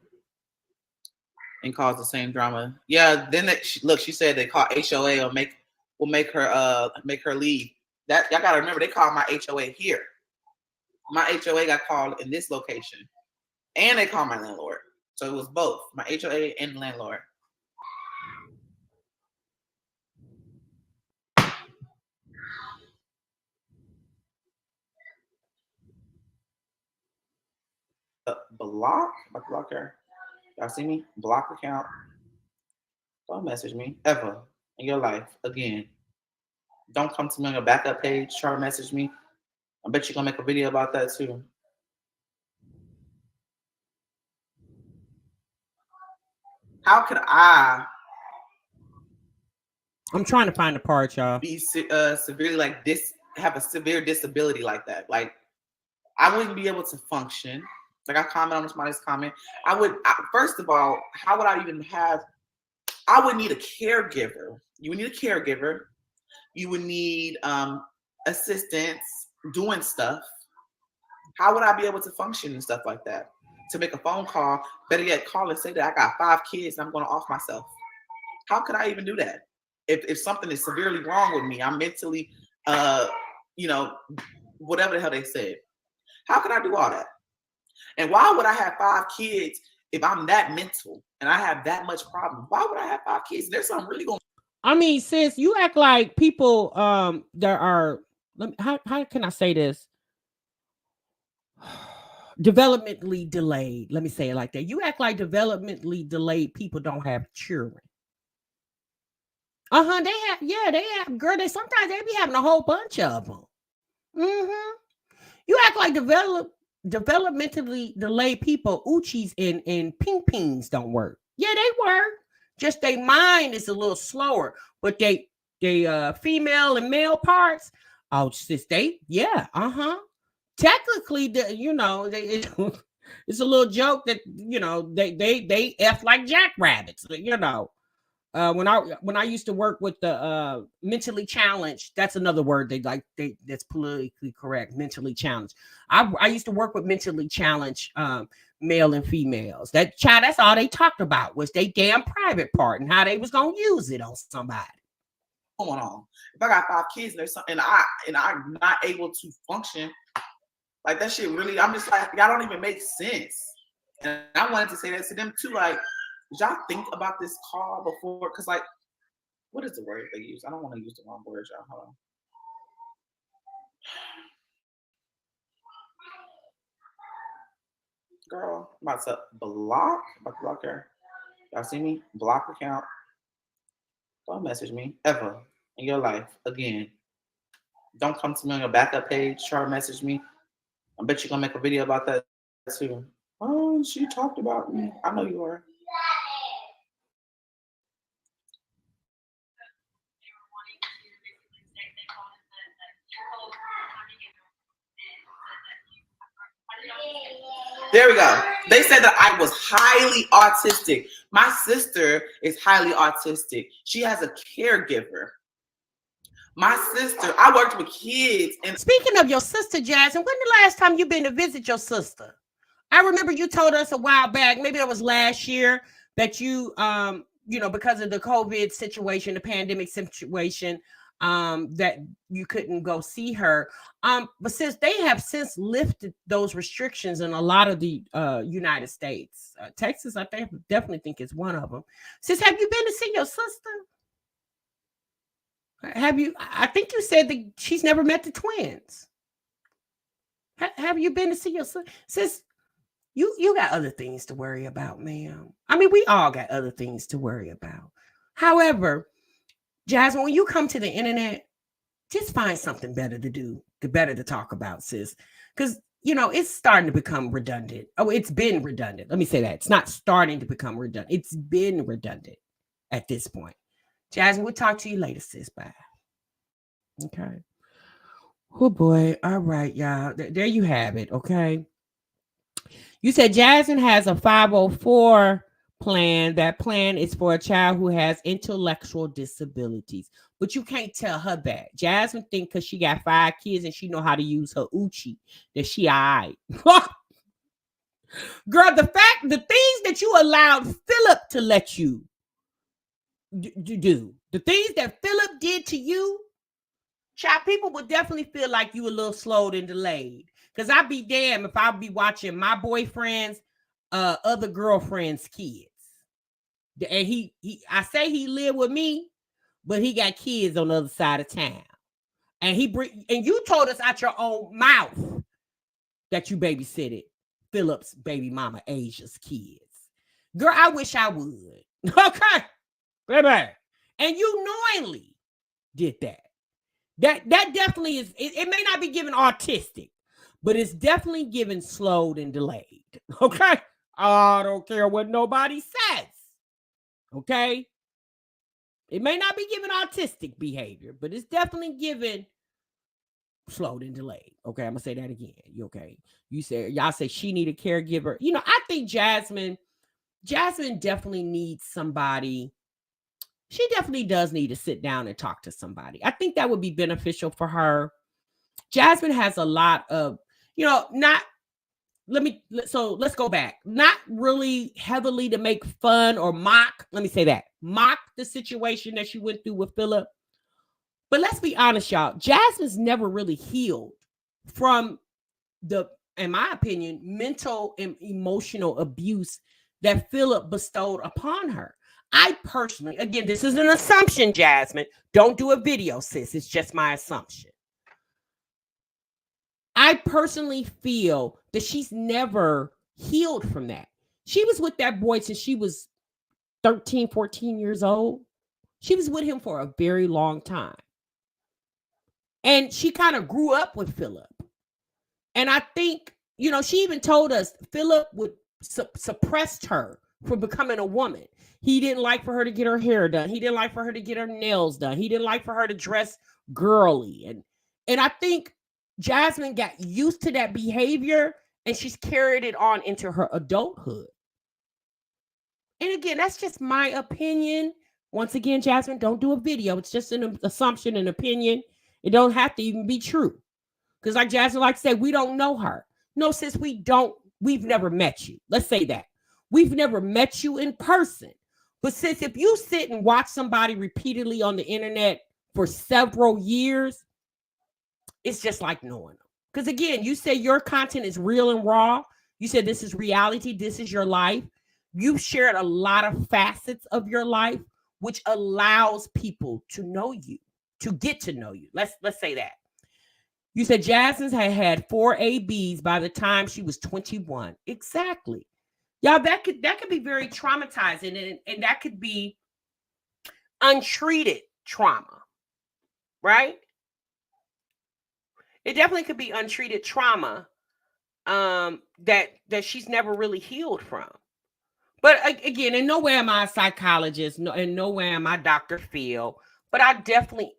and cause the same drama. Yeah, then she said they call HOA or will make her leave. That y'all gotta remember they called my HOA here. My HOA got called in this location. And they called my landlord. So it was both my HOA and the landlord. Block? My blocker. Y'all see me? Block account. Don't message me ever in your life again. Don't come to me on your backup page. Try to message me. I bet you're gonna make a video about that too. How could I'm trying to find the part, y'all. Be severely like this, have a severe disability like that. Like I wouldn't be able to function. Like I comment on somebody's comment. First of all, how would I even have? I would need a caregiver. You would need a caregiver. You would need assistance doing stuff. How would I be able to function and stuff like that? To make a phone call, better yet, call and say that I got 5 kids and I'm going to off myself. How could I even do that? If something is severely wrong with me, I'm mentally, whatever the hell they said. How could I do all that? And why would I have 5 kids if I'm that mental and I have that much problem? Why would I have 5 kids? There's something really going. I mean, sis, you act like people there are. How can I say this? Developmentally delayed. Let me say it like that. You act like developmentally delayed people don't have children. They have, girl. Sometimes they be having a whole bunch of them. You act like developmentally delayed people, Uchis and ping pings don't work. Yeah, they work. Just their mind is a little slower, but they female and male parts. Oh, sis, technically, it's a little joke that they F like jackrabbits. When I used to work with the mentally challenged, that's another word that's politically correct. Mentally challenged. I used to work with mentally challenged male and females. That's all they talked about was they damn private part and how they was gonna use it on somebody. Going on. If I got 5 kids and there's something and I'm not able to function, like that shit really, I'm just like, y'all don't even make sense. And I wanted to say that to them too, like, did y'all think about this call before? Because, like, what is the word they use? I don't want to use the wrong word, y'all. Hold on. Girl, I'm about to block. I'm about to block her. Y'all see me? Block account. Don't message me ever in your life again. Don't come to me on your backup page. Try to message me. I bet you're going to make a video about that too. Oh, she talked about me. I know you are. There we go. They said that I was highly autistic. My sister is highly autistic. She has a caregiver. My sister, I worked with kids. And speaking of your sister, Jazz, when the last time you been to visit your sister? I remember you told us a while back, maybe it was last year, that you, because of the COVID situation, the pandemic situation, that you couldn't go see her. But since they have since lifted those restrictions in a lot of the United States, Texas, I definitely think is one of them. Sis, have you been to see your sister? Have you? I think you said that she's never met the twins. Have you been to see your sister? Sis, you got other things to worry about, ma'am. I mean, we all got other things to worry about. However, Jasmine, when you come to the internet, just find something better to do, better to talk about, sis. Because it's starting to become redundant. Oh, it's been redundant. Let me say that. It's not starting to become redundant. It's been redundant at this point. Jasmine, we'll talk to you later, sis. Bye. Okay. Oh boy. All right, y'all. There you have it. Okay. You said Jasmine has a 504 plan. That plan is for a child who has intellectual disabilities. But you can't tell her that. Jasmine think because she got 5 kids and she know how to use her Uchi that she all right. Girl, the things that you allowed Philip to let you do, the things that Philip did to you, child, people would definitely feel like you a little slowed and delayed. Because I'd be damned if I'd be watching my boyfriend's other girlfriend's kids. And I say he lived with me, but he got kids on the other side of town. And you told us out your own mouth that you babysitted Philip's baby mama Asia's kids. Girl, I wish I would. Okay. Baby. And you knowingly did that. That definitely is, it may not be given artistic, but it's definitely given slowed and delayed. Okay. I don't care what nobody says. Okay. It may not be given artistic behavior, but it's definitely given slowed and delayed. Okay. I'm gonna say that again. You okay? Y'all say she need a caregiver. I think Jasmine definitely needs somebody. She definitely does need to sit down and talk to somebody. I think that would be beneficial for her. Jasmine has a lot of, let's go back. Not really heavily to make fun or mock. Let me say that. Mock the situation that she went through with Philip. But let's be honest, y'all. Jasmine's never really healed from in my opinion, mental and emotional abuse that Philip bestowed upon her. I personally, again, this is an assumption, Jasmine. Don't do a video, sis. It's just my assumption. I personally feel that she's never healed from that. She was with that boy since she was 13, 14 years old. She was with him for a very long time. And she kind of grew up with Philip. And I think, she even told us Philip would suppressed her from becoming a woman. He didn't like for her to get her hair done. He didn't like for her to get her nails done. He didn't like for her to dress girly. And I think Jasmine got used to that behavior and she's carried it on into her adulthood. And again, that's just my opinion. Once again, Jasmine, don't do a video. It's just an assumption, an opinion. It don't have to even be true. Because like Jasmine likes to say, we don't know her. No, sis, we've never met you. Let's say that. We've never met you in person. But sis, if you sit and watch somebody repeatedly on the internet for several years, it's just like knowing them. Because again, you say your content is real and raw. You said this is reality. This is your life. You've shared a lot of facets of your life, which allows people to know you, to get to know you. Let's say that. You said Jasmine had 4 ABs by the time she was 21. Exactly. Y'all, that could be very traumatizing, and that could be untreated trauma, right? It definitely could be untreated trauma that she's never really healed from. But again, in no way am I a psychologist, in no way am I Dr. Phil, but I definitely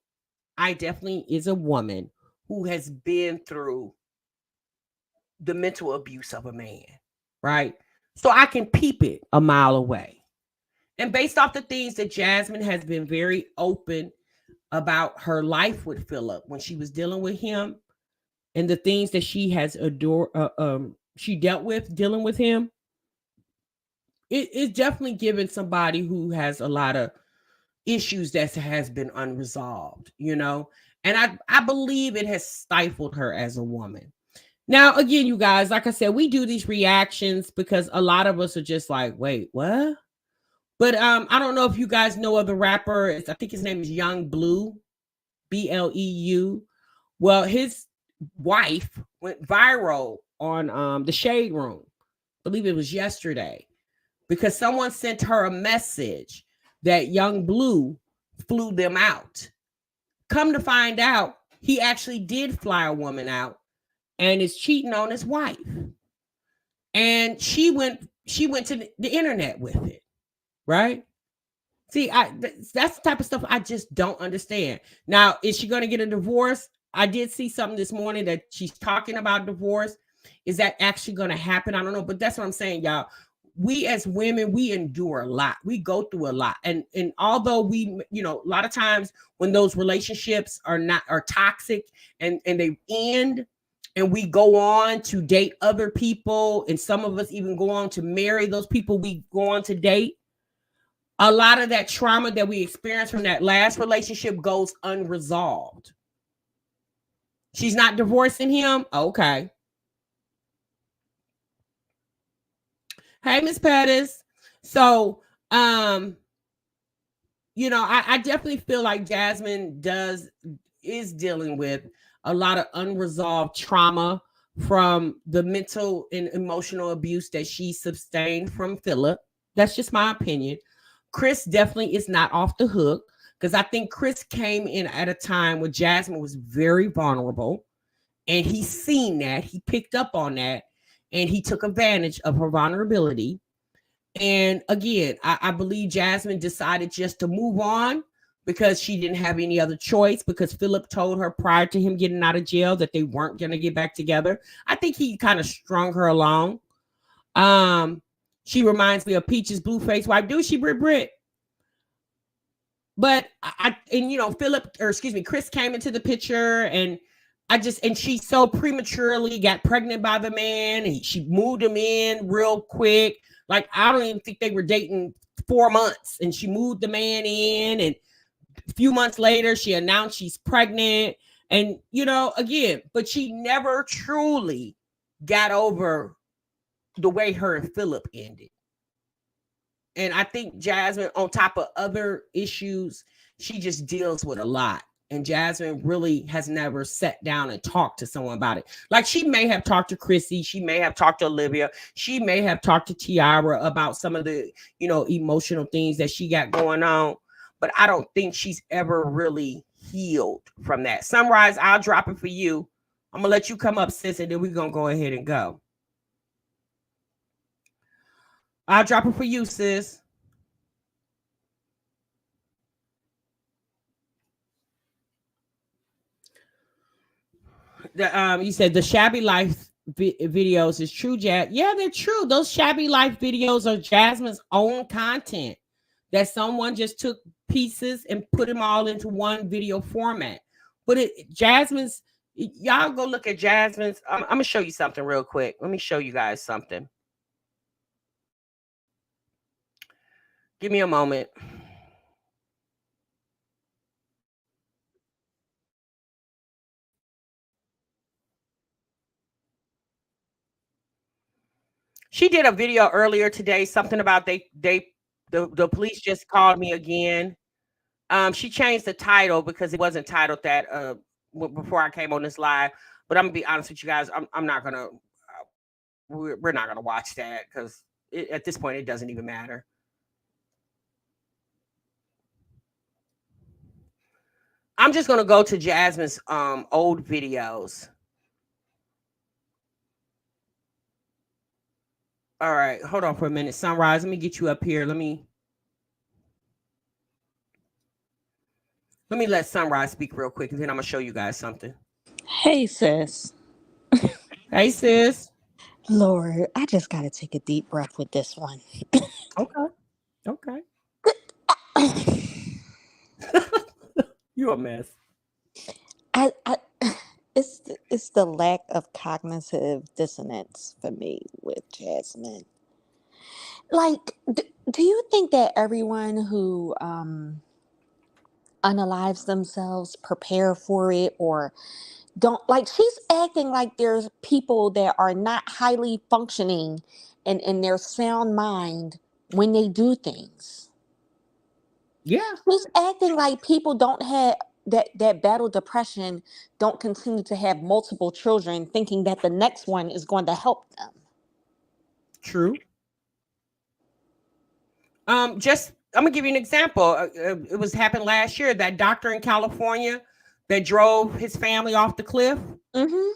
is a woman who has been through the mental abuse of a man, right? So I can peep it a mile away. And based off the things that Jasmine has been very open about her life with Philip when she was dealing with him and the things that she has she dealt with dealing with him, it's definitely given somebody who has a lot of issues that has been unresolved, and I believe it has stifled her as a woman. Now, again, you guys, like I said, we do these reactions because a lot of us are just like, wait, what? But I don't know if you guys know of the rapper. I think his name is Young Blue, Bleu. Well, his wife went viral on the Shade Room. I believe it was yesterday because someone sent her a message that Young Blue flew them out. Come to find out, he actually did fly a woman out. and is cheating on his wife. And she went to the internet with it, right? See, that's the type of stuff I just don't understand. Now, is she going to get a divorce? I did see something this morning that she's talking about divorce. Is that actually going to happen? I don't know, but that's what I'm saying, y'all. We as women, we endure a lot. We go through a lot. And although we, a lot of times when those relationships are toxic and they end, and we go on to date other people, and some of us even go on to marry those people we go on to date, a lot of that trauma that we experienced from that last relationship goes unresolved. She's not divorcing him? Okay. Hey, Miss Pettis. So, I definitely feel like Jasmine is dealing with a lot of unresolved trauma from the mental and emotional abuse that she sustained from Philip. That's just my opinion. Chris definitely is not off the hook, because I think Chris came in at a time where Jasmine was very vulnerable, and he's seen that. He picked up on that, and he took advantage of her vulnerability. And again, I believe Jasmine decided just to move on because she didn't have any other choice, because Philip told her prior to him getting out of jail that they weren't going to get back together. I think he kind of strung her along. She reminds me of Peach's Blueface wife. Do she, Brit? But Chris came into the picture, and she so prematurely got pregnant by the man, and she moved him in real quick. Like, I don't even think they were dating 4 months, and she moved the man in, and a few months later she announced she's pregnant. And again, but she never truly got over the way her and Philip ended. And I think Jasmine, on top of other issues, she just deals with a lot. And Jasmine really has never sat down and talked to someone about it. Like, she may have talked to Chrissy, she may have talked to Olivia, she may have talked to Tiara about some of the, emotional things that she got going on. But I don't think she's ever really healed from that. Sunrise, I'll drop it for you. I'm going to let you come up, sis, and then we're going to go ahead and go. I'll drop it for you, sis. You said the Shabby Life videos is true, Jazz. Yeah, they're true. Those Shabby Life videos are Jasmine's own content that someone just took pieces and put them all into one video format. But y'all go look at Jasmine's. I'm going to show you something real quick. Let me show you guys something. Give me a moment. She did a video earlier today, something about the police just called me again. She changed the title because it wasn't titled that before I came on this live. But I'm gonna be honest with you guys, I'm not gonna. We're not gonna watch that because at this point it doesn't even matter. I'm just gonna go to Jasmine's old videos. All right, hold on for a minute. Sunrise, let me get you up here. Let me let Sunrise speak real quick, and then I'm gonna show you guys something. Hey, sis. Hey, sis. Lord, I just gotta take a deep breath with this one. Okay. You're a mess. It's the lack of cognitive dissonance for me with Jasmine. Like, do you think that everyone who unalives themselves prepare for it, or don't? Like, she's acting like there's people that are not highly functioning and in their sound mind when they do things. Yeah. She's acting like people don't have that battle depression, don't continue to have multiple children, thinking that the next one is going to help them. True. I'm gonna give you an example. It was happened last year. That doctor in California that drove his family off the cliff. Mm-hmm.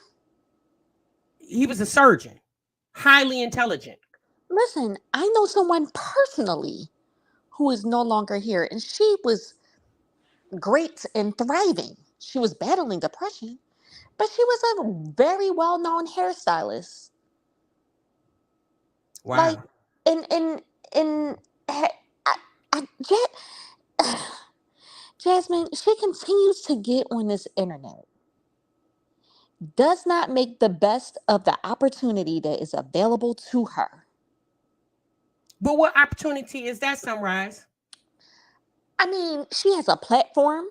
he was a surgeon, highly intelligent. Listen, I know someone personally who is no longer here, and she was great and thriving. She was battling depression, but she was a very well-known hairstylist. Wow. Like, in I, Jasmine, she continues to get on this internet. Does not make the best of the opportunity that is available to her. But what opportunity is that, Sunrise? I mean, she has a platform.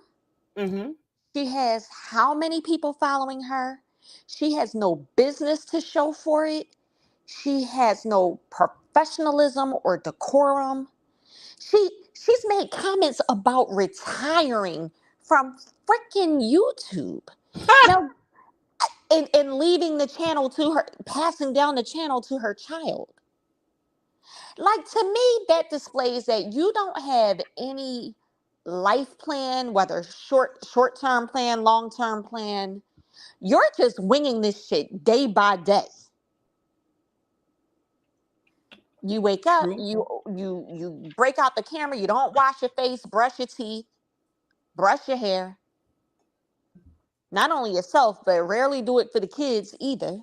Mm-hmm. She has how many people following her? She has no business to show for it. She has no professionalism or decorum. She's made comments about retiring from freaking YouTube. Now, and leaving the channel to her, passing down the channel to her child. Like, to me, that displays that you don't have any life plan, whether short-term plan, long-term plan. You're just winging this shit day by day. You wake up, True. you break out the camera, you don't wash your face, brush your teeth, brush your hair. Not only yourself, but rarely do it for the kids either.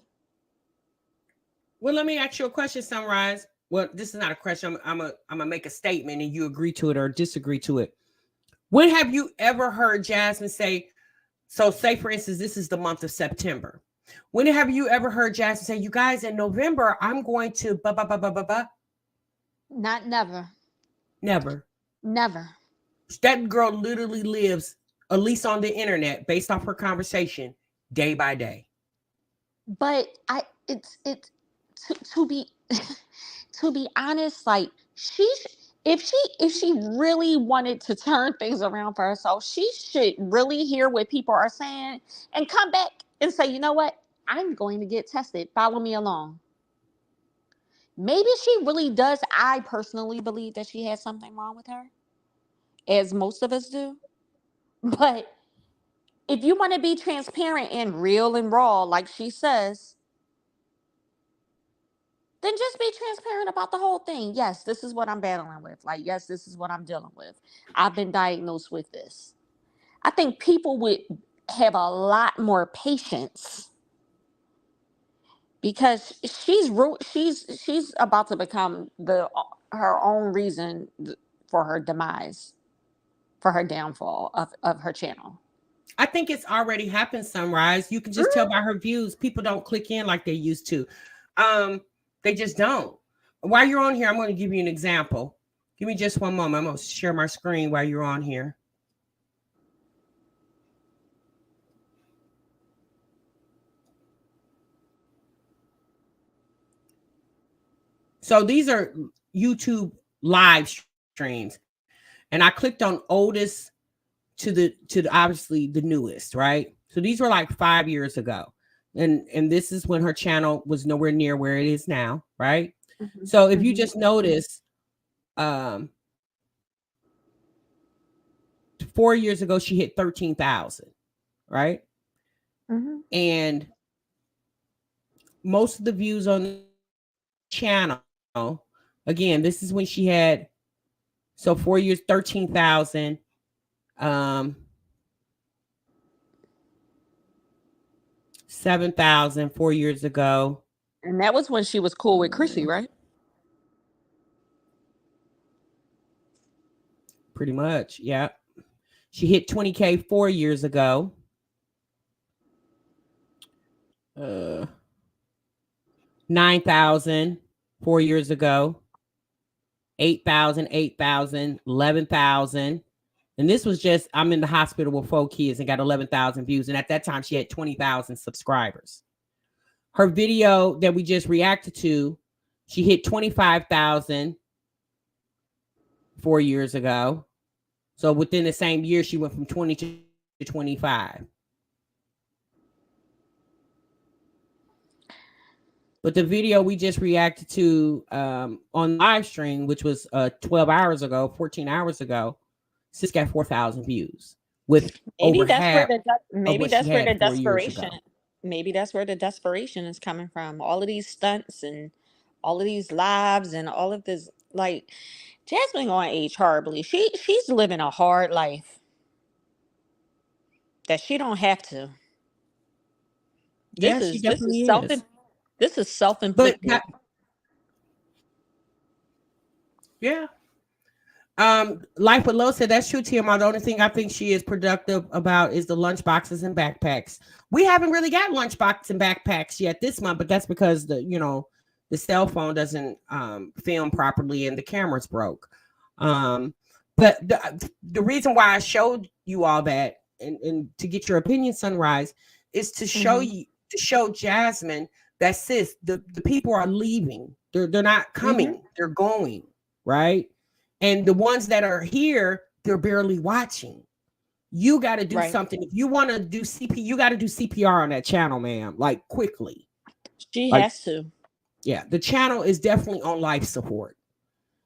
Well, let me ask you a question, Sunrise. Well, this is not a question. I'm gonna make a statement, and you agree to it or disagree to it. When have you ever heard Jasmine say? So, say for instance, this is the month of September. When have you ever heard Jasmine say, "You guys, in November, I'm going to blah blah blah blah blah blah"? Never. Never. That girl literally lives, at least on the internet, based off her conversation, day by day. But to be to be honest, like, if she really wanted to turn things around for herself, she should really hear what people are saying and come back and say, you know what, I'm going to get tested. Follow me along. Maybe she really does. I personally believe that she has something wrong with her, as most of us do. But if you want to be transparent and real and raw, like she says, then just be transparent about the whole thing. Yes, this is what I'm battling with. Like, yes, this is what I'm dealing with. I've been diagnosed with this. I think people would have a lot more patience, because she's about to become her own reason for her demise, for her downfall of her channel. I think it's already happened, Sunrise. You can just tell by her views. People don't click in like they used to. They just don't. While you're on here, I'm going to give you an example. Give me just one moment. I'm going to share my screen while you're on here. So these are YouTube live streams. And I clicked on oldest to the obviously the newest, right? So these were like 5 years ago. And this is when her channel was nowhere near where it is now, right? Mm-hmm. So if you just notice, 4 years ago, she hit 13,000, right? Mm-hmm. And most of the views on the channel, again, this is when she had, so 4 years, 13,000. 7,000 4 years ago. And that was when she was cool with Chrissy, right? Pretty much, yeah. She hit 20K 4 years ago. 9,000 4 years ago. 8,000, 11,000. And this was just, I'm in the hospital with 4 kids and got 11,000 views. And at that time, she had 20,000 subscribers. Her video that we just reacted to, she hit 25,000 4 years ago. So within the same year, she went from 20 to 25. But the video we just reacted to on live stream, which was 12 hours ago, 14 hours ago, sis got 4,000 views with maybe over that's half where the maybe that's where the desperation maybe that's where the desperation is coming from. All of these stunts and all of these lives and all of this, like, Jasmine gonna age horribly. She's living a hard life that she don't have to. Yeah, she This is definitely is. this is But self-inflicted. yeah. Life with Low said that's true, TMI. The only thing I think she is productive about is the lunch boxes and backpacks. We haven't really got lunch boxes and backpacks yet this month, but that's because the cell phone doesn't film properly and the camera's broke. But the reason why I showed you all that and to get your opinion, Sunrise, is to show Mhm. you, to show Jasmine that sis, the people are leaving. They're not coming, Mhm. they're going, right? And the ones that are here, they're barely watching. You got to do Right. something. If you want to do CP, you got to do CPR on that channel, ma'am, like quickly. She Like, has to. yeah, the channel is definitely on life support.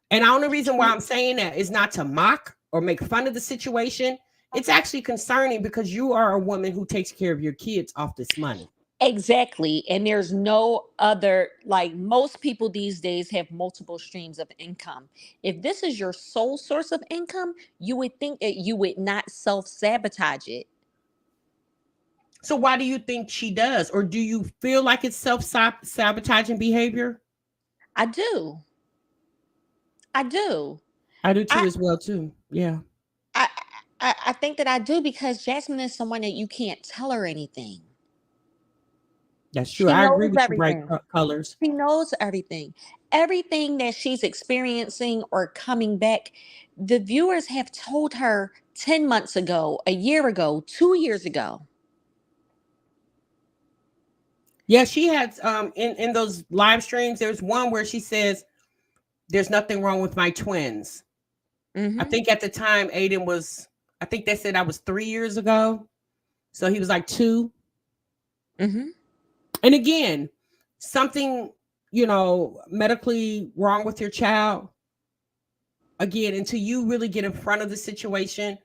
And the only reason why I'm saying that is not to mock or make fun of the situation. It's actually concerning because you are a woman who takes care of your kids off this money. Exactly. And there's no other, like, most people these days have multiple streams of income. If this is your sole source of income, you would think that you would not self-sabotage it. So why do you think she does? Or do you feel like it's self-sabotaging behavior? I do. I do. I do too I as well too. Yeah. I I think that I do because Jasmine is someone that you can't tell her anything. That's true. She I agree knows with you, bright everything. colors. She knows everything. Everything that she's experiencing or coming back, the viewers have told her 10 months ago, a year ago, 2 years ago. Yeah, she had in those live streams, there's one where she says there's nothing wrong with my twins. I Mm-hmm. think at the time Aiden was, I think they said that was 3 years ago. So he was like 2. Mm-hmm. And again, something, medically wrong with your child. Again, until you really get in front of the situation,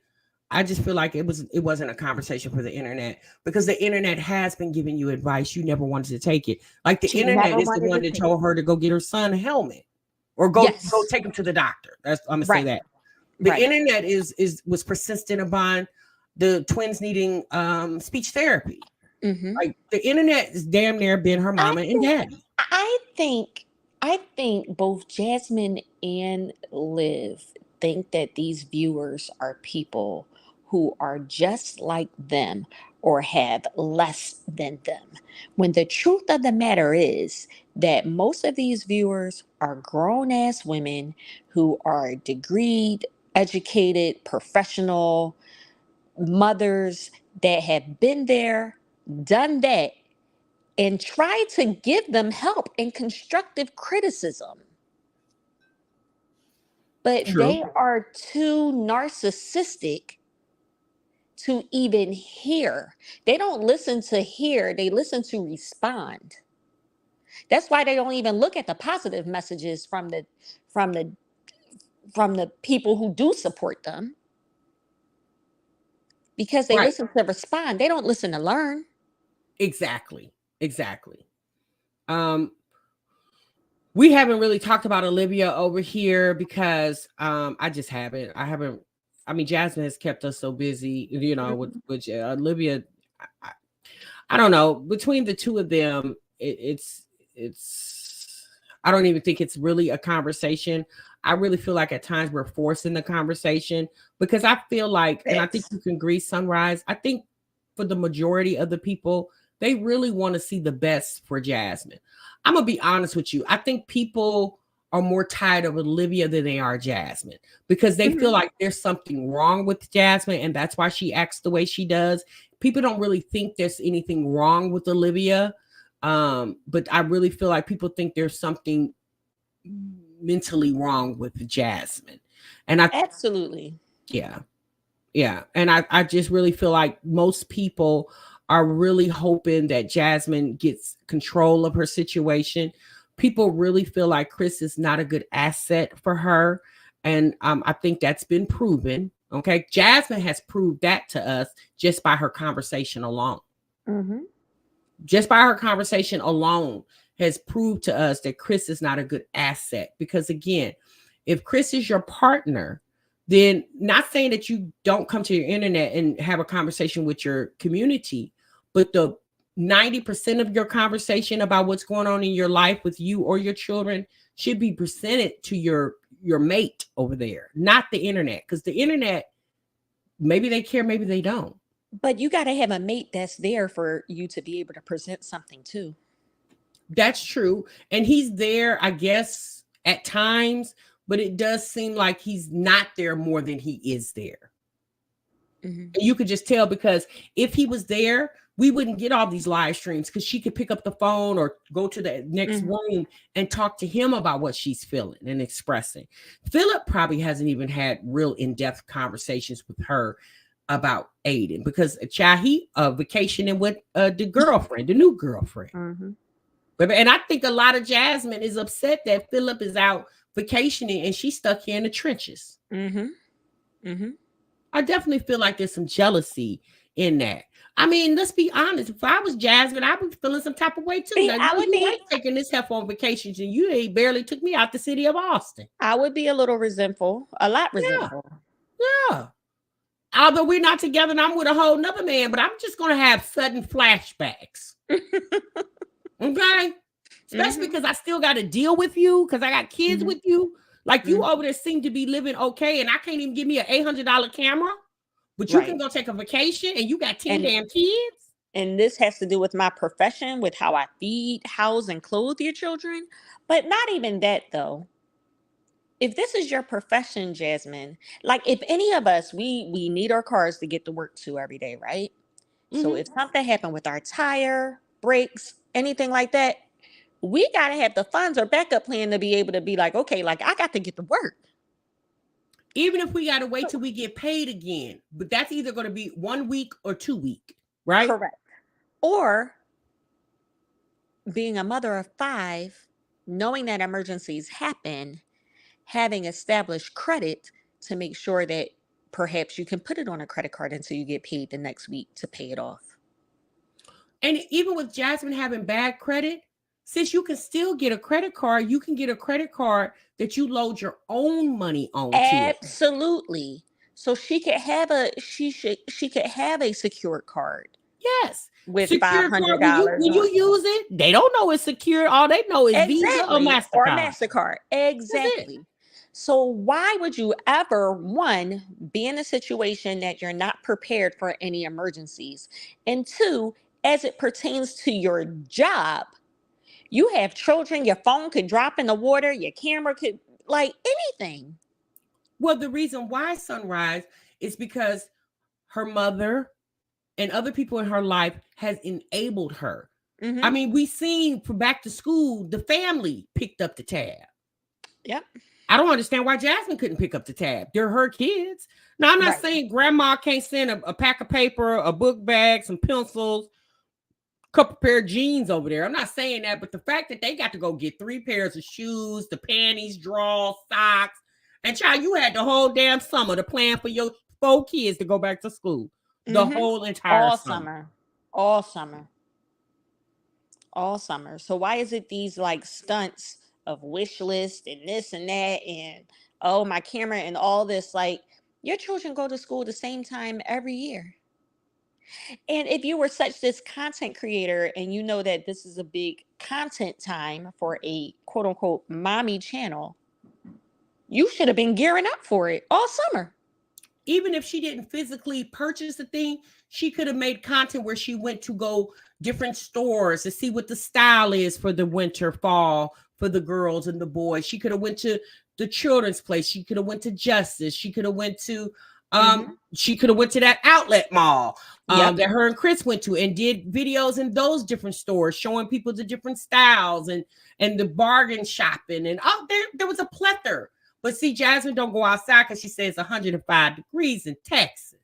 I just feel like it wasn't a conversation for the internet, because the internet has been giving you advice. You never wanted to take it. Like the She internet never is the wanted one to that take it. told her to go get her son a helmet or go Yes. take him to the doctor. I'm gonna say Right. that. The Right. internet was persistent upon the twins needing speech therapy. Mm-hmm. Like the internet is damn near been her mama and daddy. I think both Jasmine and Liv think that these viewers are people who are just like them or have less than them. When the truth of the matter is that most of these viewers are grown ass women who are degreed, educated, professional mothers that have been there, done that, and try to give them help and constructive criticism. But True. they are too narcissistic to even hear. They don't listen to hear, they listen to respond. That's why they don't even look at the positive messages from from the from the people who do support them, because they Right. listen to respond. They don't listen to learn. Exactly. Um, we haven't really talked about Olivia over here because I just haven't. I mean, Jasmine has kept us so busy, with Olivia. I don't know. Between the two of them, it's. I don't even think it's really a conversation. I really feel like at times we're forcing the conversation, because I feel like, and I think you can agree, Sunrise, I think for the majority of the people, they really want to see the best for Jasmine. I'm gonna be honest with you. I think people are more tired of Olivia than they are Jasmine, because they feel like there's something wrong with Jasmine, and that's why she acts the way she does. People don't really think there's anything wrong with Olivia, but I really feel like people think there's something mentally wrong with Jasmine, and Absolutely. yeah, and I just really feel like most people are really hoping that Jasmine gets control of her situation. People really feel like Chris is not a good asset for her, and I think that's been proven. Okay, Jasmine has proved that to us just by her conversation alone. Mm-hmm. just by her conversation alone has proved to us that Chris is not a good asset. Because again, if Chris is your partner, then not saying that you don't come to your internet and have a conversation with your community, but the 90% of your conversation about what's going on in your life with you or your children should be presented to your mate over there, not the internet. Because the internet, maybe they care, maybe they don't. But you got to have a mate that's there for you to be able to present something to. That's true. And he's there, I guess, at times, but it does seem like he's not there more than he is there. Mm-hmm. And you could just tell, because if he was there, we wouldn't get all these live streams, because she could pick up the phone or go to the next room and talk to him about what she's feeling and expressing. Philip probably hasn't even had real in-depth conversations with her about Aiden, because he vacationing with the girlfriend, the new girlfriend. Mm-hmm. And I think a lot of Jasmine is upset that Philip is out vacationing and she's stuck here in the trenches. Mm-hmm. Mm-hmm. I definitely feel like there's some jealousy in that. I mean, let's be honest. If I was Jasmine, I'd be feeling some type of way too. I would be taking this heifer on vacations, and you barely took me out the city of Austin. I would be a little resentful, a lot resentful. Yeah. Although we're not together and I'm with a whole nother man, but I'm just going to have sudden flashbacks. Okay? Especially because I still got to deal with you, because I got kids with you. Like, you over there seem to be living okay, and I can't even give me an $800 camera, but you can go take a vacation and you got 10 damn kids. And this has to do with my profession, with how I feed, house, and clothe your children. But not even that, though. If this is your profession, Jasmine, like if any of us, we need our cars to get to work to every day, right? Mm-hmm. So if something happened with our tire, brakes, anything like that, we got to have the funds or backup plan to be able to be like, okay, like I got to get to work. Even if we got to wait till we get paid again, but that's either going to be 1 week or 2 weeks, right? Correct. Or being a mother of 5, knowing that emergencies happen, having established credit to make sure that perhaps you can put it on a credit card until you get paid the next week to pay it off. And even with Jasmine having bad credit, since you can still get a credit card, you can get a credit card that you load your own money on. Absolutely. So she could have a secured card. Yes. With $500. When you use it, they don't know it's secure. All they know is Visa or MasterCard. Or MasterCard. Exactly. So why would you ever, one, be in a situation that you're not prepared for any emergencies? And two, as it pertains to your job, you have children, your phone could drop in the water, your camera could, like anything. Well, the reason why, Sunrise, is because her mother and other people in her life has enabled her. Mm-hmm. I mean, we seen from back to school, the family picked up the tab. Yep. I don't understand why Jasmine couldn't pick up the tab. They're her kids. Now, I'm not saying grandma can't send a pack of paper, a book bag, some pencils, a couple pair of jeans over there. I'm not saying that, but the fact that they got to go get 3 pairs of shoes, the panties, drawers, socks, and child, you had the whole damn summer to plan for your 4 kids to go back to school. The whole entire summer. All summer. So why is it these like stunts of wish list and this and that and my camera and all this? Like, your children go to school the same time every year. And if you were such this content creator and you know that this is a big content time for a quote unquote mommy channel, you should have been gearing up for it all summer. Even if she didn't physically purchase the thing, she could have made content where she went to go different stores to see what the style is for the winter, fall for the girls and the boys. She could have went to the children's place. She could have went to Justice. She could have went to she could have went to that outlet mall that her and Chris went to and did videos in those different stores showing people the different styles and the bargain shopping and there was a plethora. But see, Jasmine don't go outside because she says 105 degrees in Texas.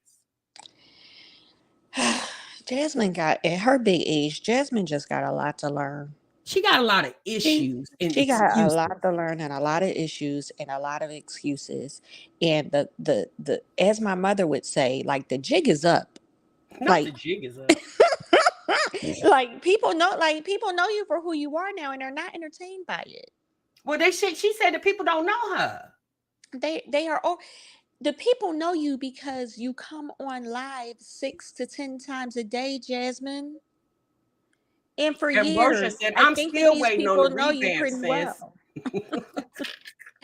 Jasmine got, at her big age, Jasmine just got a lot to learn. She got a lot of issues. She got a lot to learn and a lot of issues and a lot of excuses. And the as my mother would say, like the jig is up. Not like the jig is up. Like people know you for who you are now, and they're not entertained by it. Well, she said that people don't know her. They are. Oh, the people know you because you come on live 6 to 10 times a day, Jasmine. And for And Rosha years, said, I I'm think that still these waiting on the people know you revamp, pretty sis. well.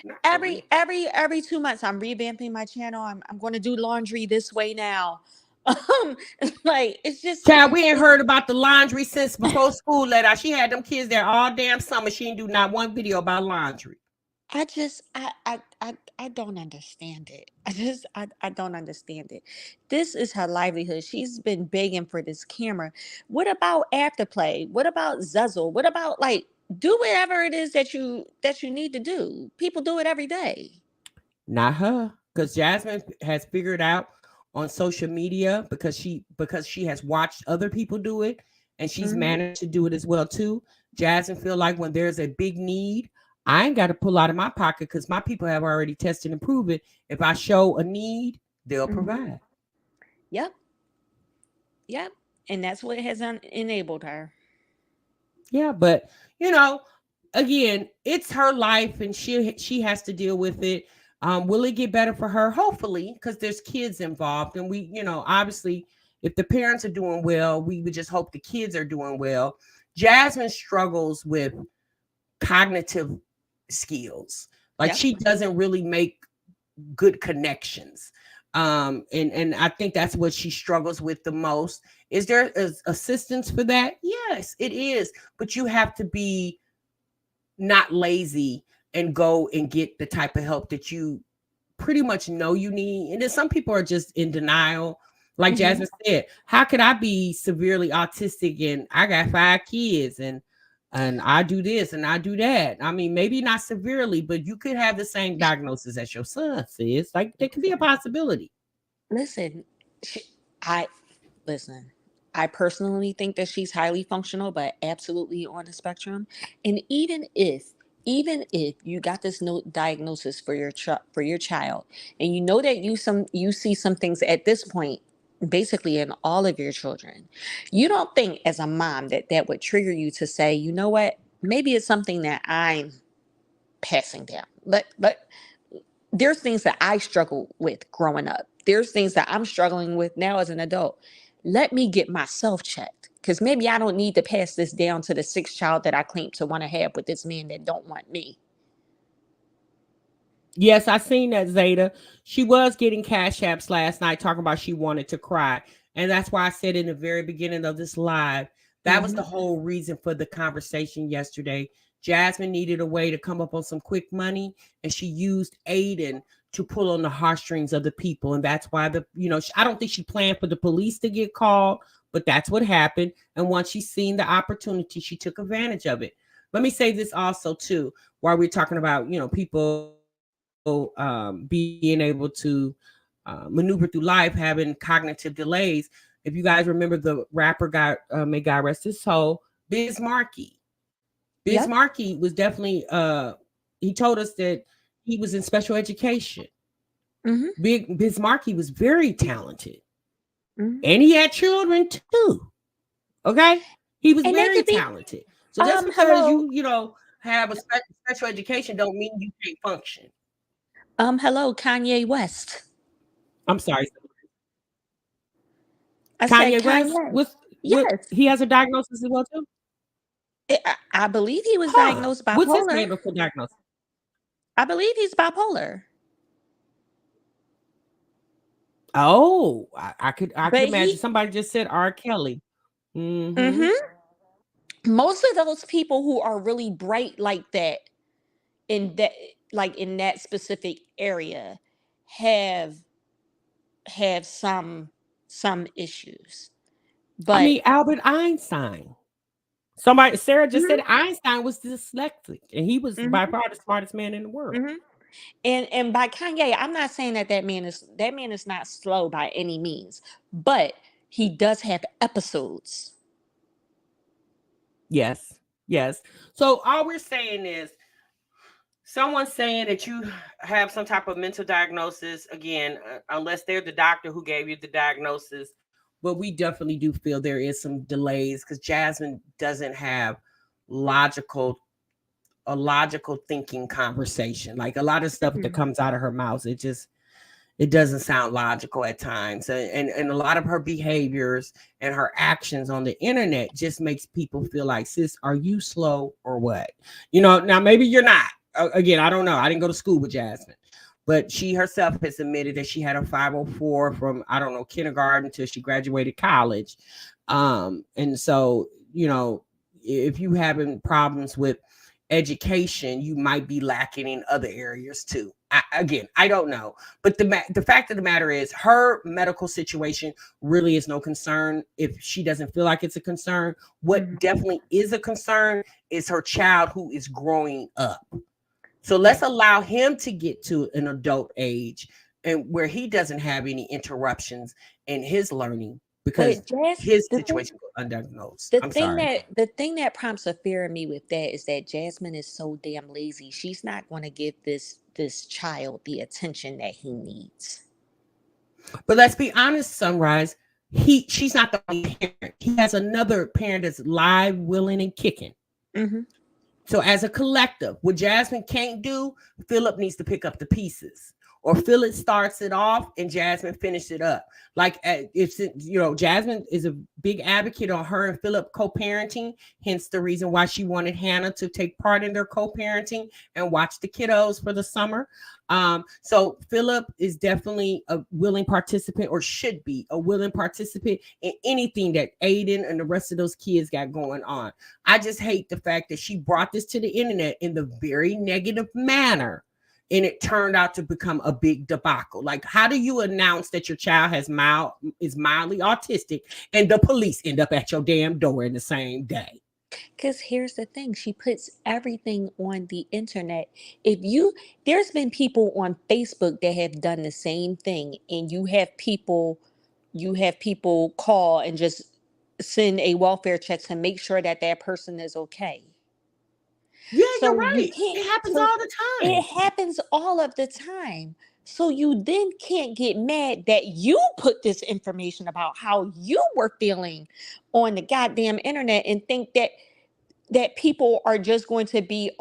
Not the Every 2 months, I'm revamping my channel. I'm going to do laundry this way now. Like it's just Child, we ain't it's heard about the laundry since before school let out. She had them kids there all damn summer. She didn't do not one video about laundry. I just I don't understand it. I don't understand it. This is her livelihood. She's been begging for this camera. What about afterplay? What about Zuzzle? What about like do whatever it is that you need to do? People do it every day. Not her, because Jasmine has figured out on social media because she has watched other people do it, and she's Mhm. managed to do it as well too. Jasmine feel like when there's a big need, I ain't got to pull out of my pocket because my people have already tested and proven. If I show a need, they'll Mhm. provide. Yep. Yep. And that's what has enabled her. Yeah, but you know, again, it's her life and she has to deal with it. Will it get better for her? Hopefully, because there's kids involved, and we, obviously, if the parents are doing well, we would just hope the kids are doing well. Jasmine struggles with cognitive skills. Like Yep. she doesn't really make good connections. And I think that's what she struggles with the most. Is there assistance for that? Yes, it is. But you have to be not lazy and go and get the type of help that you pretty much know you need. And then some people are just in denial. Like Mhm. Jasmine said, how could I be severely autistic and I got 5 kids and I do this and I do that? I mean, maybe not severely, but you could have the same diagnosis as your son says. Like there could be a possibility. Listen, I listen. I personally think that she's highly functional, but absolutely on the spectrum. And even if you got this no diagnosis for for your child, and you know that you see some things at this point, basically in all of your children, you don't think as a mom that that would trigger you to say, you know what, maybe it's something that I'm passing down. But there's things that I struggled with growing up. There's things that I'm struggling with now as an adult. Let me get myself checked because maybe I don't need to pass this down to the sixth child that I claim to want to have with this man that don't want me. Yes, I seen that, Zeta. She was getting cash apps last night talking about she wanted to cry. And that's why I said in the very beginning of this live, that was the Hmm. whole reason for the conversation yesterday. Jasmine needed a way to come up on some quick money, and she used Aiden to pull on the heartstrings of the people. And that's why I don't think she planned for the police to get called, but that's what happened. And once she seen the opportunity, she took advantage of it. Let me say this also too, while we're talking about, people being able to maneuver through life, having cognitive delays. If you guys remember the rapper may God rest his soul, Biz Markie. Biz Yep. Markie was definitely he told us that he was in special education. Hmm. Big Biz Markie was very talented. Hmm. And he had children too. Okay? He was And they very could be talented. So just because hello, have a special education don't mean you can't function. hello, Kanye West. I'm sorry. I said Kanye West Kanye. with Yes. he has a diagnosis as well too. I believe he was Huh? diagnosed What's his bipolar. medical diagnosis? I believe he's bipolar. Oh, I could But imagine he somebody just said R. Kelly. Mm-hmm. mhm. Most of those people who are really bright like that in that in that specific area have some issues. I But mean Albert Einstein. Somebody Sarah just said mhm, Einstein was dyslexic and he was by mhm, far the smartest man in the world. mhm. And by Kanye, I'm not saying that that man is not slow by any means, but he does have episodes. Yes. Yes. So all we're saying is someone saying that you have some type of mental diagnosis, again, unless they're the doctor who gave you the diagnosis, but we definitely do feel there is some delays because Jasmine doesn't have logical a logical thinking conversation. Like a lot of stuff that comes out of her mouth, it doesn't sound logical at times. And a lot of her behaviors and her actions on the internet just makes people feel like, sis, are you slow or what? Now maybe you're not. Again, I don't know. I didn't go to school with Jasmine. But she herself has admitted that she had a 504 from, I don't know, kindergarten till she graduated college. And so, if you having problems with education, you might be lacking in other areas too. I don't know. But the fact of the matter is her medical situation really is no concern if she doesn't feel like it's a concern. What definitely is a concern is her child who is growing up. So let's allow him to get to an adult age and where he doesn't have any interruptions in his learning because his situation is undiagnosed. The thing that prompts a fear in me with that is that Jasmine is so damn lazy. She's not going to give this child the attention that he needs. But let's be honest, Sunrise, she's not the only parent. He has another parent that's live, willing, and kicking. Mm-hmm. So as a collective, what Jasmine can't do, Philip needs to pick up the pieces. Or Philip starts it off and Jasmine finishes it up. Like if Jasmine is a big advocate on her and Philip co-parenting, hence the reason why she wanted Hannah to take part in their co-parenting and watch the kiddos for the summer. So Philip is definitely a willing participant, or should be a willing participant in anything that Aiden and the rest of those kids got going on. I just hate the fact that she brought this to the internet in the very negative manner. And it turned out to become a big debacle. Like, how do you announce that your child is mildly autistic and the police end up at your damn door in the same day? Because here's the thing, she puts everything on the internet. There's been people on Facebook that have done the same thing, and you have people call and just send a welfare check to make sure that person is okay. Yeah, So you're right. you can't. It happens So all the time. it happens all of the time. So you then can't get mad that you put this information about how you were feeling on the goddamn internet and think that people are just going to be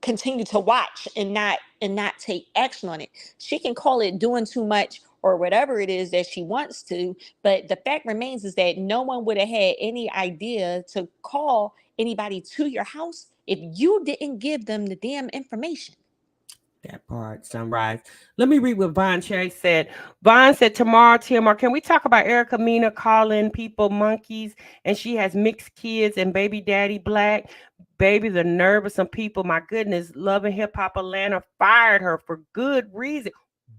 continue to watch and not take action on it. She can call it doing too much or whatever it is that she wants to, but the fact remains is that no one would have had any idea to call anybody to your house if you didn't give them the damn information. That part, Sunrise. Let me read what Von Cherry said. Von said, tomorrow, TMR, can we talk about Erica Mena calling people monkeys and she has mixed kids and baby daddy black? Baby, the nerve of some people. My goodness, Love and Hip Hop Atlanta fired her for good reason.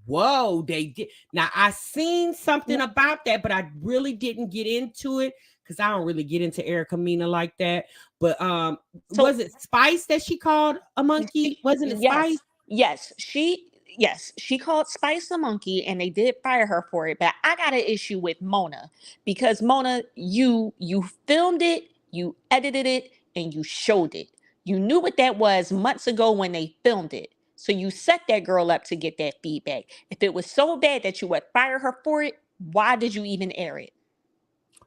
Whoa, they did. Now, I seen something about that, but I really didn't get into it because I don't really get into Erica Mena like that. But was it Spice that she called a monkey? Wasn't it Spice? Yes, she called Spice a monkey and they did fire her for it. But I got an issue with Mona because Mona, you filmed it, you edited it, and you showed it. You knew what that was months ago when they filmed it. So you set that girl up to get that feedback. If it was so bad that you would fire her for it, why did you even air it?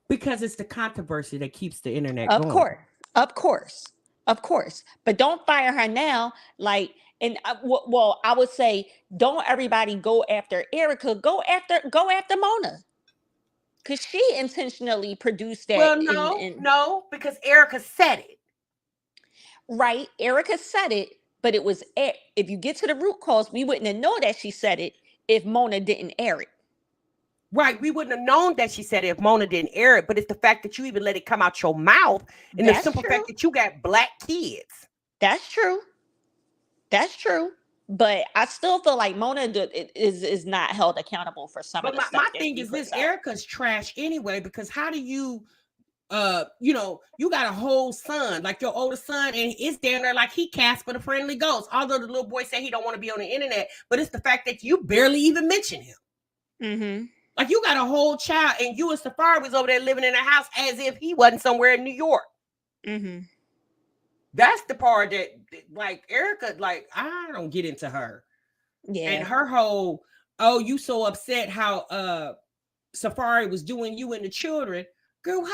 Because it's the controversy that keeps the internet Of going. Of course. But don't fire her now. Well, I would say, don't everybody go after Erica. Go after Mona, because she intentionally produced that. Well, no, because Erica said it. Right, Erica said it, but it was if you get to the root cause, we wouldn't have known that she said it if Mona didn't air it. Right, we wouldn't have known that she said it if Mona didn't air it. But it's the fact that you even let it come out your mouth, and the simple fact that you got black kids. That's true. But I still feel like Mona is not held accountable for some of the stuff. But my thing is this: Erica's trash anyway. Because how do you, you got a whole son, like your oldest son, and it's down there like he Casper the Friendly Ghost. Although the little boy said he don't want to be on the internet, but it's the fact that you barely even mention him. Mm-hmm. Like you got a whole child, and you and Safari was over there living in a house as if he wasn't somewhere in New York. Mm-hmm. That's the part that, like, Erica, like, I don't get into her. Yeah. And her whole, oh, you so upset how Safari was doing you and the children, girl,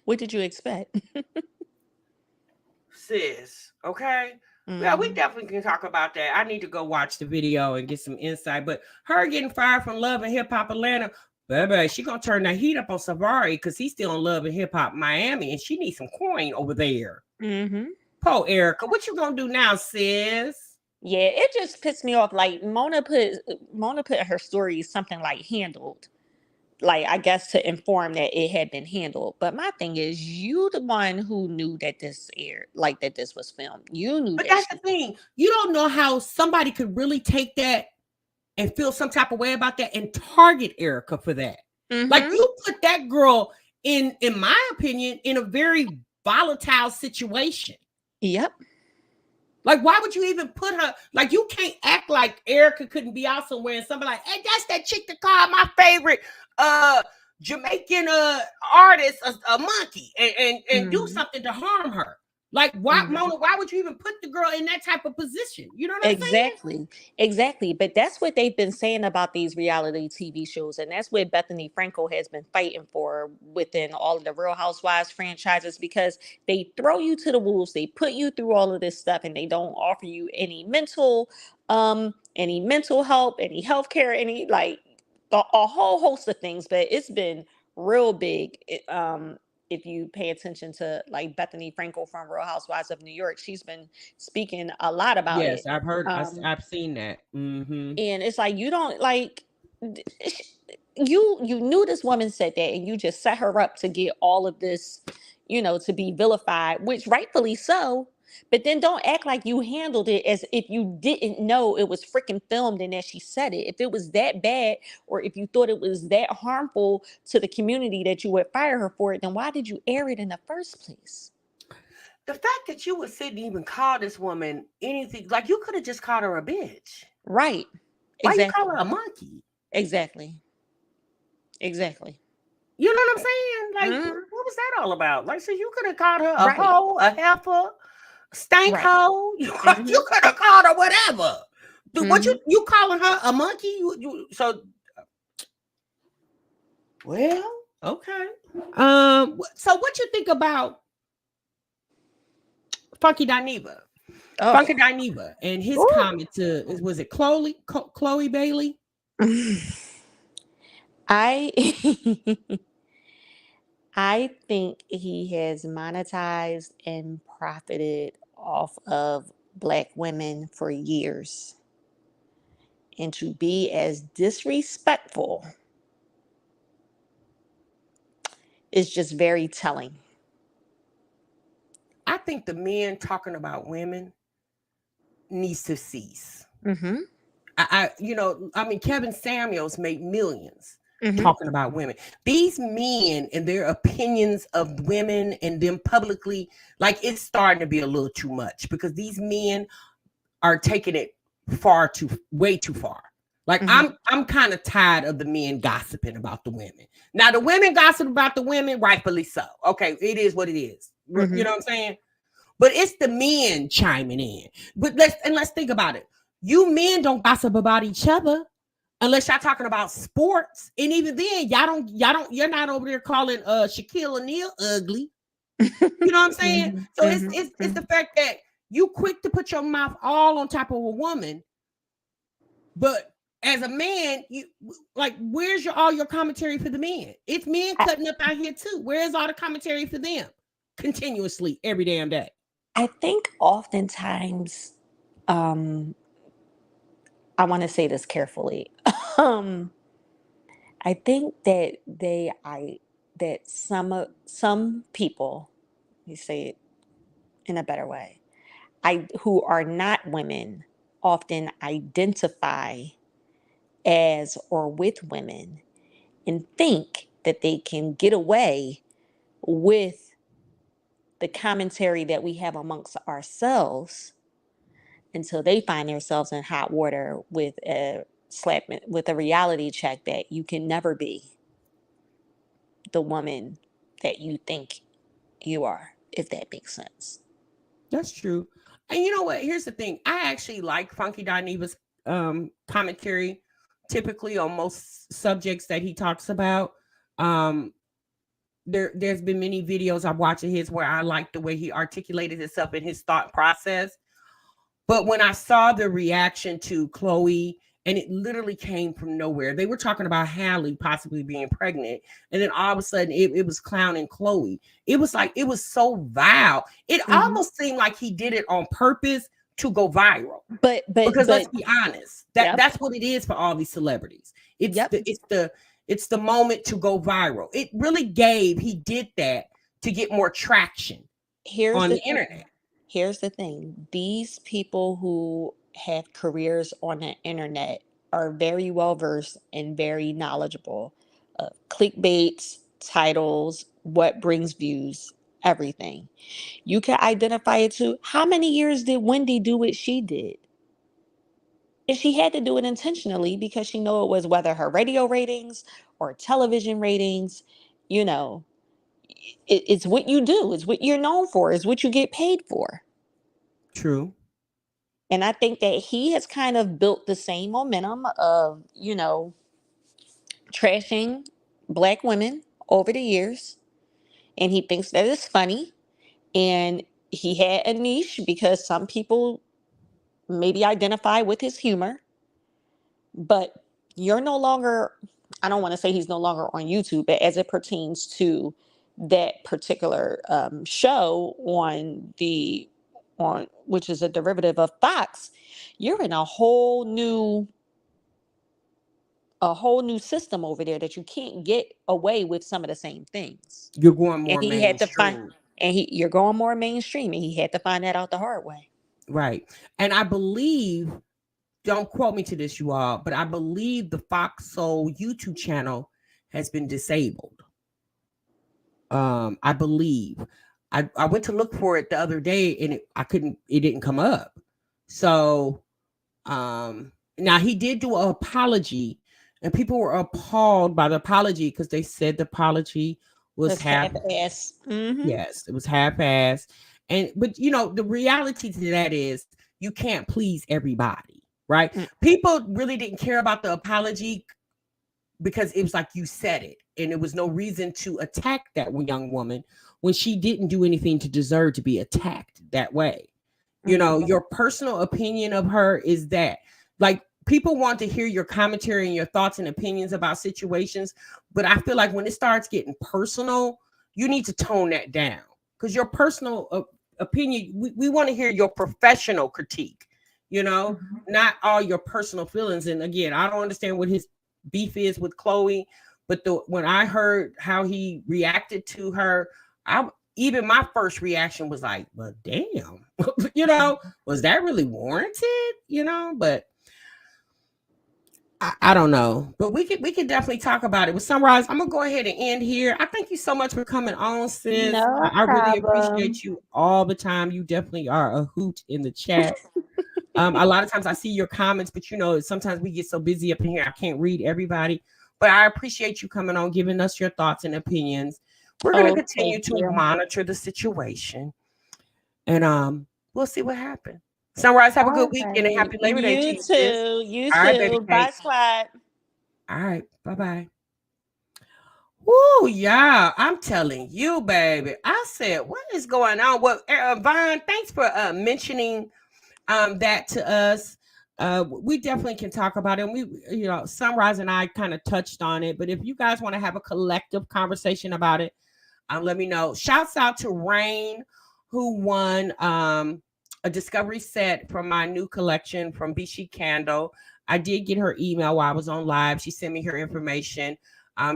What did you expect? sis? Okay. Yeah, we definitely can talk about that. I need to go watch the video and get some insight. But her getting fired from Love and Hip Hop Atlanta, baby, she gonna turn the heat up on Safari because he's still on Love and Hip Hop Miami, and she needs some coin over there. Poor Erica, what you gonna do now, sis? Yeah, it just pissed me off. Like Mona put her story something like handled, like I guess to inform that it had been handled. But my thing is, you the one who knew that this aired, like that this was filmed. You knew But that. that's the thing. You don't know how somebody could really take that and feel some type of way about that and target Erica for that. Like you put that girl in my opinion, in a very volatile situation. Yep. Like, why would you even put her? Like, you can't act like Erica couldn't be out somewhere and somebody like, hey, that's that chick that called my favorite Jamaican artist a monkey and do something to harm her. Like, why, Mona, why would you even put the girl in that type of position? You know what I'm saying? Exactly. But that's what they've been saying about these reality TV shows. And that's what Bethany Frankel has been fighting for within all of the Real Housewives franchises, because they throw you to the wolves. They put you through all of this stuff and they don't offer you any mental help, any health care, any like a whole host of things. But it's been real big. If you pay attention to like Bethany Frankel from Real Housewives of New York, she's been speaking a lot about it. Yes, I've heard, I've seen that. And it's like, you don't like, you knew this woman said that and you just set her up to get all of this, to be vilified, which rightfully so. But then don't act like you handled it as if you didn't know it was freaking filmed and that she said it. If it was that bad, or if you thought it was that harmful to the community that you would fire her for it, then why did you air it in the first place? The fact that you would sit and even call this woman anything, like you could have just called her a bitch. Right. Why you call her a monkey? Exactly. You know what I'm saying? Like, what was that all about? Like, so you could have called her a hoe, a heifer, stank hoe. You could have called her whatever. What you calling her a monkey? So, well, okay. So what you think about Funky Dineva? Funky Dineva and his comment to, was it Chloe Bailey? I think he has monetized and profited off of Black women for years. And to be as disrespectful is just very telling. I think the men talking about women needs to cease. Kevin Samuels made millions talking about women. These men and their opinions of women and them publicly, like, it's starting to be a little too much, because these men are taking it way too far. Like, I'm kind of tired of the men gossiping about the women. Now, the women gossip about the women, rightfully so. Okay, it is what it is. You know what I'm saying? But it's the men chiming in. But let's think about it. You men don't gossip about each other unless y'all talking about sports. And even then, you're not over there calling Shaquille O'Neal ugly. You know what I'm saying? So it's the fact that you quick to put your mouth all on top of a woman, but as a man, you like, where's all your commentary for the men? It's men cutting up out here too. Where's all the commentary for them? Continuously, every damn day. I think oftentimes, I want to say this carefully. I think that that some people, you say it in a better way, who are not women often identify as or with women and think that they can get away with the commentary that we have amongst ourselves until they find themselves in hot water with a reality check that you can never be the woman that you think you are, if that makes sense. That's true. And you know what? Here's the thing. I actually like Funky Dineva's commentary typically on most subjects that he talks about. There's been many videos I've watched of his where I like the way he articulated himself in his thought process. But when I saw the reaction to Chloe, and it literally came from nowhere, they were talking about Hallie possibly being pregnant, and then all of a sudden it was clowning Chloe. It was like, it was so vile. It almost seemed like he did it on purpose to go viral. But Because let's be honest, that's what it is for all these celebrities. It's the moment to go viral. It really he did that to get more traction on the internet. Here's the thing. These people who have careers on the internet are very well versed and very knowledgeable of clickbaits, titles, what brings views, everything. You can identify it too. How many years did Wendy do what she did? And she had to do it intentionally because she knew it was whether her radio ratings or television ratings, you know, it's what you do. It's what you're known for. It's what you get paid for. True. And I think that he has kind of built the same momentum of, you know, trashing Black women over the years. And he thinks that it's funny. And he had a niche because some people maybe identify with his humor. But you're no longer, I don't want to say he's no longer on YouTube, but as it pertains to that particular show on which is a derivative of Fox, you're in a whole new system over there that you can't get away with some of the same things. You're going more And he mainstream. had to find, you're going more mainstream, and he had to find that out the hard way. Right. And I believe, don't quote me to this, you all, but I believe the Fox Soul YouTube channel has been disabled. I believe. I went to look for it the other day, and it didn't come up. So now he did do an apology, and people were appalled by the apology because they said the apology was half-ass. Yes, it was half-ass. But you know, the reality to that is you can't please everybody, right? People really didn't care about the apology because it was like you said it, and there was no reason to attack that young woman when she didn't do anything to deserve to be attacked that way. You know, your personal opinion of her is that, like, people want to hear your commentary and your thoughts and opinions about situations, but I feel like when it starts getting personal, you need to tone that down, because your personal opinion, we want to hear your professional critique, you know, not all your personal feelings. And again, I don't understand what his beef is with Chloe, but when I heard how he reacted to her, even my first reaction was like, well, damn, you know, was that really warranted? You know, but I don't know. But we could definitely talk about it. With Sunrise, I'm gonna go ahead and end here. I thank you so much for coming on, sis. I really appreciate you all the time. You definitely are a hoot in the chat. A lot of times I see your comments, but you know, sometimes we get so busy up in here, I can't read everybody. But I appreciate you coming on, giving us your thoughts and opinions. We're going to continue to monitor the situation, and we'll see what happens. Sunrise, have a good weekend and happy Labor Day to you. You too. You all too. Right, baby. Bye, Squad. All right. Bye-bye. Woo, yeah. I'm telling you, baby. I said, what is going on? Well, Vaughn, thanks for mentioning that to us. We definitely can talk about it. And we, you know, Sunrise and I kind of touched on it, but if you guys want to have a collective conversation about it, let me know. Shouts out to Rain, who won a discovery set from my new collection from Bishi Candle. I did get her email while I was on live. She sent me her information.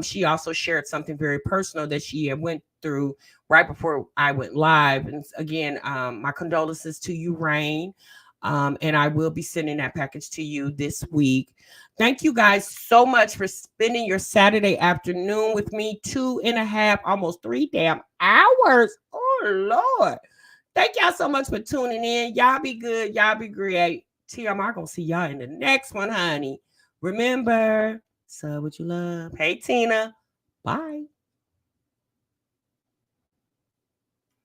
She also shared something very personal that she had went through right before I went live. And again, my condolences to you, Rain. And I will be sending that package to you this week. Thank you guys so much for spending your Saturday afternoon with me. 2.5, almost 3 damn hours. Oh, Lord. Thank y'all so much for tuning in. Y'all be good. Y'all be great. TMR gonna see y'all in the next one, honey. Remember, sub what you love. Hey, Tina. Bye.